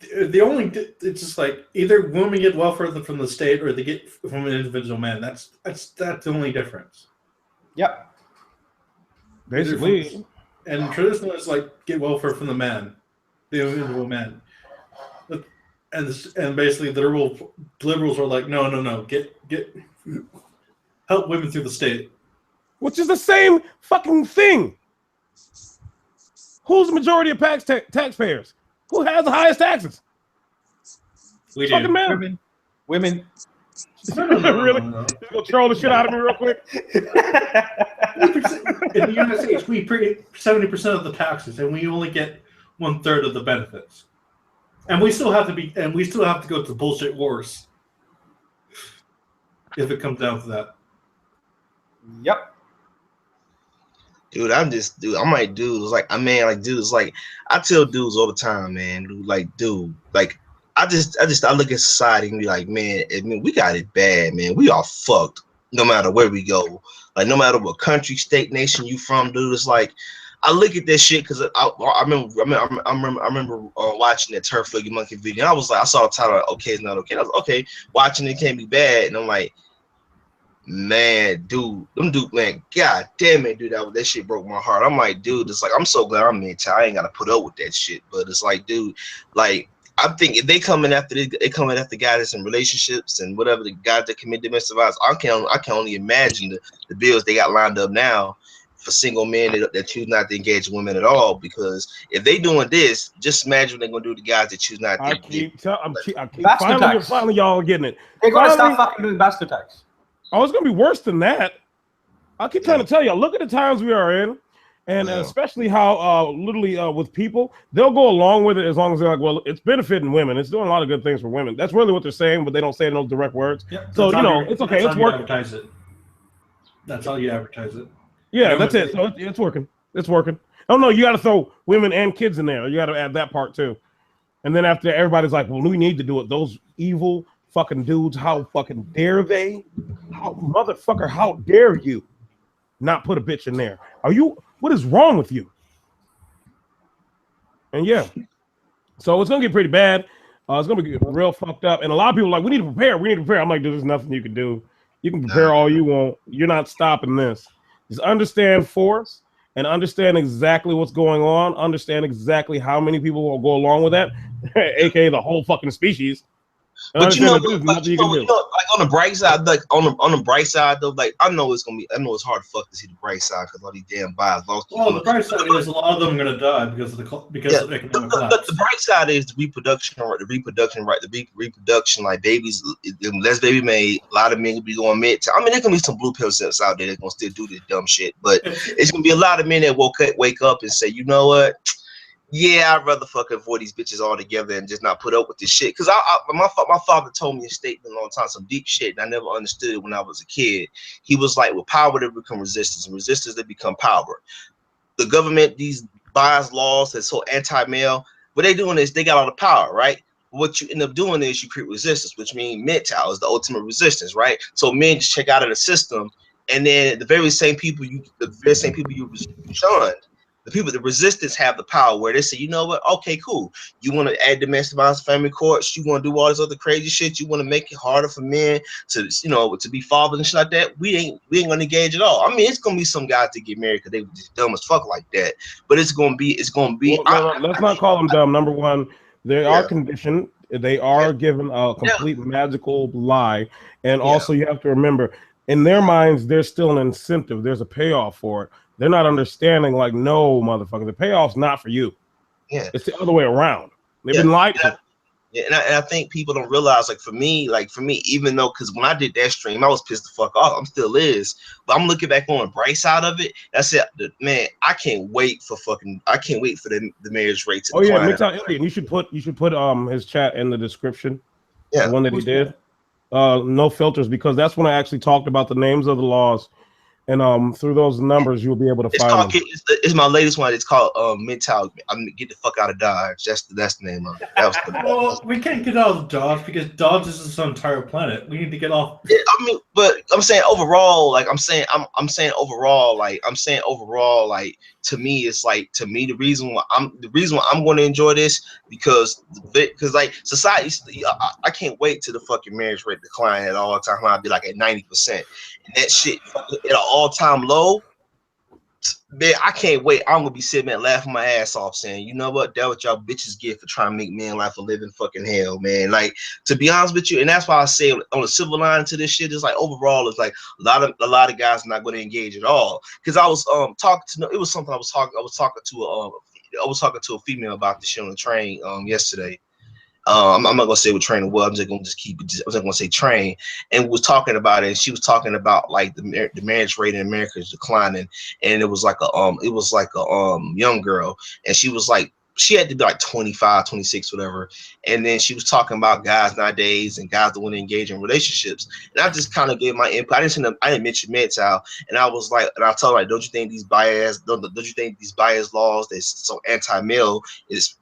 It's just like either women get welfare from the state or they get from an individual man. That's the only difference. Yep. Basically. And traditionalists like get welfare from the man, the individual man. And basically the liberals are like, no, get help women through the state. Which is the same fucking thing. Who's the majority of taxpayers? Who has the highest taxes? We do. Fucking men. Women. Really? Just go troll the shit out of me real quick. In the United States, we pay 70% of the taxes, and we only get 1/3 of the benefits. And we still have to go to bullshit wars if it comes down to that. Yep. Dude, I'm like dudes, like I tell dudes all the time, man, dude, I look at society and be like, man, we got it bad, man. We are fucked no matter where we go. Like no matter what country, state, nation you from, dude. It's like I look at this shit because I remember watching that Turf Figure Monkey video. I was like, I saw the title, like, okay, it's not okay. I was like, okay, watching it can't be bad, and I'm like, man, dude, man, god damn it, dude, that shit broke my heart. I'm like, dude, it's like I'm so glad I'm MGTOW. I ain't gotta put up with that shit. But it's like, dude, like I'm thinking they coming after guys that's in relationships and whatever, the guys that commit domestic violence. I can only imagine the bills they got lined up now for single men that choose not to engage women at all. Because if they doing this, just imagine what they're gonna do to guys that choose not to. I keep finally y'all are getting it. They're gonna start fucking doing bastard tax. Oh, it's gonna be worse than that. I keep trying to tell you. Look at the times we are in, and especially how literally with people, they'll go along with it as long as they're like, well, it's benefiting women. It's doing a lot of good things for women. That's really what they're saying, but they don't say it in those direct words. Yeah, so it's okay. It's working. Advertise it. That's how you advertise it. Yeah, that's it. So it's working. It's working. Oh no, you got to throw women and kids in there. You got to add that part too. And then after everybody's like, well, we need to do it. Those evil fucking dudes, how fucking dare they? How motherfucker, how dare you not put a bitch in there? What is wrong with you? And yeah. So it's gonna get pretty bad. It's gonna be real fucked up. And a lot of people are like, we need to prepare. I'm like, dude, there's nothing you can do. You can prepare all you want. You're not stopping this. Just understand force and understand exactly what's going on. Understand exactly how many people will go along with that, aka the whole fucking species. But like on the bright side, like on the bright side though, like I know it's hard to fuck to see the bright side because all these damn bios lost. Well, the bright side is a lot of them are gonna die because of economic collapse. The bright side is the reproduction, like babies, less baby made. A lot of men will be going MGTOW. I mean, there's gonna be some blue pill sets out there that's gonna still do this dumb shit, but it's gonna be a lot of men that wake up and say, you know what? Yeah, I'd rather fucking avoid these bitches altogether and just not put up with this shit. Because my father told me a statement a long time, some deep shit, and I never understood it when I was a kid. He was like, with power, they become resistance, and resistance, they become power. The government, these bias laws that's so anti-male, what they doing is they got all the power, right? What you end up doing is you create resistance, which means MGTOW is the ultimate resistance, right? So men just check out of the system, and then the very same people you shunned the resistance have the power where they say, you know what? Okay, cool. You want to add domestic violence family courts? You want to do all this other crazy shit? You want to make it harder for men to, to be fathers and shit like that? We ain't gonna engage at all. I mean, it's gonna be some guys to get married because they were just dumb as fuck like that. But it's gonna be. Well, no, let's not call them dumb. Number one, they are conditioned. They are given a complete magical lie, and also you have to remember, in their minds, there's still an incentive. There's a payoff for it. They're not understanding, like, no, motherfucker, the payoff's not for you. Yeah, it's the other way around. They've been lied to. Yeah, and I think people don't realize, like for me, even though, because when I did that stream, I was pissed the fuck off. I'm still is, but I'm looking back on the bright side of it. That's it, man. I can't wait for the marriage rate to decline. Yeah, MGTOW Indian. You should put his chat in the description. Yeah, the one that he did. No filters, because that's when I actually talked about the names of the laws. And through those numbers, you'll be able to find them. It's my latest one. It's called MGTOW. Get the fuck out of Dodge. That's the name of it. Well, we can't get out of Dodge because Dodge is this entire planet. We need to get off. Yeah, I mean, but I'm saying overall, to me, it's like, the reason why I'm going to enjoy this because like society, I can't wait till the fucking marriage rate decline at all time. I'll be like at 90%, and that shit at an all-time low. Man, I can't wait. I'm gonna be sitting there laughing my ass off, saying, you know what, that what y'all bitches get for trying to make men life a living fucking hell, man. Like, to be honest with you, and that's why I say on the silver line to this shit is like overall, it's like a lot of guys are not going to engage at all. Because I was talking to a female about this shit on the train yesterday. I'm not gonna say what train it was. I'm just gonna keep it. I was gonna say train, and was talking about it. And she was talking about like the marriage rate in America is declining, and it was like a young girl, and she was like, she had to be like 25, 26, whatever. And then she was talking about guys nowadays and guys that want to engage in relationships. And I just kind of gave my input. I didn't mention MGTOW. And I was like, and I told her, like, don't you think these bias laws that's so anti-male is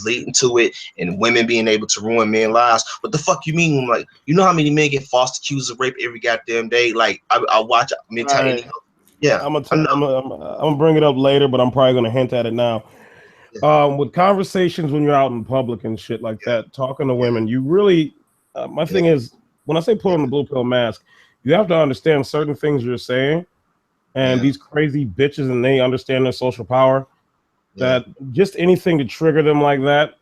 leading to it, and women being able to ruin men's lives? What the fuck you mean? I'm like, you know how many men get false accused of rape every goddamn day? Like, I watch MGTOW. Right. Yeah, I'm gonna bring it up later, but I'm probably gonna hint at it now. With conversations when you're out in public and shit like that, talking to women, you really, my thing is, when I say put on the blue pill mask, you have to understand certain things you're saying, and these crazy bitches, and they understand their social power, that just anything to trigger them like that,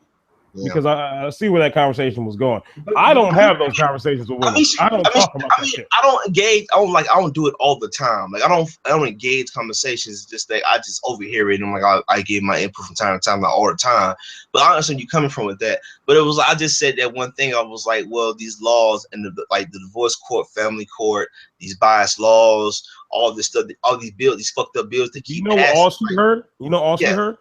because I see where that conversation was going. I don't have those conversations with women. I don't talk about that shit. I don't engage. I don't do it all the time. Like, I don't engage conversations. Just that I just overhear it, and like I give my input from time to time, not all the time. But I understand you coming from with that. But it was, I just said that one thing. I was like, well, these laws and the divorce court, family court, these biased laws, all this stuff, all these bills, these fucked up bills that keep. You know what all she heard? You know all she heard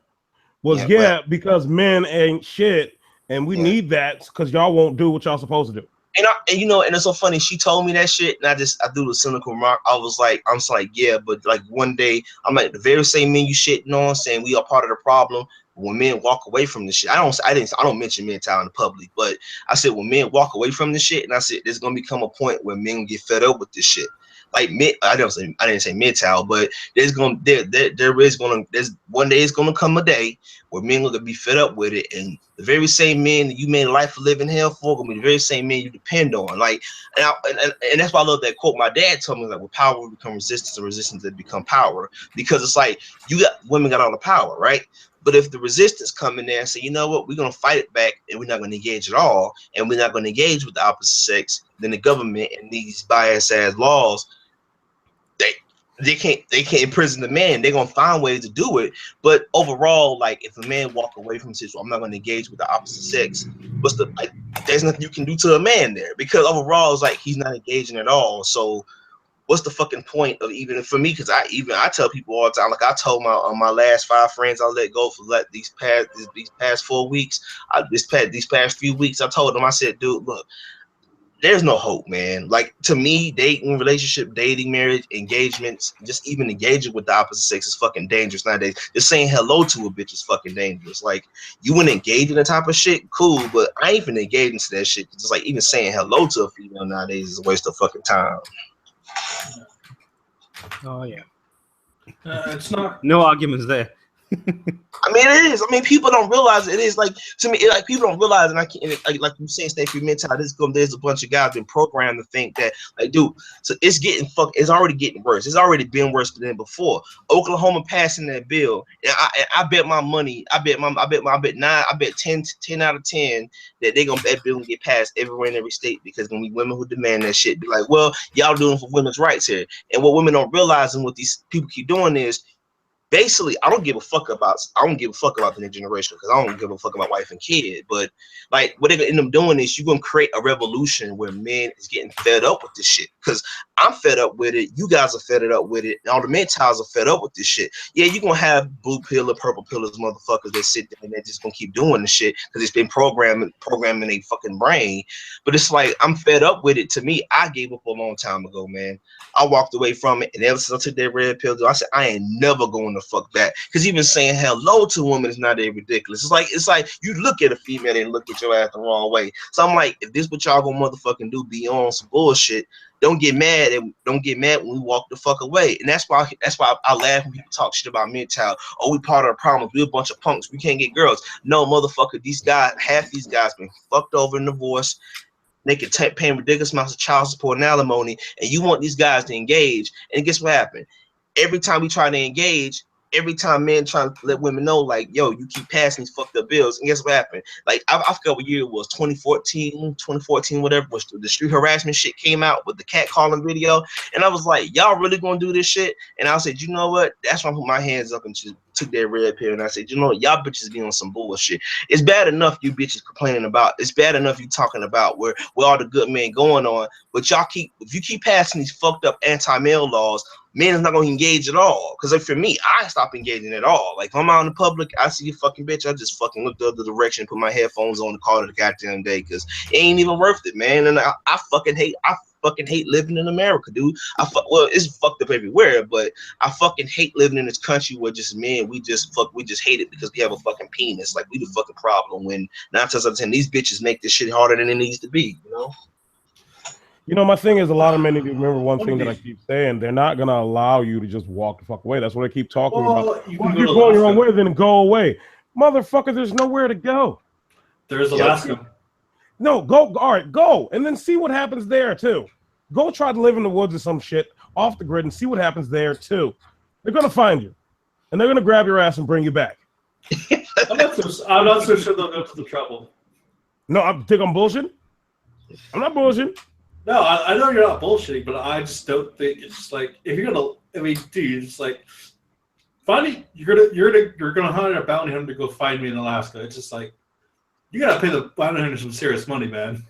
was because men ain't shit. And we need that because y'all won't do what y'all supposed to do. And it's so funny. She told me that shit, and I do the cynical remark. I'm like, yeah, but like one day, I'm like the very same men you shitting on, saying we are part of the problem. When men walk away from this shit, I don't mention MGTOW in the public, but I said when men walk away from this shit, and I said there's gonna become a point where men get fed up with this shit. Like I didn't say MGTOW, but there's one day it's gonna come a day where men are gonna be fed up with it, and the very same men that you made life a living hell for gonna be the very same men you depend on. Like, and that's why I love that quote. My dad told me, like, with power will become resistance, and resistance will become power, because it's like women got all the power, right? But if the resistance come in there and say, you know what, we're gonna fight it back, and we're not gonna engage at all, and we're not gonna engage with the opposite sex, then the government and these bias ass laws, they can't imprison the man. They're gonna find ways to do it. But overall, like, if a man walk away from this, I'm not gonna engage with the opposite sex. There's nothing you can do to a man there, because overall it's like he's not engaging at all. So what's the fucking point of, even for me? Because I tell people all the time, like I told my last 5 friends I let go for these past 4 weeks, these past few weeks, I told them, I said, dude, look, there's no hope, man. Like, to me, dating, relationship, dating, marriage, engagements, just even engaging with the opposite sex is fucking dangerous nowadays. Just saying hello to a bitch is fucking dangerous. Like, you want to engage in that type of shit, cool, but I ain't even engaging to that shit. Just like even saying hello to a female nowadays is a waste of fucking time. Oh yeah. It's not. No arguments there. I mean, it is. I mean, people don't realize it is like to me. Like people don't realize, and I can't like you saying, stay free mental. There's a bunch of guys been programmed to think that like, dude. So it's getting It's already getting worse. It's already been worse than before. Oklahoma passing that bill, and I bet my money. I bet 10 out of 10 that that bill gonna get passed everywhere in every state because gonna be women who demand that shit. Be like, well, y'all doing for women's rights here, and what women don't realize and what these people keep doing is. Basically, I don't give a fuck about the next generation because I don't give a fuck about wife and kid. But like, what they're gonna end up doing is you're gonna create a revolution where men is getting fed up with this shit. Because I'm fed up with it, you guys are fed up with it, and all the MGTOWs are fed up with this shit. Yeah, you're gonna have blue pill or purple pillars motherfuckers that sit there and they're just gonna keep doing the shit because it's been programming their fucking brain. But it's like I'm fed up with it. To me, I gave up a long time ago, man. I walked away from it, and ever since I took that red pill, I said I ain't never going to fuck back. Because even saying hello to a woman is not that ridiculous. It's like you look at a female and look at your ass the wrong way. So I'm like, if this what y'all gonna motherfucking do, be on some bullshit. Don't get mad when we walk the fuck away. And that's why I laugh when people talk shit about MGTOW. Oh, we part of the problem. We a bunch of punks. We can't get girls. No, motherfucker. Half these guys been fucked over in divorce. They can paying ridiculous amounts of child support and alimony, and you want these guys to engage. And guess what happened? Every time we try to engage, every time men try to let women know, like, yo, you keep passing these fucked up bills. And guess what happened? Like, I forgot what year it was, 2014, whatever, was the street harassment shit came out with the cat calling video. And I was like, y'all really gonna do this shit? And I said, you know what? That's when I put my hands up and just took that red pill. And I said, you know what? Y'all bitches be on some bullshit. It's bad enough you bitches complaining about. It's bad enough you talking about where all the good men going on. But if you keep passing these fucked up anti-male laws, men is not gonna engage at all. Because like for me, I stop engaging at all. Like if I'm out in the public, I see a fucking bitch, I just fucking look the other direction, put my headphones on, and call it a goddamn day. Because it ain't even worth it, man. And I fucking hate living in America, dude. Well, it's fucked up everywhere, but I fucking hate living in this country where just men, we just hate it because we have a fucking penis. Like we the fucking problem. When 9 times out of 10, these bitches make this shit harder than it needs to be. You know. You know, my thing is a lot of men need to remember one thing that I keep saying. They're not going to allow you to just walk the fuck away. That's what I keep talking about. You keep going your own way, then go away. Motherfucker, there's nowhere to go. There's Alaska. No, go. All right, go. And then see what happens there, too. Go try to live in the woods or some shit off the grid and see what happens there, too. They're going to find you. And they're going to grab your ass and bring you back. I'm not so sure they'll go to the trouble. No, I think I'm bullshitting. I'm not bullshitting. No, I know you're not bullshitting, but I just don't think it's just like if you're gonna. I mean, dude, it's like finally you're gonna hire a bounty hunter to go find me in Alaska. It's just like you gotta pay the bounty hunter some serious money, man.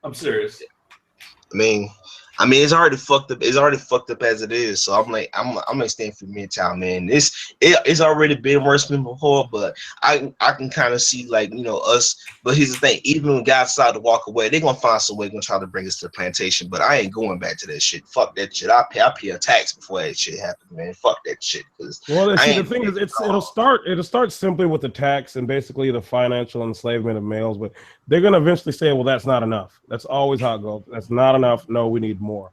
I'm serious. I mean, it's already fucked up. It's already fucked up as it is. So I'm like, I'm gonna stand for MGTOW, man. It's already been worse than before, but I can kind of see like us. But here's the thing: even when guys decide to walk away, they're gonna find some way gonna try to bring us to the plantation. But I ain't going back to that shit. Fuck that shit. I pay a tax before that shit happens, man. Fuck that shit. Well, the thing is, it'll start simply with the tax and basically the financial enslavement of males, but they're gonna eventually say, well, that's not enough. That's always how it goes. That's not enough. No, we need more.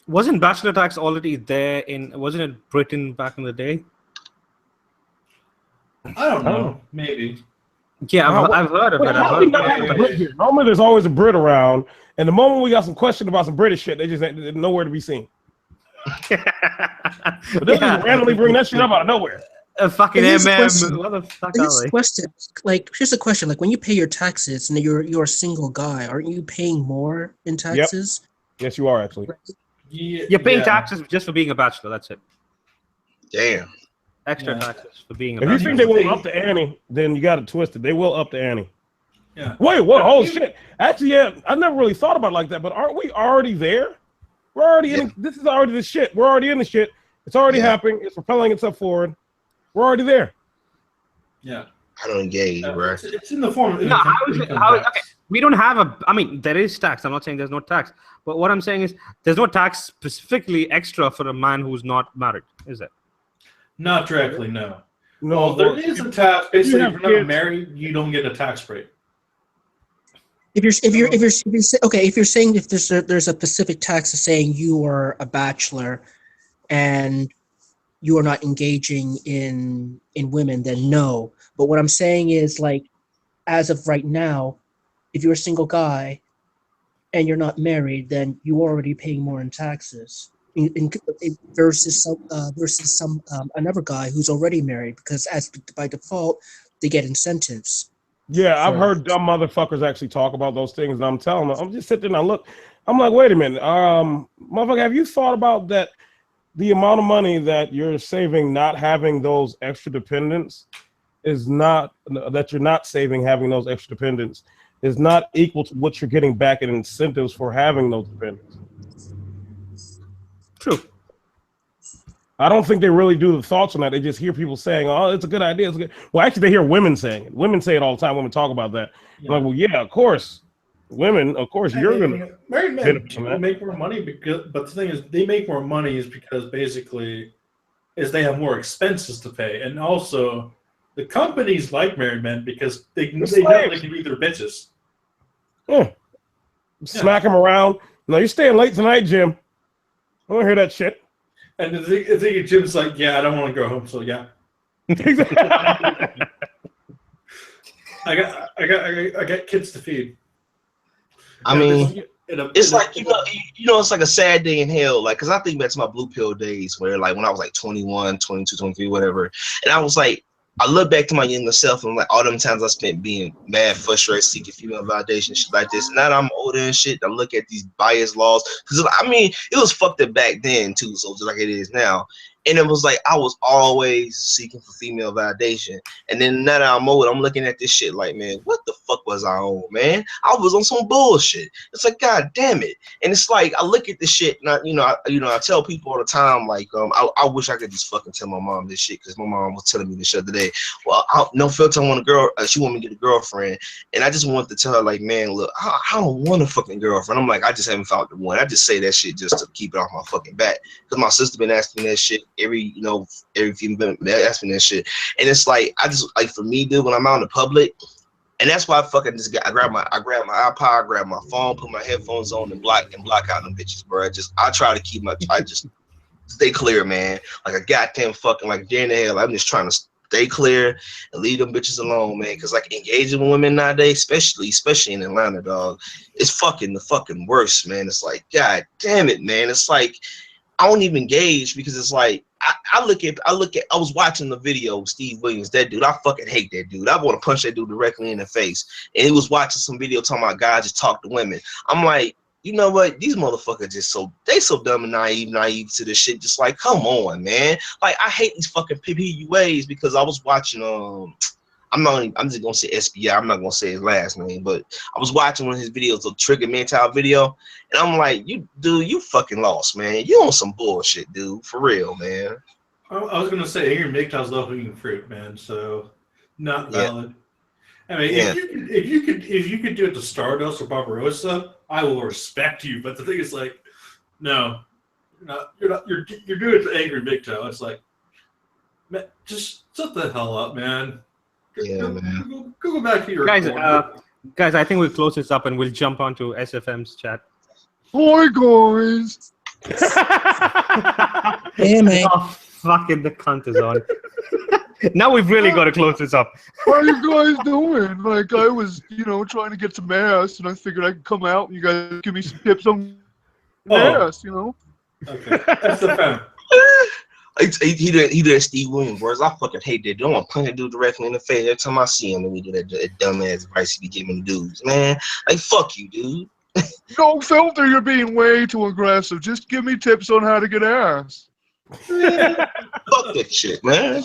Wasn't bachelor tax already there wasn't it Britain back in the day? I don't know. Maybe. Yeah, I've heard of it. Normally there's always a Brit around, and the moment we got some questions about some British shit, they just ain't nowhere to be seen. But they'll just randomly bring that shit up out of nowhere. A fucking MM. What the fuck are they? Question, here's a question: like when you pay your taxes and you're a single guy, aren't you paying more in taxes? Yep. Yes, you are actually. You're paying taxes just for being a bachelor. That's it. Damn. Extra taxes for being a bachelor. If you think they won't up the ante, then you got it twisted. They will up the ante. Yeah. Wait, what? Oh shit! Actually, yeah, I never really thought about it like that. But aren't we already there? We're already in. This is already the shit. We're already in the shit. It's already happening. It's propelling itself forward. We're already there. Yeah. I don't engage, bro. It's in the form of okay. We don't have I mean, there is tax. I'm not saying there's no tax. But what I'm saying is there's no tax specifically extra for a man who's not married, is there? Not directly, no. No, there is a tax. Basically, if you're not married, you don't get a tax break. If you're saying there's a specific tax saying you are a bachelor, and you are not engaging in women, then no. But what I'm saying is, like, as of right now, if you're a single guy and you're not married, then you are already paying more in taxes versus some another guy who's already married, because as by default they get incentives. Yeah, I've heard dumb motherfuckers actually talk about those things, and I'm telling them, I'm just sitting there and I look, I'm like, wait a minute, motherfucker, have you thought about that? The amount of money that you're saving not having those extra dependents is not, that you're not saving having those extra dependents is not equal to what you're getting back in incentives for having those dependents. True. I don't think they really do the thoughts on that. They just hear people saying, "Oh, it's a good idea." It's good. Well, actually, they hear women saying it. Women say it all the time. Women talk about that. Yeah. Like, well, yeah, of course, women. Of course, you're gonna. Married men do make more money because, but the thing is, they make more money is because basically, is they have more expenses to pay, and also the companies like married men because they know they can be their bitches. Yeah. Smack them around. No, you're staying late tonight, Jim. I don't hear that shit. And the thing Jim's like, yeah, I don't want to go home, so yeah. I got kids to feed. I mean, it's like you know, it's like a sad day in hell. Like, cause I think back to my blue pill days where, like, when I was like 21, 22, 23, whatever, and I was like, I look back to my younger self and I'm like, all them times I spent being mad, frustrated, seeking female validation, shit like this. Now that I'm older and shit, I look at these bias laws, because I mean, it was fucked up back then too, so just like it is now. And it was like I was always seeking for female validation. And then now that I'm old, I'm looking at this shit like, man, what the fuck was I on, man? I was on some bullshit. It's like, God damn it. And it's like I look at this shit, and I tell people all the time, like, I wish I could just fucking tell my mom this shit, because my mom was telling me this other day. Well, no filter, I want a girl. She want me to get a girlfriend, and I just wanted to tell her, like, man, look, I don't want a fucking girlfriend. I'm like, I just haven't found the one. I just say that shit just to keep it off my fucking back, because my sister been asking me that shit. Every female asking that shit, and it's like, I just, like, for me, dude, when I'm out in the public, and that's why I fucking just I grab my iPod, I grab my phone, put my headphones on, and block out them bitches, bro. I try to keep I just stay clear, man. Like a goddamn fucking, like, deer in the hell. I'm just trying to stay clear and leave them bitches alone, man. Because, like, engaging with women nowadays, especially in Atlanta, dog, it's fucking the fucking worst, man. It's like, God damn it, man. It's like I don't even engage, because it's like I was watching the video of Steve Williams. That dude, I fucking hate that dude. I want to punch that dude directly in the face. And he was watching some video talking about guys just talk to women. I'm like, you know what? These motherfuckers just so dumb and naive to this shit. Just like, come on, man. Like, I hate these fucking PUAs, because I was watching I'm just gonna say SBI. I'm not gonna say his last name, but I was watching one of his videos, a Trigger MGTOW video, and I'm like, you fucking lost, man. You on some bullshit, dude. For real, man. I was gonna say your MGTOW's low-hanging fruit, man. So not valid. I mean, if you could do it to Stardust or Barbarossa, I will respect you. But the thing is, like, no, you're doing it to angry MGTOW. It's like, man, just shut the hell up, man. Yeah, man. Go back to your guys. I think we'll close this up and we'll jump onto SFM's chat. Hi, guys. Hey, man. Oh, fucking the cunt is on. Now we've really got to close this up. How are you guys doing? Like, I was, trying to get some ass, and I figured I could come out and you guys give me some tips on ass, Okay, SFM. He did Steve Williams, bros. I fucking hate that dude. I want to punch that dude directly in the face every time I see him, and we do that dumbass advice he be giving dudes, man. Like, fuck you, dude. No filter, you're being way too aggressive. Just give me tips on how to get ass. Fuck that shit, man.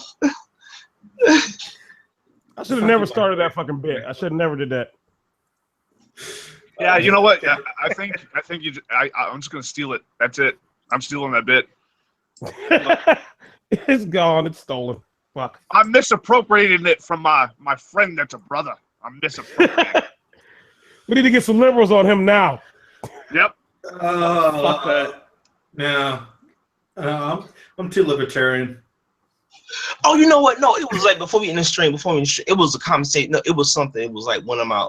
I should have never started that fucking bit. I should have never did that. Yeah, you know what? Yeah, I think I'm just gonna steal it. That's it. I'm stealing that bit. It's gone. It's stolen. Fuck. I'm misappropriating it from my friend that's a brother. I'm misappropriating. We need to get some liberals on him now. Yep. Fuck that. No. I'm too libertarian. Oh, you know what? No, it was like before we in the stream. It was a conversation. No, it was something. It was like one of my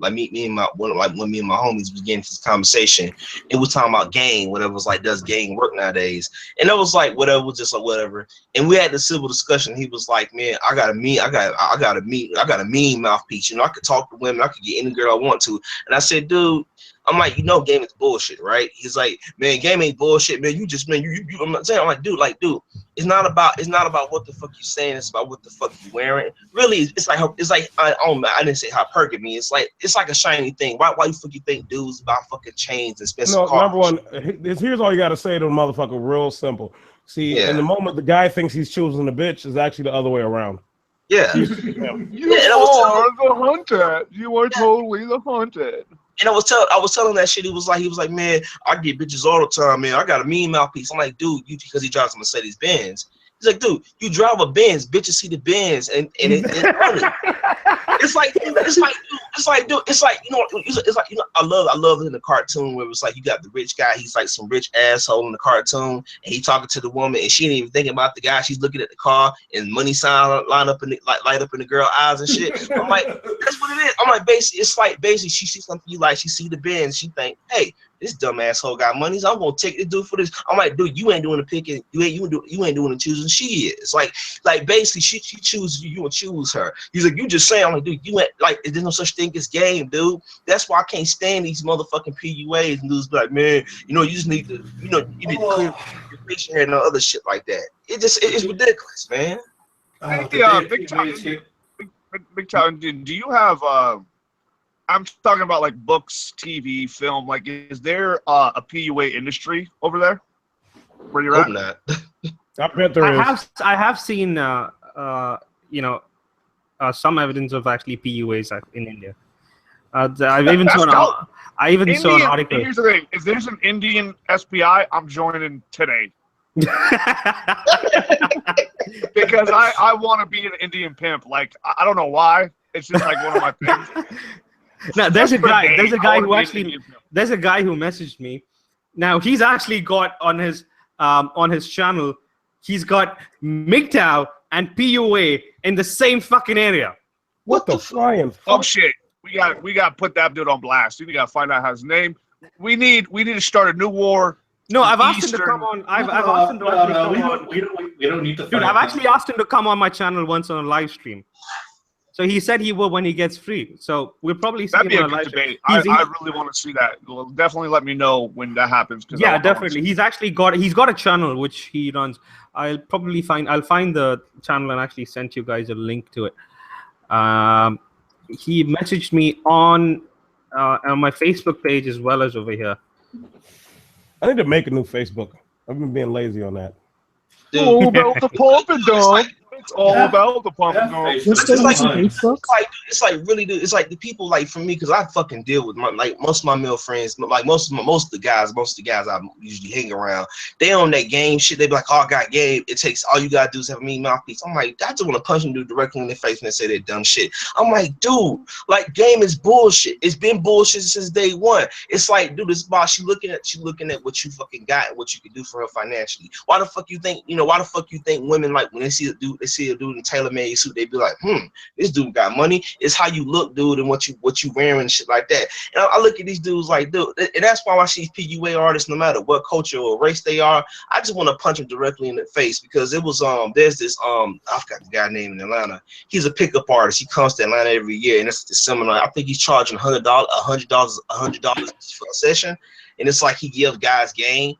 like me and my when me and my homies was getting into this conversation. It was talking about game. Whatever was like, does game work nowadays? And it was like whatever, was just like whatever. And we had the civil discussion. He was like, man, I got a mean mouthpiece. You know, I could talk to women. I could get any girl I want to. And I said, dude. I'm like, you know, game is bullshit, right? He's like, man, game ain't bullshit, man. You just, man, you. I'm not saying, I'm like, dude, it's not about what the fuck you saying. It's about what the fuck you wearing. Really, it's like I didn't say hypergamy. It's like a shiny thing. Why you fuck you think dudes buy fucking chains and expensive cars? Number one, here's all you got to say to the motherfucker. Real simple. See, in the moment the guy thinks he's choosing the bitch, is actually the other way around. Yeah. You are the hunted. You are totally the hunted. And I was telling that shit. He was like, man, I get bitches all the time, man. I got a mean mouthpiece. I'm like, dude, because he drives a Mercedes Benz. He's like, dude, you drive a Benz, bitches see the Benz, and it's funny. It's like, dude, I love it in the cartoon where it's like you got the rich guy, he's like some rich asshole in the cartoon, and he talking to the woman, and she ain't even thinking about the guy. She's looking at the car, and money sign light up in the girl eyes and shit. I'm like, that's what it is. I'm like, basically, she sees something you like, she see the Benz, she think, hey, this dumb asshole got money, so I'm gonna take this dude for this. I'm like, dude, you ain't doing the picking, you ain't doing the choosing. She is like basically she chooses you and choose her. He's like, you just saying. I'm like, dude, you ain't like, there's no such thing as game, dude. That's why I can't stand these motherfucking PUAs and dudes be like, man, you know, you just need to, you know, you need to clear your face hair and other shit like that. It's ridiculous, man. Big time. Do you have I'm talking about like books, TV, film. Like, is there a PUA industry over there where you're at? Not. I bet there is. I have seen some evidence of actually PUAs in India. I even saw an article. Here's the thing: if there's an Indian SPI, I'm joining today. Because I want to be an Indian pimp. Like, I don't know why. It's just like one of my things. No, there's a guy who messaged me. Now he's actually got on his channel, he's got MGTOW and PUA in the same fucking area. What the flying fuck? Oh shit. We got to put that dude on blast. We got to find out his name. We need to start a new war. No, I've asked him to come on. I've asked him to actually come on. We don't need to. Dude, I've actually asked him to come on my channel once on a live stream. So he said he will when he gets free. So we'll probably see him on a live debate. I really want to see that. Well, definitely let me know when that happens. Yeah, definitely. He's got a channel which he runs. I'll find the channel and actually send you guys a link to it. He messaged me on my Facebook page as well as over here. I need to make a new Facebook. I've been being lazy on that. All about the pump and dump. It's all about the pump and dump. It's like really, dude. It's like the people like for me, because I fucking deal with most of my male friends, like most of the guys I usually hang around. They on that game shit. They be like, oh, I got game. It takes all you gotta do is have a mean mouthpiece. I'm like, I just want to punch them dude directly in their face when they say that dumb shit. I'm like, dude, like game is bullshit. It's been bullshit since day one. It's like, dude, this boss, she looking at what you fucking got and what you can do for her financially. Why the fuck you think women, like when they see a dude in a tailor-made suit, they be like, this dude got money. It's how you look, dude, and what you wearing and shit like that. And I look at these dudes like, dude, and that's why I see PUA artists, no matter what culture or race they are, I just want to punch them directly in the face, because it was there's this I forgot the guy named in Atlanta. He's a pickup artist. He comes to Atlanta every year, and it's the seminar. I think he's charging $100 for a session, and it's like he gives guys game.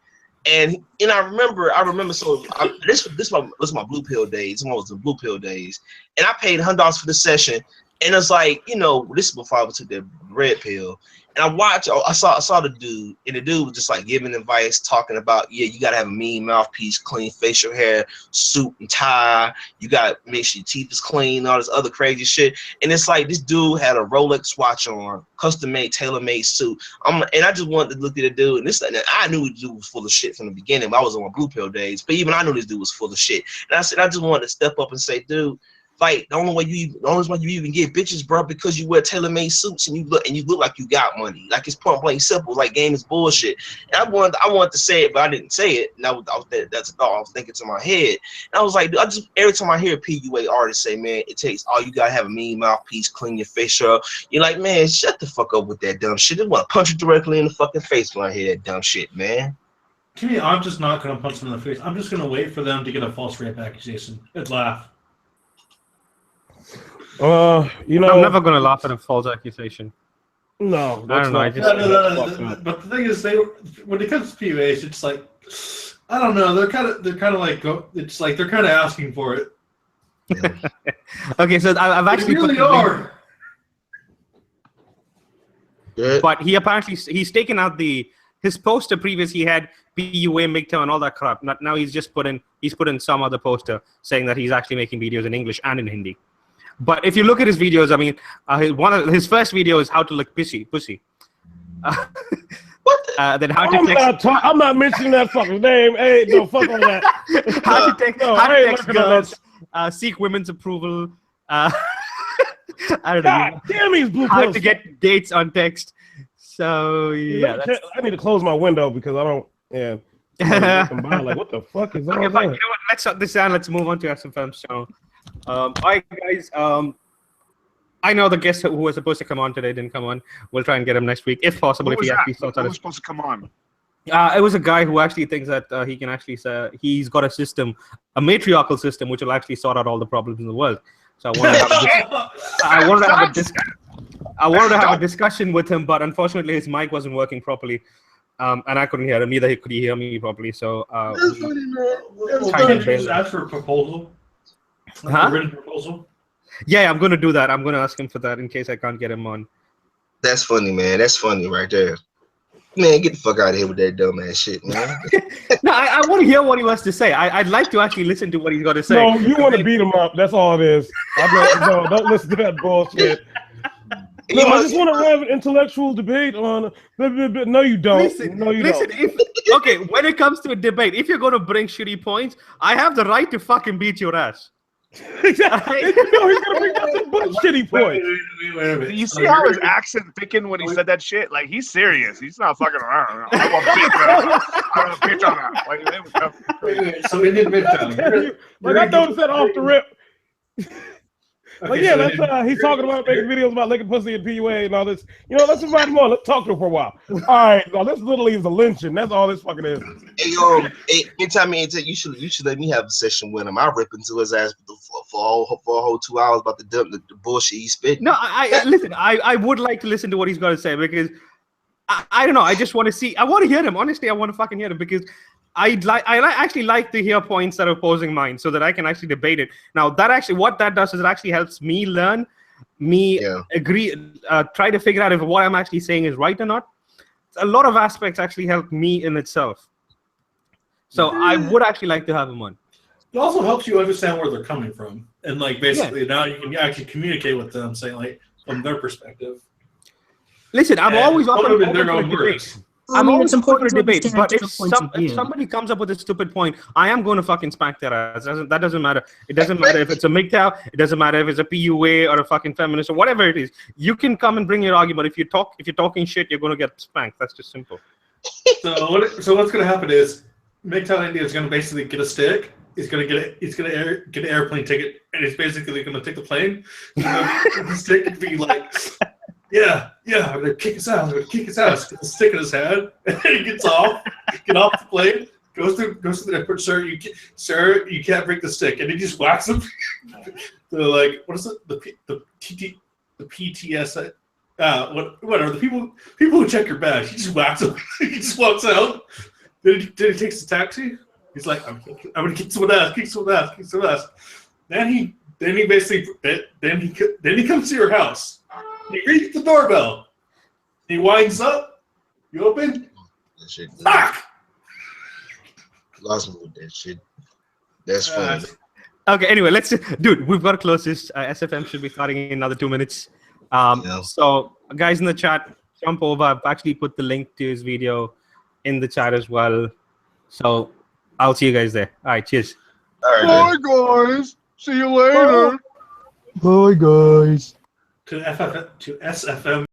And I remember. So this was my blue pill days. This was the blue pill days, and I paid $100 for the session. And it's like, this is before I took the red pill. And I saw the dude, and the dude was just like giving advice, talking about, yeah, you gotta have a mean mouthpiece, clean facial hair, suit and tie. You gotta make sure your teeth is clean, all this other crazy shit. And it's like this dude had a Rolex watch on, custom-made, tailor-made suit. And I just wanted to look at the dude, and I knew the dude was full of shit from the beginning. But I was on my blue pill days, but even I knew this dude was full of shit. And I said, I just wanted to step up and say, dude, fight. The only way you even get bitches, bro, because you wear tailor-made suits and you look like you got money. Like it's point blank simple. Like game is bullshit. And I wanted to say it, but I didn't say it. And that's a thought I was thinking to my head. And I was like, dude, every time I hear a PUA artist say, man, it takes all you gotta have a mean mouthpiece, clean your face up. You're like, man, shut the fuck up with that dumb shit. They want to punch you directly in the fucking face when I hear that dumb shit, man. To me, I'm just not gonna punch them in the face. I'm just gonna wait for them to get a false rape accusation and laugh. You know, I'm never gonna laugh at a false accusation. No, I don't know. But the thing is, when it comes to PUAs, it's like I don't know. They're kind of like it's like they're kind of asking for it. Okay, so I've actually they really are. Good. But he's taken out his poster. Previous he had PUA, MGTOW, and all that crap. Now he's put in some other poster saying that he's actually making videos in English and in Hindi. But if you look at his videos, I mean, his first video is how to lick pussy. Then how to text. I'm not mentioning that fucker's name. Hey, no, fuck on that. How to text girls, seek women's approval. I don't know. God damn, he's blue How pills. to get dates on text. So yeah, I need to close my window because I don't. Yeah. Like, what the fuck is all okay, that? fine. You know what? Let's shut this down. Let's move on to SFM's channel. All right, guys. I know the guest who was supposed to come on today didn't come on. We'll try and get him next week, if possible. Who If was he that? actually sorts Who out was supposed to come on? it was a guy who actually thinks that he can actually say he's got a system, a matriarchal system, which will actually sort out all the problems in the world. So I wanted to have a discussion with him, but unfortunately his mic wasn't working properly, and I couldn't hear him. Neither could he hear me properly. So Just ask for a proposal. Huh? A written proposal. Yeah, I'm going to do that. I'm going to ask him for that in case I can't get him on. That's funny, man. That's funny right there. Man, get the fuck out of here with that dumb ass shit, man. No, I want to hear what he has to say. I'd like to actually listen to what he's got to say. No, you want to beat him up. That's all it is. Don't listen to that bullshit. No, I just want to have an intellectual debate on. No, you don't. Listen, no, you listen. don't. Okay, when it comes to a debate, if you're going to bring shitty points, I have the right to fucking beat your ass. Exactly. No, he's gonna bring nothing but shitty points. Do you see how his accent thickened when he said that shit? Like he's serious. He's not fucking around. I want a picture on that. Like, so Indian MGTOW. Like I noticed that off the rip. Like yeah, that's he's talking about making videos about licking pussy and PUA and all this. You know, let's invite him on. Let's talk to him for a while. All right, now this literally is a lynching. That's all this fucking is. Hey, anytime you should let me have a session with him. I'll rip into his ass for a whole 2 hours about the bullshit he's spitting. No, listen. I would like to listen to what he's got to say because I don't know. I just want to see. I want to hear him. Honestly, I want to fucking hear him because I actually like to hear points that are opposing mine so that I can actually debate it. Now what that does is it actually helps me learn, agree, try to figure out if what I'm actually saying is right or not. A lot of aspects actually help me in itself. So I would actually like to have him on. It also helps you understand where they're coming from, and like basically now you can actually communicate with them, saying like from their perspective. Listen, I'm always open in their for own debate. words. I'm always important to understand debate, but if different points of view. somebody comes up with a stupid point, I am going to fucking smack their ass. That doesn't matter. It doesn't matter if it's a MGTOW. It doesn't matter if it's a PUA or a fucking feminist or whatever it is. You can come and bring your argument. If you're talking shit, you're going to get spanked. That's just simple. So what's going to happen is MGTOW India is going to basically get a stick. He's going to get an airplane ticket, and he's basically going to take the plane. The stick and be like. Yeah, I'm gonna kick his ass. Get the stick in his head, and then he get off the plane, goes to the airport. Sir, you can't break the stick, and he just whacks him. They're like, what is it? The PTS, whatever. The people who check your bag. He just whacks him. He just walks out. Then he takes the taxi. He's like, I'm gonna kick someone ass. Then he comes to your house. He rings the doorbell. He winds up. You open. That shit. Fuck! Lost me with that shit. That's funny. Okay, anyway, dude, we've got to close this. SFM should be starting in another 2 minutes. So, guys in the chat, jump over. I've actually put the link to his video in the chat as well. So, I'll see you guys there. All right, cheers. All right, bye, guys. See you later. Bye, guys. To SFM